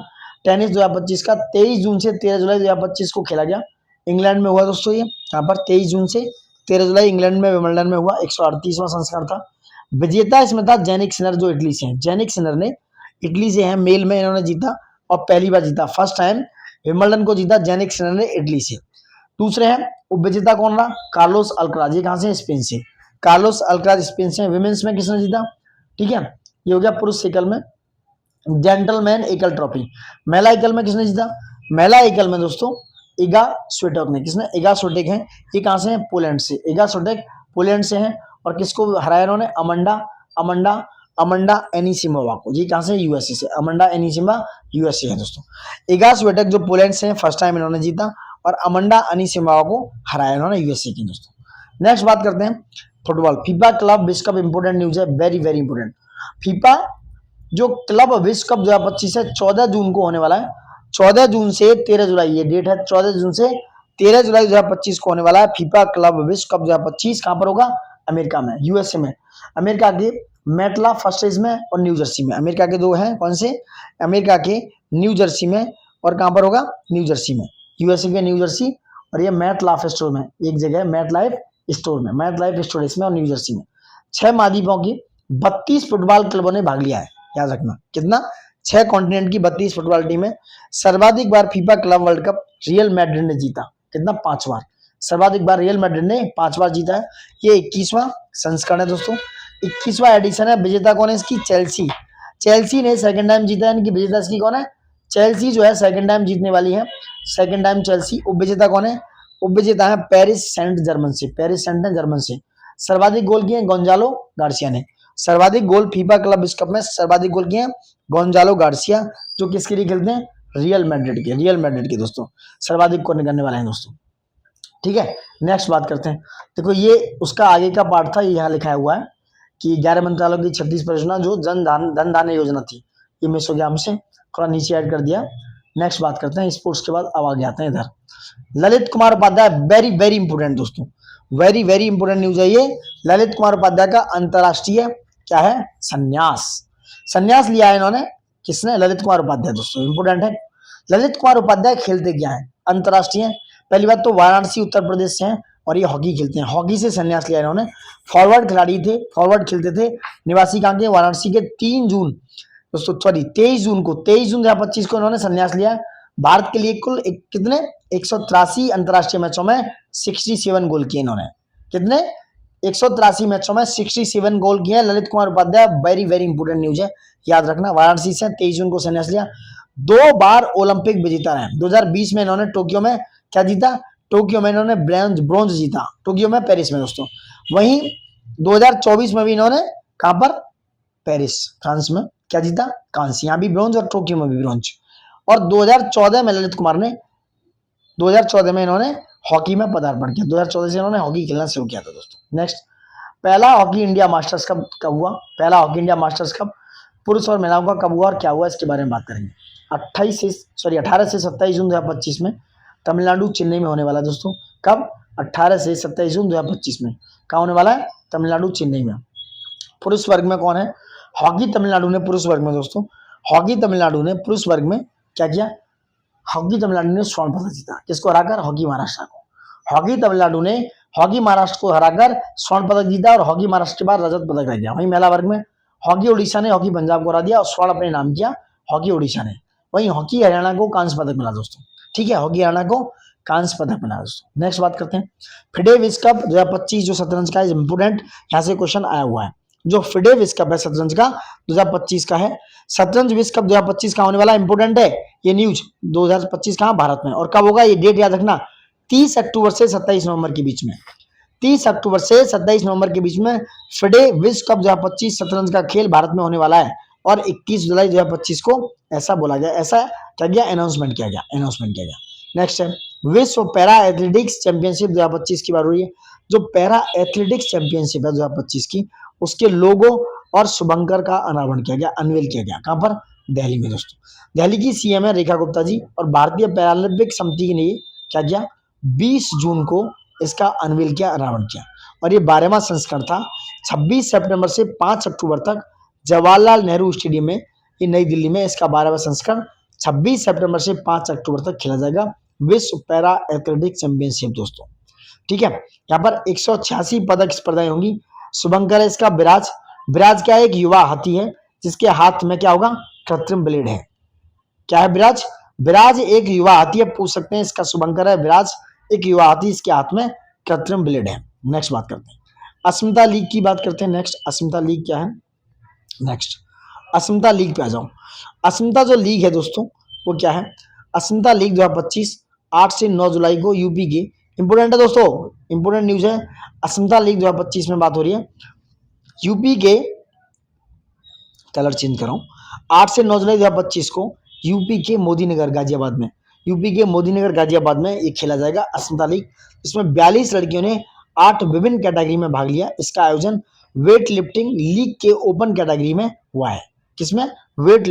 टेनिस 2025 का 23 जून से 13 जुलाई 2025 को खेला गया, इंग्लैंड में हुआ दोस्तों। ये यहाँ पर 23 जून से 13 जुलाई इंग्लैंड में विंबलडन में हुआ, 138वां संस्करण था। विजेता इसमें था जैनिक सिनर, जो इटली से हैं। जैनिक सिनर ने इटली से हैं, मेल में इन्होंने जीता और पहली बार जीता, फर्स्ट टाइम विंबलडन को जीता जैनिक सिनर ने इटली से। दूसरे हैं उपविजेता कौन रहा? कार्लोस अल्कराज, ये कहां से? स्पेन से। कार्लोस अल्कराज स्पेन से। विमेंस में किसने जीता? ठीक है, ये हो गया पुरुष एकल में जेंटलमैन एकल ट्रॉफी। महिला एकल में किसने जीता? महिला एकल में दोस्तों इगा स्विटेक ने, किसने? इगा स्विटेक है। ये कहां से है? पोलैंड से। इगा स्विटेक पोलैंड से है। और किसको हराया इन्होंने? अमंडा एनिसिमोवा को। ये कहां से? यूएसए से। अमंडा एनिसिमोवा यूएसए है दोस्तों। इगा स्विटेक जो पोलैंड से है, फर्स्ट टाइम इन्होंने जीता, और अमंडा एनिसिमोवा को हराया इन्होंने यूएसए की दोस्तों। नेक्स्ट बात करते हैं फुटबॉल। फीफा क्लब विश्व कप इंपोर्टेंट न्यूज है, वेरी वेरी इंपोर्टेंट। फीफा जो क्लब विश्व कप 2025 है 14 जून को होने वाला है, 14 जून से 13 जुलाई, ये डेट है 14 जून से 13 जुलाई 2025 को होने वाला है। फीफा क्लब विश्व कप 2025 कहां पर होगा? अमेरिका में, यूएसए में। अमेरिका के मेटला फर्स्ट स्टेज में और न्यू जर्सी में। अमेरिका के दो हैं, कौन से? अमेरिका के न्यू जर्सी में, और कहां पर होगा? न्यू जर्सी में। यूएसए के न्यू जर्सी, और ये मैट लाइफ स्टोर में, एक जगह है मैट लाइफ स्टोर में, मैट लाइफ स्टोर इसमें और न्यू जर्सी में। 6 महाद्वीपों की 32 फुटबॉल क्लबों ने भाग लिया है, याद रखना। कितना? 6 कॉन्टिनेंट की 32 फुटबॉल टीमें। सर्वाधिक बार FIFA Club World Cup Real Madrid ने जीता, कितना? 5 बार। सर्वाधिक बार रियल मैड्रिड ने 5 बार जीता है। ये 21वां संस्करण है दोस्तों, 21वां एडिशन है। विजेता कौन है इसकी? चेल्सी। चेल्सी ने सेकंड टाइम जीता है, यानी कि विजेता इसकी कौन है? चेल्सी जो है सेकंड टाइम जीतने वाली है, सेकंड टाइम चेल्सी। उपविजेता कौन है? उपविजेता है पेरिस सेंट जर्मन से, पेरिस सेंट जर्मन से। सर्वाधिक गोल किए गोंजालो गार्सिया ने। सर्वाधिक गोल फीफा क्लब विश्व कप में सर्वाधिक गोल किए गोंजालो गार्सिया, जो किसके लिए खेलते हैं? रियल मैड्रिड के, रियल मैड्रिड के दोस्तों सर्वाधिक गोल करने वाले हैं दोस्तों। ठीक है, नेक्स्ट बात करते हैं। देखो ये उसका आगे का पार्ट था, यहाँ लिखा हुआ है कि 11 मंत्रालयों की 36 परियोजना जो धन धान्य योजना थी, ये मिस हो गया हमसे, थोड़ा नीचे ऐड कर दिया। नेक्स्ट बात करते हैं स्पोर्ट्स के बाद, अब आगे आते हैं इधर Lalit Kumar Upadhyay, very very important दोस्तों, वेरी वेरी इंपोर्टेंट न्यूज है ये। ललित कुमार उपाध्याय का अंतरराष्ट्रीय क्या है, संन्यास, संन्यास लिया है इन्होंने, किसने, ललित कुमार उपाध्याय दोस्तों, इंपोर्टेंट है। ललित कुमार उपाध्याय खेलते क्या है, अंतरराष्ट्रीय। पहली बात तो वाराणसी उत्तर प्रदेश से हैं और ये हॉकी खेलते हैं, हॉकी से संन्यास लिया इन्होंने। फॉरवर्ड खिलाड़ी थे, फॉरवर्ड खेलते थे, निवासी कहाँ के, वाराणसी के। 3 जून दोस्तों, सॉरी 23 जून को, 23 जून 2025 को इन्होंने संन्यास लिया। भारत के लिए कुल कितने 183 अंतरराष्ट्रीय मैचों में 67 गोल किए इन्होंने, कितने 183 मैचों में 67 गोल किए Lalit Kumar Upadhyay, very very important news है, याद रखना। वाराणसी से 23 जून को संन्यास लिया। 2 बार ओलंपिक विजेता रहे, 2020 में इन्होंने टोक्यो में क्या जीता, टोक्यो में इन्होंने ब्रॉन्ज जीता, टोक्यो में, पेरिस में दोस्तों। वहीं 2024 में भी इन्होंने कहां पर, पेरिस फ्रांस में क्या जीता, कांस्य, यहां भी ब्रॉन्ज और टोक्यो में भी ब्रॉन्ज। और 2014 में ललित कुमार ने, 2014 में इन्होंने हॉकी में पदार्पण किया, 2014 से इन्होंने हॉकी खेलना शुरू किया था दोस्तों। नेक्स्ट, पहला हॉकी इंडिया मास्टर्स कप कब हुआ, पहला हॉकी इंडिया मास्टर्स कप पुरुष और महिलाओं का कब हुआ और क्या हुआ, इसके बारे में बात करेंगे। 18 से 27 जून 2025 में तमिलनाडु चेन्नई में होने वाला है दोस्तों। कब, 18 से 27 जून 2025 में कहाँ होने वाला है, तमिलनाडु चेन्नई में। पुरुष वर्ग में कौन है, हॉकी तमिलनाडु ने पुरुष वर्ग में दोस्तों, हॉकी तमिलनाडु ने पुरुष वर्ग में क्या किया, हॉकी तमिलनाडु ने स्वर्ण पदक जीता, किसको हराकर, हॉकी महाराष्ट्र को। हॉकी तमिलनाडु ने हॉकी महाराष्ट्र को हराकर स्वर्ण पदक जीता और हॉकी महाराष्ट्र के बाद रजत पदक रह गया। वहीं महिला वर्ग में हॉकी उड़ीसा ने हॉकी पंजाब को हरा दिया और स्वर्ण अपने नाम किया हॉकी उड़ीसा ने। वहीं हॉकी हरियाणा को कांस्य पदक मिला दोस्तों, ठीक है, हॉकी हरियाणा को कांस्य पदक मिला दोस्तों। नेक्स्ट बात करते हैं फिडे विश्व कप 2025 जो शतरंज का इंपोर्टेंट, यहाँ से क्वेश्चन आया हुआ है। जो फिडे विश्व कप है शतरंज का 2025 का है, शतरंज विश्व कप 2025 का होने वाला, इंपोर्टेंट है ये न्यूज। 2025 कहाँ, भारत में, और कब होगा ये डेट याद रखना, 30 अक्टूबर से 27 नवंबर के बीच में, 30 अक्टूबर से 27 नवंबर के बीच में फिडे विश्व कप 2025 शतरंज का खेल भारत में होने वाला है। और 21 जुलाई 2025 को ऐसा बोला गया, ऐसा क्या गया, अनाउंसमेंट किया गया। नेक्स्ट है विश्व पैरा एथलेटिक्स चैंपियनशिप 2025 की बात हो रही है। जो पैरा एथलेटिक्स चैंपियनशिप है 2025 की, उसके लोगो और शुभंकर का अनावरण किया गया, अनवेल किया गया, कहां पर, दिल्ली में दोस्तों। दिल्ली की सीएम है रेखा गुप्ता जी और भारतीय पैरालंपिक समिति ने क्या किया, 20 जून को इसका अनवेल किया, अनावरण किया। और ये 12वां संस्करण था। 26 सितंबर से 5 अक्टूबर तक जवाहरलाल नेहरू स्टेडियम में, ये नई दिल्ली में इसका 12वां संस्करण 26 सितंबर से 5 अक्टूबर तक खेला जाएगा, विश्व पैरा एथलेटिक्स चैंपियनशिप दोस्तों, ठीक है। यहाँ पर 186 पदक स्पर्धाएं होंगी। शुभंकर है इसका विराज, विराज क्या है, एक युवा हाथी है जिसके हाथ में क्या होगा, कृत्रिम ब्लेड है। क्या है विराज, विराज एक युवा हाथी है, पूछ सकते हैं, इसका शुभंकर है विराज, एक युवा हाथी, इसके हाथ में कृत्रिम ब्लेड है। नेक्स्ट बात करते हैं अस्मिता लीग की बात करते हैं। नेक्स्ट अस्मिता लीग क्या है, नेक्स्ट अस्मिता लीग पे आ जाओ। अस्मिता जो लीग है दोस्तों वो क्या है, अस्मिता लीग 2025 8 से 9 जुलाई को यूपी के, इंपोर्टेंट है दोस्तों, इंपोर्टेंट न्यूज है। अस्मिता लीग 2025 में बात हो रही है यूपी के, कलर चेंज कर रहा हूं, 8 से 9 जुलाई 2025 को यूपी के मोदीनगर गाजियाबाद में, यूपी के मोदीनगर गाजियाबाद में ये खेला जाएगा अस्मिता लीग। इसमें 42 लड़कियों ने 8 विभिन्न कैटेगरी में भाग लिया। इसका आयोजन वेट लिफ्टिंग लीग के ओपन कैटेगरी में हुआ है, किसमें, वेट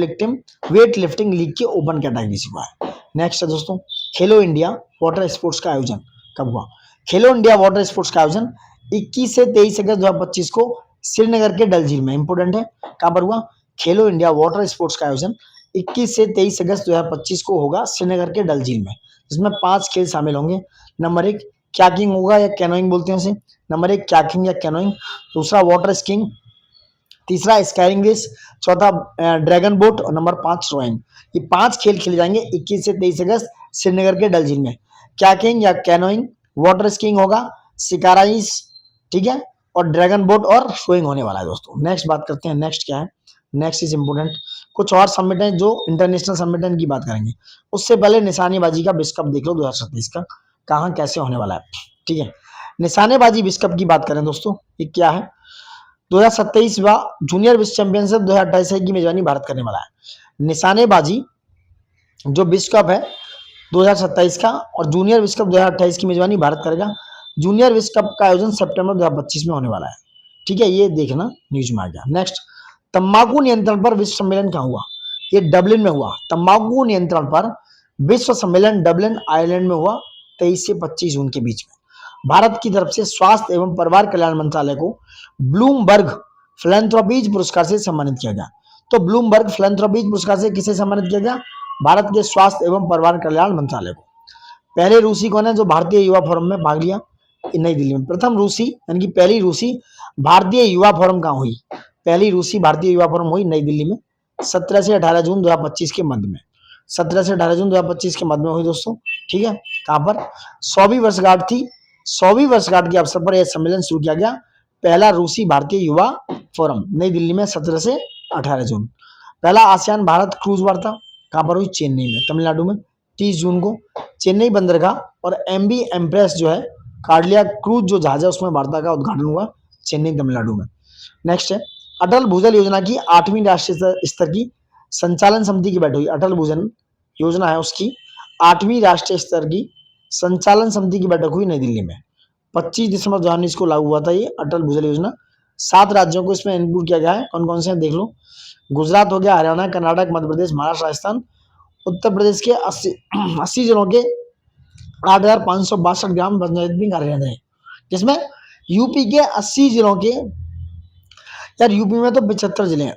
लिफ्टिंग लीग के ओपन कैटेगरी से हुआ है। नेक्स्ट है दोस्तों खेलो इंडिया वाटर स्पोर्ट्स का आयोजन कब हुआ। खेलो इंडिया वाटर स्पोर्ट्स का आयोजन 21 से 23 अगस्त 2025 को श्रीनगर के डल झील में, इंपोर्टेंट है, कहां पर हुआ, खेलो इंडिया वाटर स्पोर्ट्स का आयोजन 21 से 23 अगस्त 2025 को होगा श्रीनगर के डल झील में, जिसमें 5 खेल शामिल होंगे। नंबर 1 कैकिंग होगा या कैनोइंग बोलते हैं इसे, नंबर 1 कैकिंग या कैनोइंग, दूसरा वाटर स्कीइंग, तीसरा स्काइंग रेस, चौथा ड्रैगन बोट और नंबर 5 रोइंग। ये 5 खेल खेले जाएंगे 21 से 23 अगस्त श्रीनगर के डल झील में। कैकिंग या कैनोइंग, वाटर स्कीइंग होगा, शिकाराइज, ठीक है, और ड्रैगन बोट और शोइंग होने वाला है दोस्तों। नेक्स्ट बात करते हैं, नेक्स्ट क्या है, नेक्स्ट इज इंपोर्टेंट, कुछ और समिट है जो इंटरनेशनल समिट की बात करेंगे। उससे पहले निशानेबाजी का विश्व कप देख लो 2027 का, कहाँ कैसे होने वाला है, ठीक है। निशानेबाजी विश्व कप की बात करें दोस्तों, ये क्या है, 2027वां जूनियर विश्व चैंपियनशिप 2028 की मेजबानी भारत करने वाला है। निशानेबाजी जो विश्व कप है 2027 का और जूनियर विश्व कप 2028 की मेजबानी भारत करेगा। जूनियर विश्व कप का आयोजन सितंबर 2025 में होने वाला है, ठीक है, ये देखना न्यूज में आ गया। नेक्स्ट तंबाकू नियंत्रण पर विश्व सम्मेलन कहाँ हुआ, ये डबलिन में हुआ। तंबाकू नियंत्रण पर विश्व सम्मेलन डबलिन आयरलैंड में हुआ 23 से 25 जून के बीच में। भारत की तरफ से स्वास्थ्य एवं परिवार कल्याण मंत्रालय को ब्लूमबर्ग फिलैंथ्रोपीज पुरस्कार से सम्मानित किया गया। तो ब्लूमबर्ग फिलैंथ्रोपीज पुरस्कार से किसे सम्मानित किया गया? भारत के स्वास्थ्य एवं परिवार कल्याण मंत्रालय को। पहले रूसी कौन है जो भारतीय युवा फोरम में भाग लिया? नई दिल्ली में। प्रथम रूसी यानी कि पहली रूसी भारतीय युवा फोरम कहाँ हुई? पहली रूसी भारतीय युवा फोरम हुई नई दिल्ली में 17 से 18 जून 2025 के मध्य में। 17 से 18 जून 2025 के मध्य में हुई दोस्तों। ठीक है, कहां पर? 100वीं वर्षगांठ थी। 100वीं वर्षगांठ के अवसर पर यह सम्मेलन शुरू किया गया। पहला रूसी भारतीय युवा फोरम नई दिल्ली में 17 से 18 जून। पहला आसियान भारत क्रूज वार्ता कहां पर हुई? चेन्नई में, तमिलनाडु में 30 जून को। चेन्नई बंदरगाह और एमबी एम्प्रेस जो है कार्डिया क्रूज जो जहाज है उसमें वार्ता का उद्घाटन हुआ चेन्नई तमिलनाडु में। नेक्स्ट है अटल भूजल योजना की 8वीं राष्ट्रीय स्तर की संचालन समिति की बैठक हुई। अटल भूजल योजना है उसकी 8वीं राष्ट्रीय स्तर की संचालन समिति की बैठक हुई नई दिल्ली में। 25 दिसंबर 2019 को लागू हुआ था ये अटल भूजल योजना। 7 राज्यों को इसमें इंक्लूड किया गया है। कौन कौन से हैं देख लो। गुजरात हो गया, हरियाणा, कर्नाटक, मध्य प्रदेश, महाराष्ट्र, राजस्थान। उत्तर प्रदेश के 80 जिलों के 8,562 ग्राम पंचायत भी कार्यरत है, जिसमें यूपी के 80 जिलों के, यार यूपी में तो 75 जिले हैं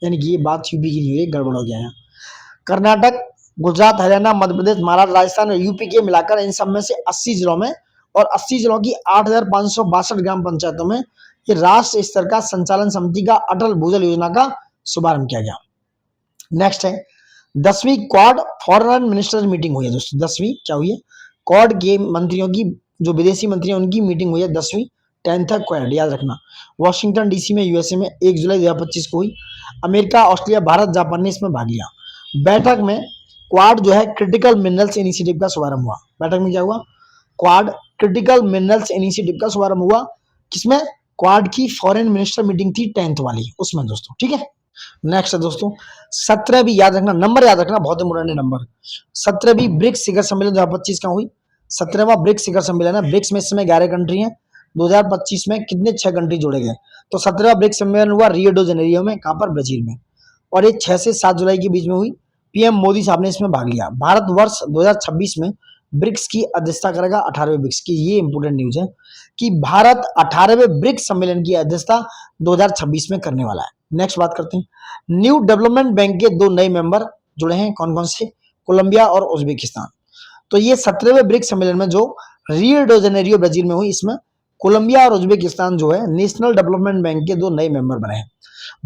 यानी कि ये बात यूपी की नहीं है, गड़बड़ हो गया है। कर्नाटक, गुजरात, हरियाणा, मध्य प्रदेश, महाराष्ट्र, राजस्थान और यूपी के मिलाकर इन सब में से 80 जिलों में और 80 जिलों की 8,562 ग्राम पंचायतों में ये राष्ट्र स्तर का संचालन समिति का अटल भूजल योजना का शुभारंभ किया गया। नेक्स्ट है 10वीं क्वाड फॉरेन मिनिस्टर मीटिंग हुई है दोस्तों। 10वीं क्या हुई है? क्वाड के मंत्रियों की, जो विदेशी मंत्री हैं उनकी मीटिंग हुई है 10वीं। 10th है क्वाड, याद रखना। वॉशिंगटन डीसी में यूएसए में 1 जुलाई 2025 को हुई। अमेरिका, ऑस्ट्रेलिया, भारत, जापान ने इसमें भाग लिया। बैठक में क्वाड जो है क्रिटिकल मिनरल्स इनिशिएटिव का शुभारंभ हुआ। बैठक में क्या हुआ? क्वाड क्रिटिकल मिनरल्स इनिशिएटिव का शुभारंभ हुआ। किसमें? क्वाड की फॉरेन मिनिस्टर मीटिंग थी 10th वाली, उसमें दोस्तों। ठीक है, नेक्स्ट है दोस्तों 17वीं, याद रखना, नंबर याद रखना, बहुत इंपोर्टेंट है नंबर। 17वीं ब्रिक्स शिखर सम्मेलन 2025 का हुई। 17वां ब्रिक्स शिखर सम्मेलन है। ब्रिक्स में इस समय 11 कंट्री हैं। 2025 में कितने 6 कंट्री जोड़े गए। तो 17वां ब्रिक्स सम्मेलन हुआ रियो डो जेनेरियो में, कहां पर? ब्राजील में, और ये 6 से 7 जुलाई के बीच में हुई। पीएम मोदी साहब ने इसमें भाग लिया। भारत वर्ष 2026 में ब्रिक्स की अध्यक्षता करेगा। 18वें ब्रिक्स की, ये इंपोर्टेंट न्यूज है कि भारत 18वें ब्रिक्स सम्मेलन की अध्यक्षता 2026 में करने वाला है। नेक्स्ट बात करते हैं न्यू डेवलपमेंट बैंक के 2 नए मेंबर जुड़े हैं। कौन कौन से? कोलंबिया और उज्बेकिस्तान। तो ये 17वें ब्रिक्स सम्मेलन में जो रियो डो जेनेरियो ब्राजील में हुई, इसमें कोलंबिया और उज्बेकिस्तान जो है नेशनल डेवलपमेंट बैंक के 2 नए मेंबर बने हैं।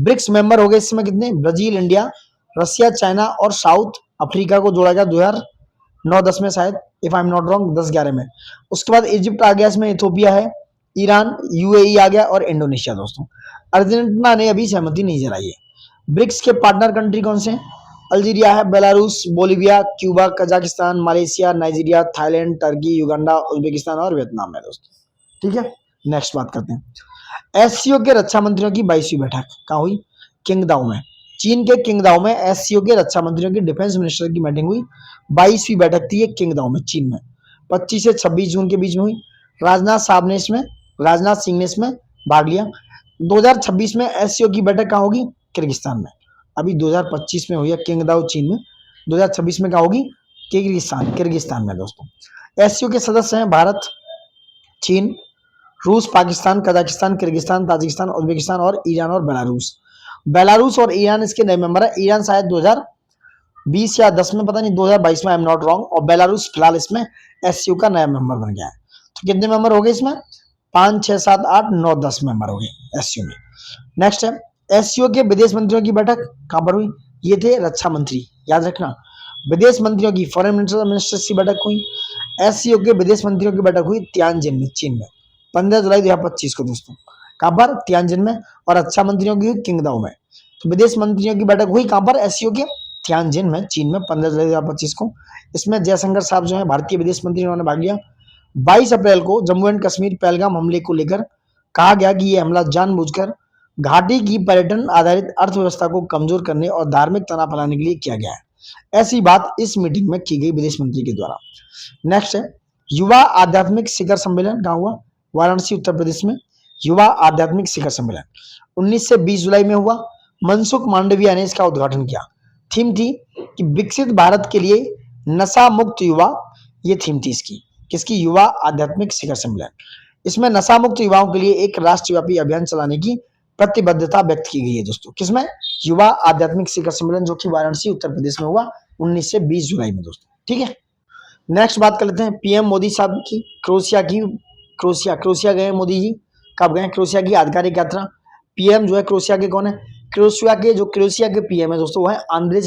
ब्रिक्स मेंबर हो गए इस समय कितने? ब्राजील, इंडिया, रशिया, चाइना और साउथ अफ्रीका को जोड़ा गया 2009-10 में शायद, if I am not wrong, 10-11 में। उसके बाद इजिप्ट आ गया, इसमें इथियोपिया है, ईरान, यूएई आ गया और इंडोनेशिया दोस्तों। अर्जेंटीना ने अभी सहमति नहीं जताई है। ब्रिक्स के पार्टनर कंट्री कौन से हैं? अल्जीरिया है, Belarus, Bolivia, Cuba, Kazakhstan, Malaysia, Nigeria, Thailand, Turkey, Uganda, Uzbekistan और वियतनाम है दोस्तों। ठीक है, नेक्स्ट बात करते हैं एससीओ के रक्षा मंत्रियों की 22वीं बैठक कहाँ हुई? किंगदाओ में। चीन के किंगदाओ में एससीओ के रक्षा मंत्रियों की, डिफेंस मिनिस्टर की मीटिंग हुई। 22वीं बैठक थी ये किंगदाओ में, चीन में। 25 से 26 जून के बीच में हुई। राजनाथ सिंह ने इसमें भाग लिया। 2026 में एससीओ की बैठक कहाँ होगी? किर्गिस्तान में। अभी 2025 में हुई है किंगदाओ चीन में, 2026 में कहाँ होगी? किर्गिस्तान में दोस्तों। एससीओ के सदस्य हैं भारत, चीन, रूस, Pakistan, Kazakhstan, Kyrgyzstan, Tajikistan, Uzbekistan और ईरान और बेलारूस और ईरान इसके नए मेंबर है। ईरान शायद 2020 या 10 में, पता नहीं, 2022 में, आई एम नॉट रॉन्ग, और बेलारूस फिलहाल इसमें एससीओ का नया मेंबर बन गया है। तो कितने मेंबर हो गए इसमें? 5, 6, 7, 8, 9, 10 मेंबर हो गए एससीओ में। नेक्स्ट है एससीओ के विदेश मंत्रियों की बैठक कहां पर हुई? ये थे रक्षा मंत्री, याद रखना। विदेश मंत्रियों की, फॉरेन मिनिस्टर्स की बैठक हुई। एससीओ के विदेश मंत्रियों की बैठक हुई तियानजिन में, चीन में, 15 जुलाई 2025 को दोस्तों। कहां पर? तियानजिन में। और रक्षा मंत्रियों की हुई किंगदाओ में। तो विदेश मंत्रियों की बैठक हुई कहां पर? एससीओ के तियानजिन में, चीन में, 15 जुलाई 2025 को। इसमें जयशंकर साहब जो है भारतीय विदेश मंत्री, उन्होंने भाग लिया। 22 अप्रैल को जम्मू एंड कश्मीर पहलगाम हमले को लेकर कहा गया कि यह हमला जानबूझकर घाटी की पर्यटन आधारित अर्थव्यवस्था को कमजोर करने और धार्मिक तनाव फैलाने के लिए किया गया है। ऐसी बात इस मीटिंग में की गई विदेश मंत्री के द्वारा। नेक्स्ट है युवा आध्यात्मिक शिखर सम्मेलन कहाँ हुआ? वाराणसी, उत्तर प्रदेश में। युवा आध्यात्मिक शिखर सम्मेलन 19 से 20 जुलाई में हुआ। मनसुख मांडविया ने इसका उद्घाटन किया। थीम थी कि विकसित भारत के लिए नशा मुक्त युवा, ये थीम थी इसकी, किसकी? युवा आध्यात्मिक शिखर सम्मेलन। इसमें नशा मुक्त युवाओं के लिए एक राष्ट्रव्यापी अभियान चलाने की प्रतिबद्धता व्यक्त की गई है दोस्तों। किसमें? युवा आध्यात्मिक शिखर सम्मेलन, जो कि वाराणसी उत्तर प्रदेश में हुआ 19 से 20 जुलाई में दोस्तों। ठीक है, नेक्स्ट बात कर लेते हैं पीएम मोदी साहब की। क्रोएशिया गए मोदी जी। कब गए? क्रोएशिया की आधिकारिक यात्रा। पीएम जो है क्रोएशिया के कौन है? क्रोएशिया के पीएम है दोस्तों, वो है आंद्रे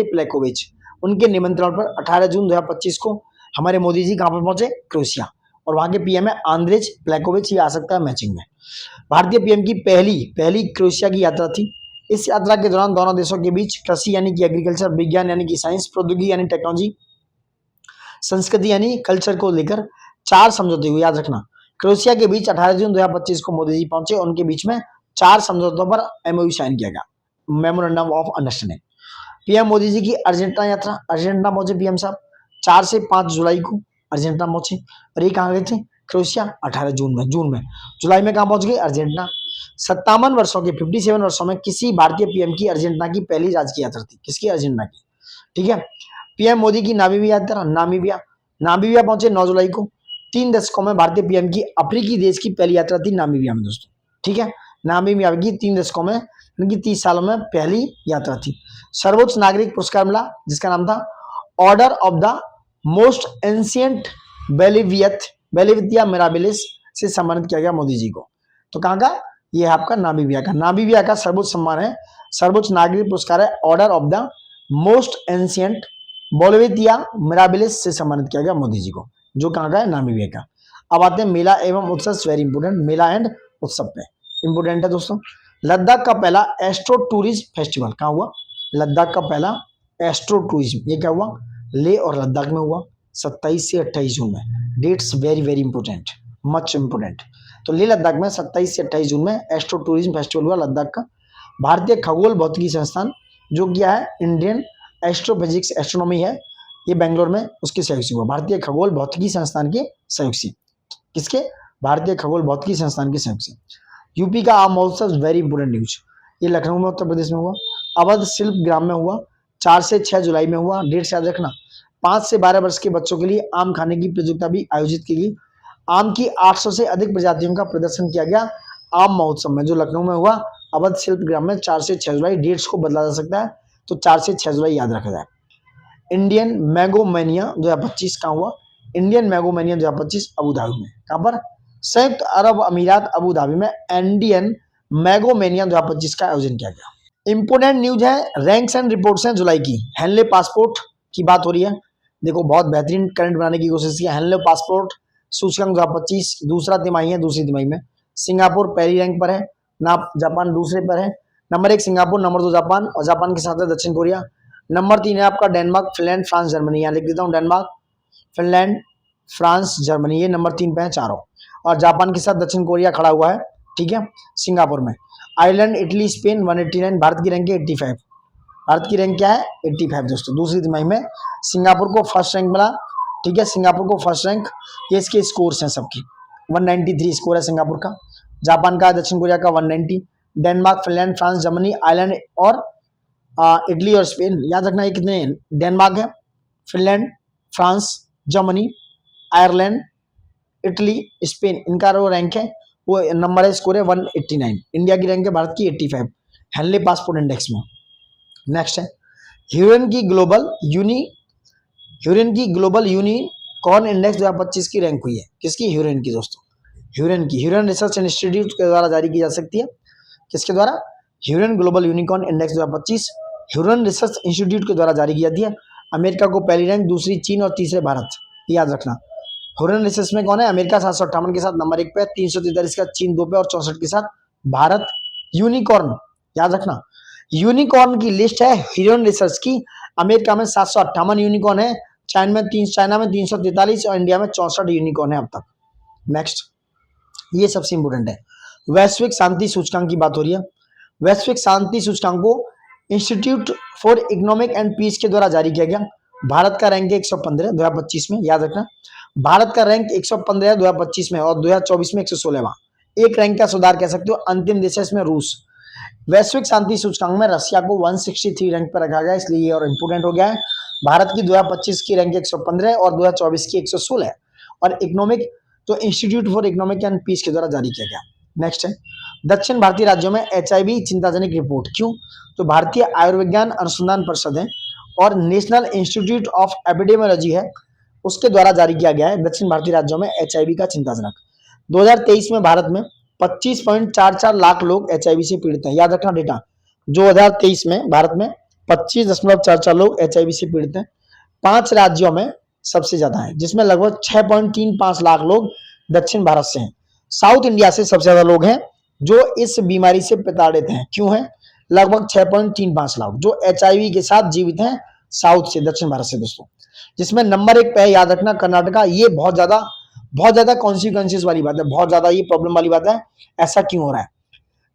प्लेकोविच। उनके निमंत्रण पर 18 जून 2025 को हमारे मोदी जी कहां पर पहुंचे? क्रोएशिया। और वहां के पीएम है आंद्रेज प्लेकोविच, ये आ सकता है मैचिंग में। भारतीय पीएम की पहली क्रोएशिया की यात्रा थी। इस यात्रा के दौरान दोनों देशों के बीच कृषि यानी कि एग्रीकल्चर, विज्ञान यानी कि साइंस, प्रौद्योगिकी यानी टेक्नोलॉजी, संस्कृति यानी कल्चर को लेकर 4 समझौते हुए। याद रखना, क्रोएशिया के बीच 18 जून 2025 को मोदी जी पहुंचे। उनके बीच में 4 समझौतों पर एमओयू साइन किया गया, memorandum of understanding. PM Modi ji की अर्जेंटीना यात्रा। अर्जेंटीना पहुंचे पीएम साहब 4 से 5 जुलाई को अर्जेंटीना पहुंचे। और ये कहाँ गए थे? क्रोएशिया। 18 जून में, जुलाई में कहाँ पहुंच गए? अर्जेंटीना। 57 वर्षों के 57 वर्षों में किसी भारतीय पीएम की अर्जेंटीना की पहली राजकीय यात्रा थी। किसकी? अर्जेंटीना की। ठीक है, पीएम मोदी की नामीबिया यात्रा। नामीबिया पहुंचे 9 जुलाई को। 3 दशकों में भारतीय पीएम की अफ्रीकी देश की पहली यात्रा थी नामीबिया में दोस्तों। ठीक है, नामीबिया की 3 दशकों में, उनकी 30 सालों में पहली यात्रा थी। सर्वोच्च नागरिक पुरस्कार मिला, जिसका नाम था Order of the Most Ancient बेलिविया मिराबिलिस, से सम्मानित किया गया मोदी जी को। तो कहाँ का? ये है आपका नामीबिया का सर्वोच्च सम्मान है, सर्वोच्च नागरिक पुरस्कार है order of the Most ancient Bolivia mirabilis से सम्मानित किया गया मोदी जी को, जो कहाँ का है? नामीबिया का। अब आते हैं मेला एवं उत्सव, वेरी इंपोर्टेंट, मेला एंड उत्सव पे इंपोर्टेंट है दोस्तों। लद्दाख का पहला एस्ट्रो टूरिज्म फेस्टिवल कहाँ हुआ? लद्दाख का पहला एस्ट्रो टूरिज्म, ये क्या हुआ? लेह और लद्दाख में हुआ 27 से 28 जून में। Dates very very important, much important. तो लेह लद्दाख में 27 से 28 जून में एस्ट्रो टूरिज्म फेस्टिवल हुआ लद्दाख का। भारतीय खगोल भौतिकी संस्थान, जो क्या है इंडियन एस्ट्रोफिजिक्स एस्ट्रोनॉमी है, ये बेंगलोर में, उसके सहयोग से हुआ। भारतीय खगोल भौतिकी संस्थान के सहयोग से। किसके? भारतीय खगोल भौतिकी संस्थान के सहयोग से। यूपी का आम महोत्सव, वेरी इंपोर्टेंट न्यूज, ये लखनऊ में उत्तर प्रदेश में हुआ। अवध शिल्प ग्राम में हुआ 4 से 6 जुलाई में हुआ। डेट याद रखना। 5 से 12 वर्ष के बच्चों के लिए आम खाने की प्रतियोगिता भी आयोजित की गई। आम की 800 से अधिक प्रजातियों का प्रदर्शन किया गया आम महोत्सव में, जो लखनऊ में हुआ अवध शिल्प ग्राम में 4 से 6 जुलाई। डेट्स को बदला जा सकता है, तो 4 से 6 जुलाई याद रखा जाए। इंडियन मैंगोमेनिया 2025 कहाँ हुआ? इंडियन मैंगोमेनिया 2025 अबू धाबी में। कहाँ पर? संयुक्त अरब अमीरात अबू धाबी में इंडियन मैंगोमेनिया 2025 का आयोजन किया गया। इंपोर्टेंट न्यूज है, रैंक्स एंड रिपोर्ट्स हैं जुलाई की। हेनले पासपोर्ट की बात हो रही है, देखो बहुत बेहतरीन करंट बनाने की कोशिश की। हेनले पासपोर्ट सूचकांक 2025 दूसरा तिमाही है, दूसरी तिमाही में सिंगापुर पहली रैंक पर है, जापान दूसरे पर है। नंबर 1 सिंगापुर, नंबर 2 जापान, और जापान के साथ है दक्षिण कोरिया। नंबर 3 है आपका डेनमार्क, फिनलैंड, फ्रांस, जर्मनी। यहाँ लिख देता हूँ डेनमार्क, फिनलैंड, फ्रांस, जर्मनी, ये नंबर 3 पे है चारों। और जापान के साथ दक्षिण कोरिया खड़ा हुआ है। ठीक है, सिंगापुर में। Ireland, Italy, Spain 189। भारत की रैंक है 85। भारत की रैंक क्या है? 85 दोस्तों। दूसरी तिमाही में सिंगापुर को फर्स्ट रैंक मिला। ठीक है, सिंगापुर को फर्स्ट रैंक। ये इसके स्कोर्स हैं सबकी। 193 स्कोर है सिंगापुर का, जापान का, दक्षिण कोरिया का 190, Denmark, Finland, France, Germany, Ireland और इटली और स्पेन। याद रखना ये कितने? डेनमार्क है, Finland, France, Germany, Ireland, Italy, Spain, इनका जो रैंक है वो नंबर है, स्कोर है 189। इंडिया की रैंक है भारत की 85 हेनले पासपोर्ट इंडेक्स में। नेक्स्ट है ह्यूरन की ग्लोबल यूनिकॉर्न इंडेक्स 2025 की रैंक हुई है। किसकी? ह्यूरन की दोस्तों। ह्यूरन रिसर्च इंस्टीट्यूट के द्वारा जारी की जा सकती है। किसके द्वारा? Hurun global unicorn index 2025 Hurun research institute के द्वारा जारी की जाती है। अमेरिका को पहली रैंक, दूसरी चीन और तीसरे भारत, याद रखना। ह्यूरन रिसर्च में कौन है? अमेरिका 758 के साथ नंबर 1 पे, 343 का चीन 2 पे और 64 के साथ भारत। यूनिकॉर्न याद रखना, यूनिकॉर्न की लिस्ट है ह्यूरन रिसर्च की। अमेरिका में 758 यूनिकॉर्न है, चाइना में 343 और इंडिया में 64 यूनिकॉर्न है अब तक। नेक्स्ट, ये सबसे इंपोर्टेंट है, वैश्विक शांति सूचकांक की बात हो रही है। वैश्विक शांति सूचकांक को institute for economic and peace के द्वारा जारी किया गया। भारत का रैंक है 115 2025 में, याद रखना। भारत का रैंक 115 2025 में और 2024 में 116वां। एक रैंक का सुधार कह सकते हो। अंतिम देश है इसमें रूस। वैश्विक शांति सूचकांक में रशिया को 163 रैंक पर रखा गया, इसलिए ये और इंपोर्टेंट हो गया है। भारत की 2025 की रैंक 115 और 2024 की 116 है, और इकोनॉमिक तो institute for economic and peace के द्वारा जारी किया गया। नेक्स्ट है दक्षिण भारतीय राज्यों में HIV चिंताजनक रिपोर्ट क्यों? तो भारतीय आयुर्विज्ञान अनुसंधान परिषद है और नेशनल इंस्टीट्यूट ऑफ एपिडेमियोलॉजी है, उसके द्वारा जारी किया गया है दक्षिण भारतीय राज्यों में HIV का चिंताजनक। 2023 में भारत में 25.44 लाख लोग HIV से पीड़ित हैं। याद रखना डेटा, 2023 में भारत में 25.44 लोग HIV से पीड़ित हैं। 5 राज्यों में सबसे ज्यादा है, जिसमें लगभग 6.35 लाख लोग दक्षिण भारत से हैं। साउथ इंडिया से सबसे ज्यादा लोग हैं जो इस बीमारी से प्रताड़ित हैं। क्यों है? लगभग 6.35 लाख जो HIV के साथ जीवित हैं साउथ से, दक्षिण भारत से दोस्तों। जिसमें नंबर 1 पे याद रखना कर्नाटका। ये बहुत ज्यादा कॉन्सिक्वेंसेस वाली बात है, बहुत ज्यादा ये प्रॉब्लम वाली बात है। ऐसा क्यों हो रहा है?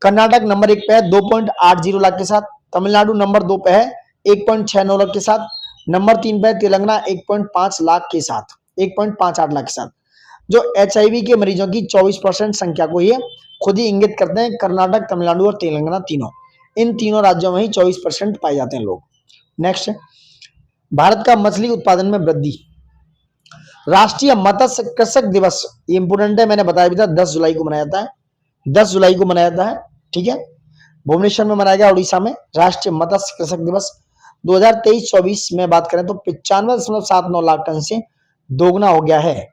कर्नाटक नंबर 1 पे है 2.80 लाख के साथ, तमिलनाडु नंबर 2 पे है 1.69 लाख के साथ, नंबर 3 पे है तेलंगाना 1.5 लाख के साथ, 1.58 लाख के साथ। जो HIV के मरीजों की 24% संख्या को ये खुद ही इंगित करते हैं। कर्नाटक, तमिलनाडु और तेलंगाना तीनों, इन तीनों राज्यों में ही 24% पाए जाते हैं लोग। नेक्स्ट है भारत का मछली उत्पादन में वृद्धि। राष्ट्रीय मत्स्य कृषक दिवस, ये इंपोर्टेंट है, मैंने बताया भी था 10 जुलाई को मनाया जाता है, 10 जुलाई को मनाया जाता है, ठीक है। भुवनेश्वर में मनाया गया उड़ीसा में राष्ट्रीय मत्स्य कृषक दिवस। 2023-24 में बात करें तो 95.79 लाख टन से दोगुना हो गया है।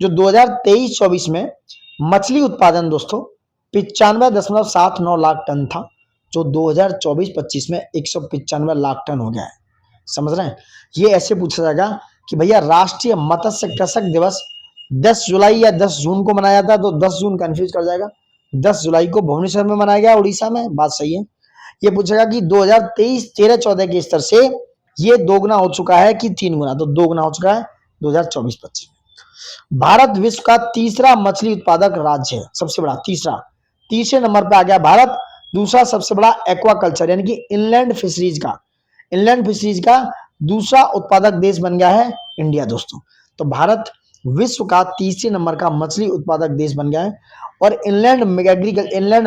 जो 2023-24 में मछली उत्पादन दोस्तों 95.79 लाख टन था, जो 2024-25 में 195 लाख टन हो गया है। समझ रहे हैं? ये ऐसे पूछा जाएगा कि भैया राष्ट्रीय मत्स्य कृषक दिवस 10 जुलाई या 10 जून को मनाया था, तो 10 जून कंफ्यूज कर जाएगा। 10 जुलाई को भुवनेश्वर में मनाया गया उड़ीसा में, बात सही है। ये पूछेगा कि 2023-13-14 के स्तर से ये दोगुना हो चुका है कि 3 गुना, तो दोगुना हो चुका है 2024-25 में। भारत विश्व का तीसरा मछली उत्पादक राज्य है, सबसे बड़ा, तीसरे नंबर पे आ गया भारत। दूसरा सबसे बड़ा एक्वाकल्चर यानी कि इनलैंड फिशरीज का दूसरा उत्पादक देश बन गया है इंडिया दोस्तों। तो भारत विश्व का तीसरे नंबर का मछली उत्पादक देश बन गया है, और इनलैंड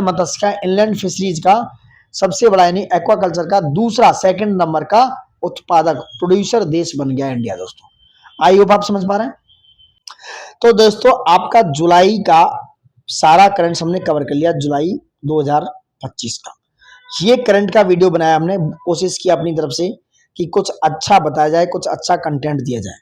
मत्स्य का, इनलैंड फिशरीज का सबसे बड़ा यानी एक्वाकल्चर का दूसरा, सेकंड नंबर का उत्पादक प्रोड्यूसर देश बन गया है इंडिया दोस्तों। आई होप आप समझ पा रहे हैं। तो दोस्तों आपका जुलाई का सारा करंट हमने कवर कर लिया, जुलाई 2025 का। ये करंट का वीडियो बनाया हमने, कोशिश की अपनी तरफ से कि कुछ अच्छा बताया जाए, कुछ अच्छा कंटेंट दिया जाए।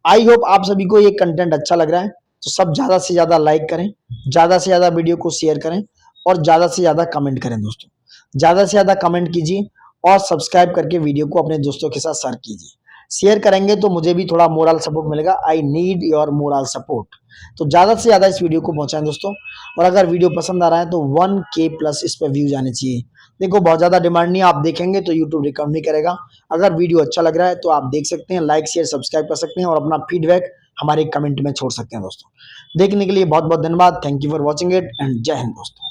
आई होप आप सभी को ये कंटेंट अच्छा लग रहा है, तो सब ज्यादा से ज्यादा लाइक करें, ज्यादा से ज्यादा वीडियो को शेयर करें, और ज्यादा से ज्यादा कमेंट करें दोस्तों। ज्यादा से ज्यादा कमेंट कीजिए और सब्सक्राइब करके वीडियो को अपने दोस्तों के साथ शेयर कीजिए। शेयर करेंगे तो मुझे भी थोड़ा मोरल सपोर्ट मिलेगा। I need your moral support. तो ज्यादा से ज्यादा इस वीडियो को पहुंचाएं दोस्तों, और अगर वीडियो पसंद आ रहा है तो 1K प्लस इस पर व्यूज आने चाहिए। देखो बहुत ज्यादा डिमांड नहीं, आप देखेंगे तो यूट्यूब रिकमेंड नहीं करेगा। अगर वीडियो अच्छा लग रहा है तो आप देख सकते हैं, लाइक शेयर सब्सक्राइब कर सकते हैं, और अपना फीडबैक हमारे कमेंट में छोड़ सकते हैं दोस्तों। देखने के लिए बहुत बहुत धन्यवाद। Thank you for watching it and जय हिंद दोस्तों।